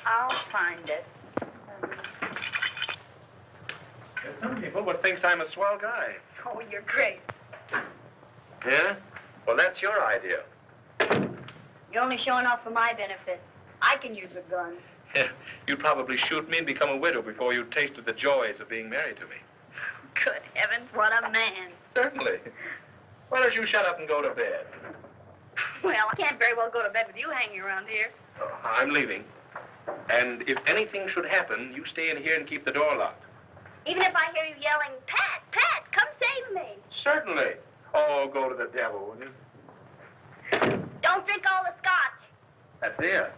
I'll find it. There's some people would think I'm a swell guy. Oh, you're crazy. Yeah? Well, that's your idea. You're only showing off for my benefit. I can use a gun. You'd probably shoot me and become a widow before you tasted the joys of being married to me. Good heavens, what a man. Certainly. Why don't you shut up and go to bed? Well, I can't very well go to bed with you hanging around here. Oh, I'm leaving. And if anything should happen, you stay in here and keep the door locked. Even if I hear you yelling, Pat, Pat, come save me. Certainly. Oh, go to the devil, will you? Don't drink all the scotch. That's it.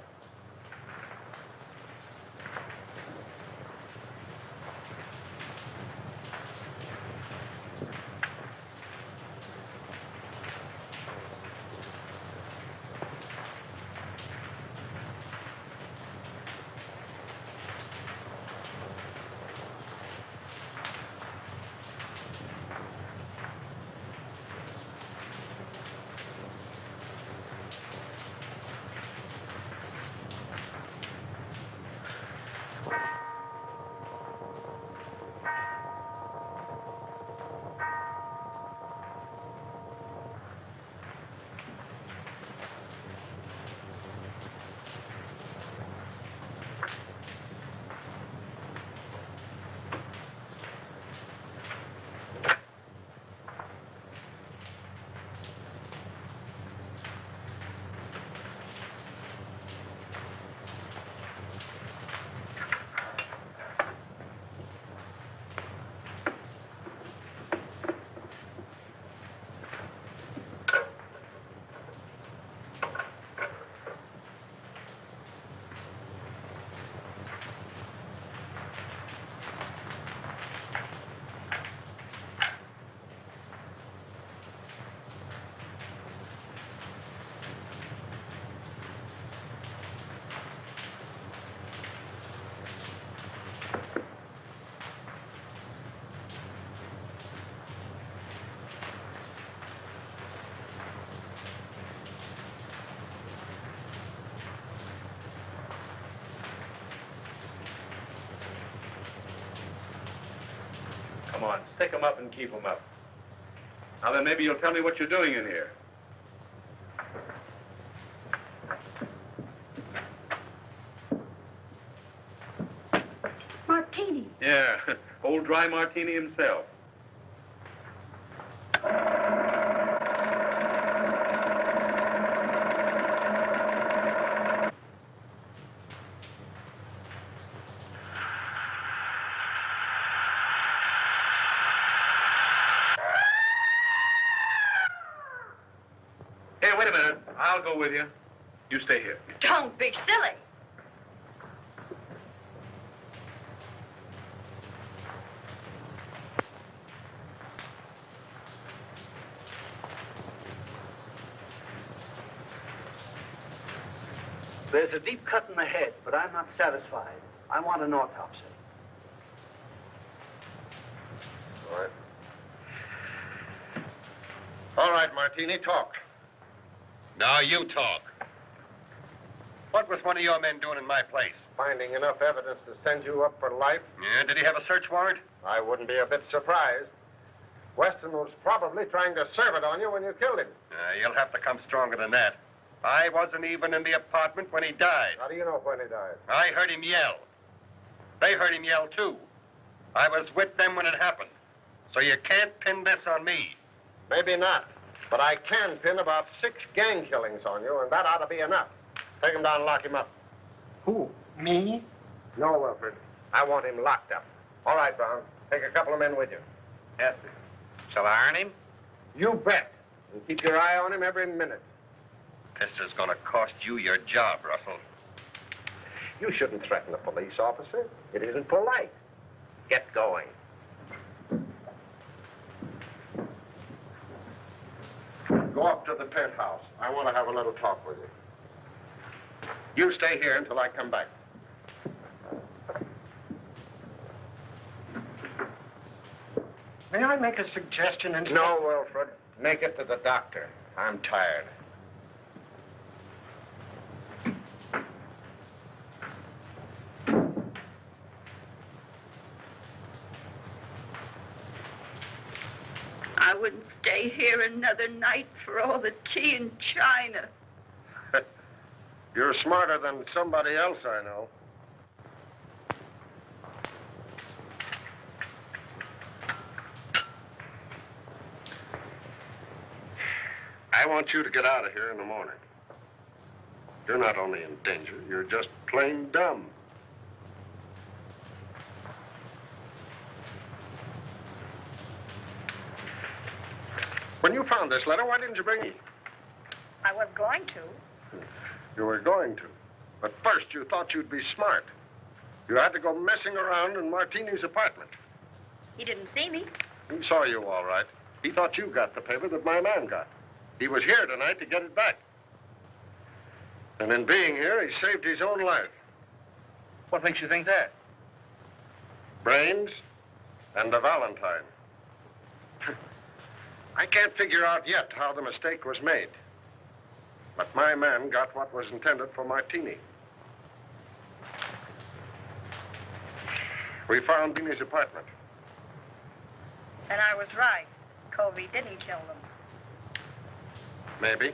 Come on, stick 'em up and keep 'em up. Now then, maybe you'll tell me what you're doing in here. Martini. Yeah, old dry martini himself. Hey, wait a minute. I'll go with you. You stay here. Don't be silly. There's a deep cut in the head, but I'm not satisfied. I want an autopsy. All right. All right, Martini, talk. Now you talk. What was one of your men doing in my place? Finding enough evidence to send you up for life? Yeah, did he have a search warrant? I wouldn't be a bit surprised. Weston was probably trying to serve it on you when you killed him. You'll have to come stronger than that. I wasn't even in the apartment when he died. How do you know when he died? I heard him yell. They heard him yell, too. I was with them when it happened. So you can't pin this on me. Maybe not. But I can pin about 6 gang killings on you, and that ought to be enough. Take him down and lock him up. Who? Me? No, Wilfred. I want him locked up. All right, Brown. Take a couple of men with you. Yes, sir. Shall I earn him? You bet. And keep your eye on him every minute. This is going to cost you your job, Russell. You shouldn't threaten a police officer. It isn't polite. Get going. Go up to the penthouse. I want to have a little talk with you. You stay here until I come back. May I make a suggestion? No, Wilfred. Make it to the doctor. I'm tired. I wouldn't stay here another night for all the tea in China. You're smarter than somebody else I know. I want you to get out of here in the morning. You're not only in danger, you're just plain dumb. When you found this letter, why didn't you bring it? I was going to. You were going to. But first, you thought you'd be smart. You had to go messing around in Martini's apartment. He didn't see me. He saw you all right. He thought you got the paper that my man got. He was here tonight to get it back. And in being here, he saved his own life. What makes you think that? Brains and a Valentine. I can't figure out yet how the mistake was made. But my man got what was intended for Martini. We found Martini's apartment. And I was right. Covey didn't kill them. Maybe.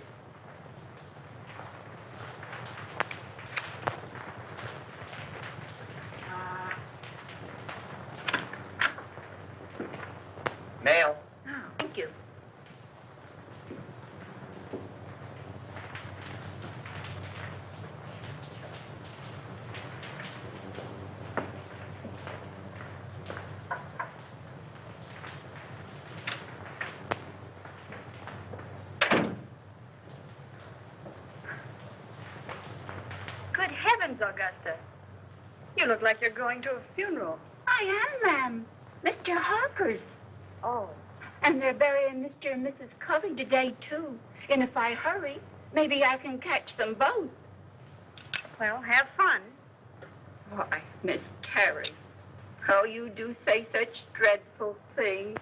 Mail. Oh, thank you. Good heavens, Augusta. You look like you're going to a funeral. I am, ma'am. Mr. Harper's. Oh. And they're burying Mr. and Mrs. Covey today, too. And if I hurry, maybe I can catch them both. Well, have fun. Why, Miss Terry, how you do say such dreadful things.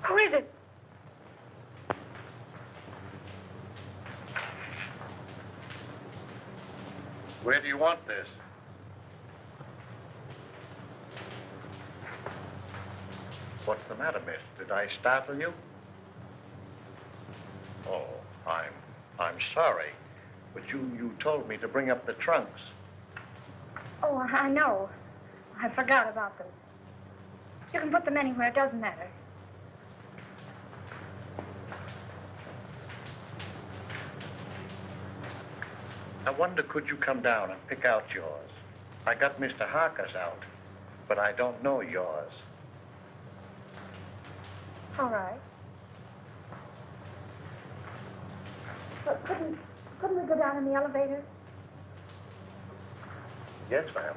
Who is it? Where do you want this? What's the matter, miss? Did I startle you? Oh, I'm sorry. But you told me to bring up the trunks. Oh, I know. I forgot about them. You can put them anywhere. It doesn't matter. I wonder, could you come down and pick out yours? I got Mr. Harker's out, but I don't know yours. All right. But couldn't we go down in the elevator? Yes, ma'am.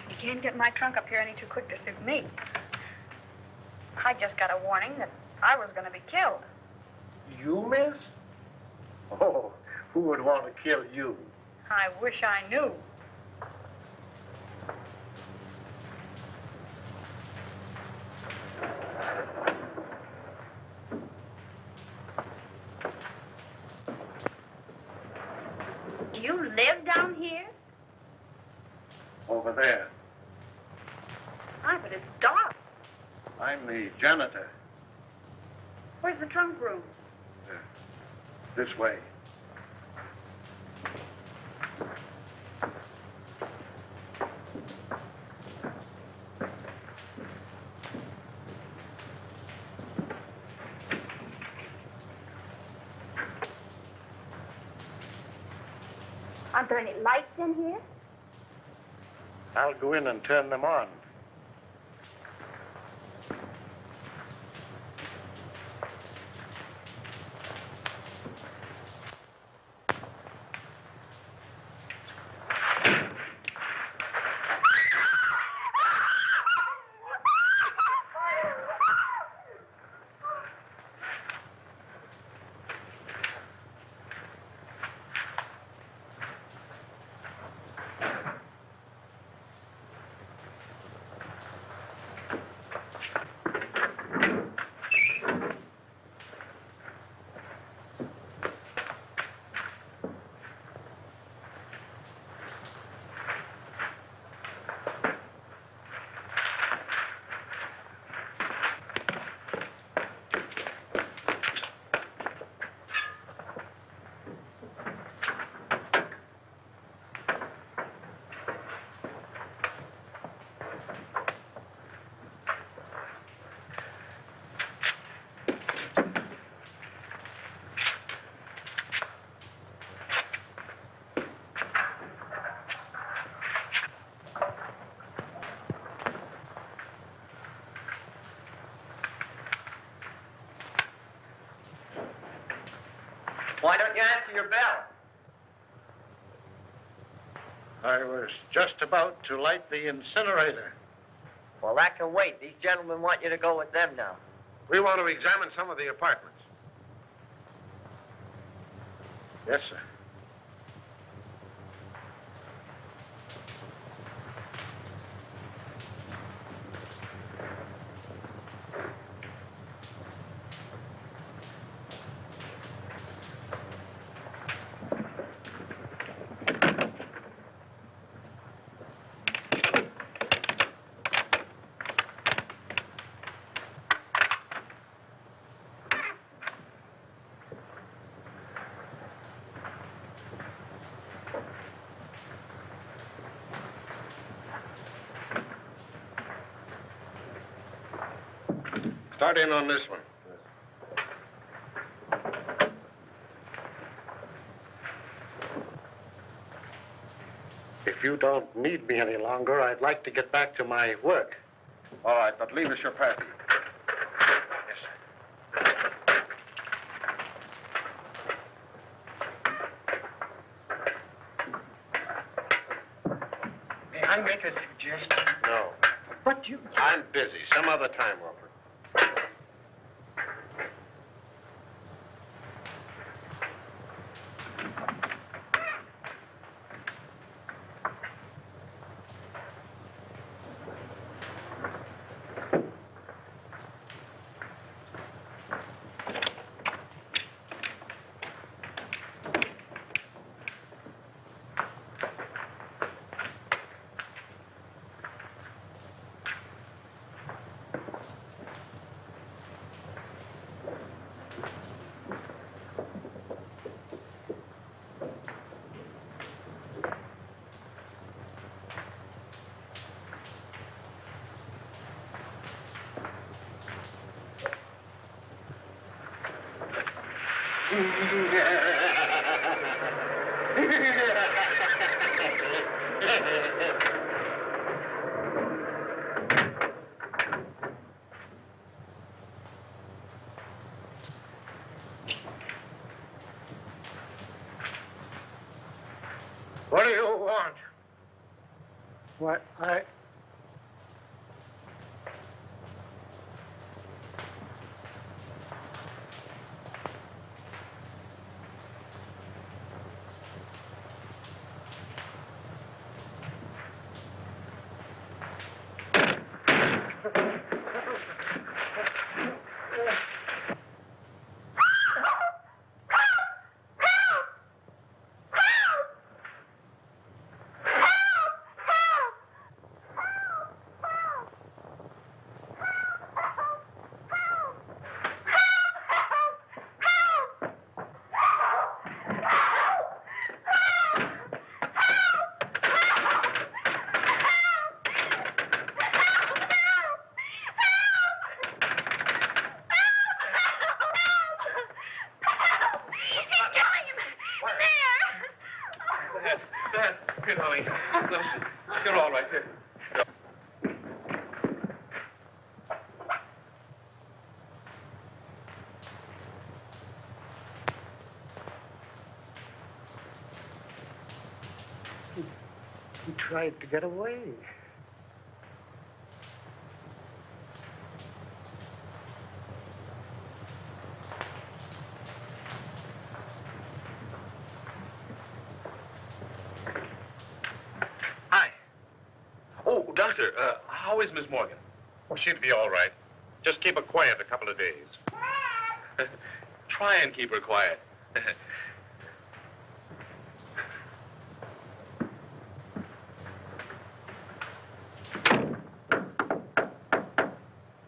You can't get my trunk up here any too quick to suit me. I just got a warning that I was going to be killed. You, miss? Oh, who would want to kill you? I wish I knew. Do you live down here? Over there. Aye, but it's dark. I'm the janitor. Where's the trunk room? This way. Aren't there any lights in here? I'll go in and turn them on. Why don't you answer your bell? I was just about to light the incinerator. Well, that can wait. These gentlemen want you to go with them now. We want to examine some of the apartments. Yes, sir. Start in on this one. If you don't need me any longer, I'd like to get back to my work. All right, but leave us your package. May I make a suggestion? No. But you... I'm busy. Some other time, Wilfred. What do you want? What, Dad, here, darling. Listen, you're all right here. He tried to get away. Hi. Oh, Doctor, how is Miss Morgan? Well, she'd be all right. Just keep her quiet a couple of days. Try and keep her quiet.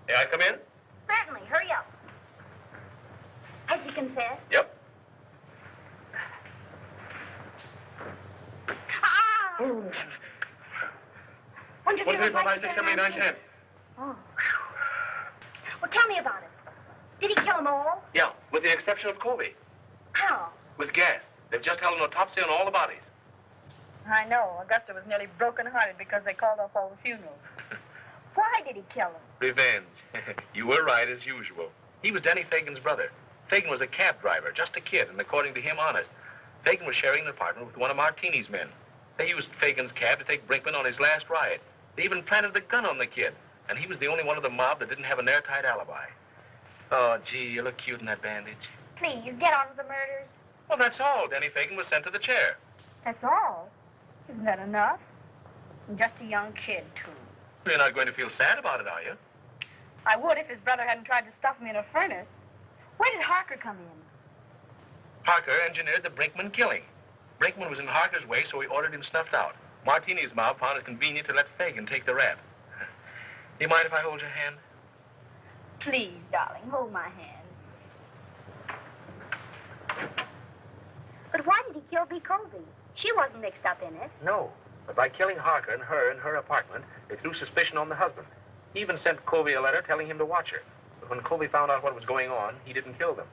May I come in? Certainly. Hurry up. Has he confessed? Yep. Ah! 1, 2, 3, 4, 5, 6, 7, 8, 9, 10. Oh. Well, tell me about it. Did he kill them all? Yeah, with the exception of Colby. How? With gas. They've just held an autopsy on all the bodies. I know. Augusta was nearly broken-hearted because they called off all the funerals. Why did he kill them? Revenge. You were right, as usual. He was Denny Fagan's brother. Fagan was a cab driver, just a kid, and according to him, honest. Fagan was sharing an apartment with one of Martini's men. They used Fagan's cab to take Brinkman on his last ride. They even planted the gun on the kid, and he was the only one of the mob that didn't have an airtight alibi. Oh, gee, you look cute in that bandage. Please, get on with the murders. Well, that's all. Denny Fagan was sent to the chair. That's all. Isn't that enough? And just a young kid, too. You're not going to feel sad about it, are you? I would if his brother hadn't tried to stuff me in a furnace. Where did Harker come in? Harker engineered the Brinkman killing. Brinkman was in Harker's way, so he ordered him snuffed out. Martini's mob found it convenient to let Fagan take the rap. Do you mind if I hold your hand? Please, darling, hold my hand. But why did he kill B. Colby? She wasn't mixed up in it. No. But by killing Harker and her in her apartment, they threw suspicion on the husband. He even sent Colby a letter telling him to watch her. But when Colby found out what was going on, he didn't kill them.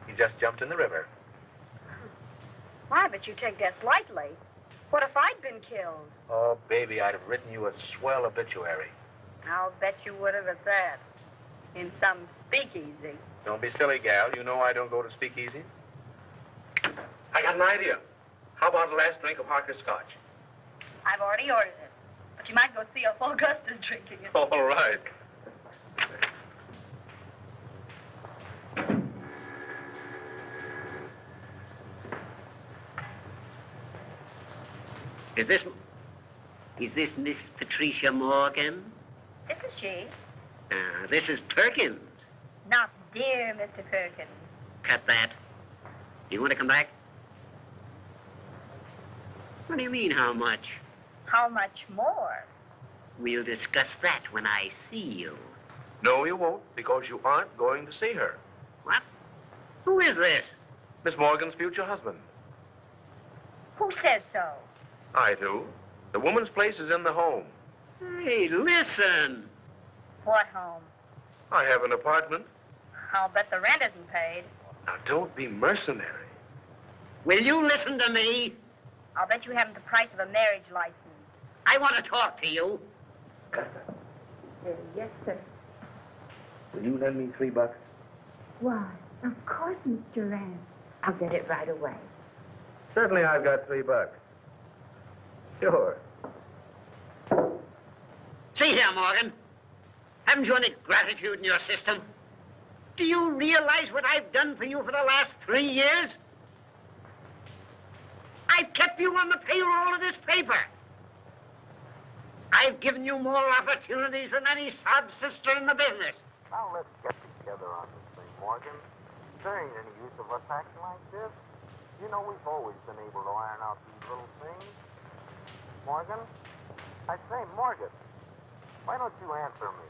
He just jumped in the river. Why, but you take that lightly. What if I'd been killed? Oh, baby, I'd have written you a swell obituary. I'll bet you would have at that. In some speakeasy. Don't be silly, gal. You know I don't go to speakeasies. I got an idea. How about the last drink of Harker's scotch? I've already ordered it. But you might go see if Augusta's drinking it. All right. Is this Miss Patricia Morgan? This is she. This is Perkins. Not dear Mr. Perkins. Cut that. You want to come back? What do you mean, how much? How much more? We'll discuss that when I see you. No, you won't, because you aren't going to see her. What? Who is this? Miss Morgan's future husband. Who says so? I do. The woman's place is in the home. Hey, listen. What home? I have an apartment. I'll bet the rent isn't paid. Now, don't be mercenary. Will you listen to me? I'll bet you haven't the price of a marriage license. I want to talk to you. Yes, sir. Will you lend me $3? Why, of course, Mr. Rand. I'll get it right away. Certainly I've got $3. Sure. See here, Morgan. Haven't you any gratitude in your system? Do you realize what I've done for you for the last 3 years? I've kept you on the payroll of this paper. I've given you more opportunities than any sob sister in the business. Now let's get together on this thing, Morgan. There ain't any use of us acting like this. You know we've always been able to iron out these little things. Morgan? I say, Morgan, why don't you answer me?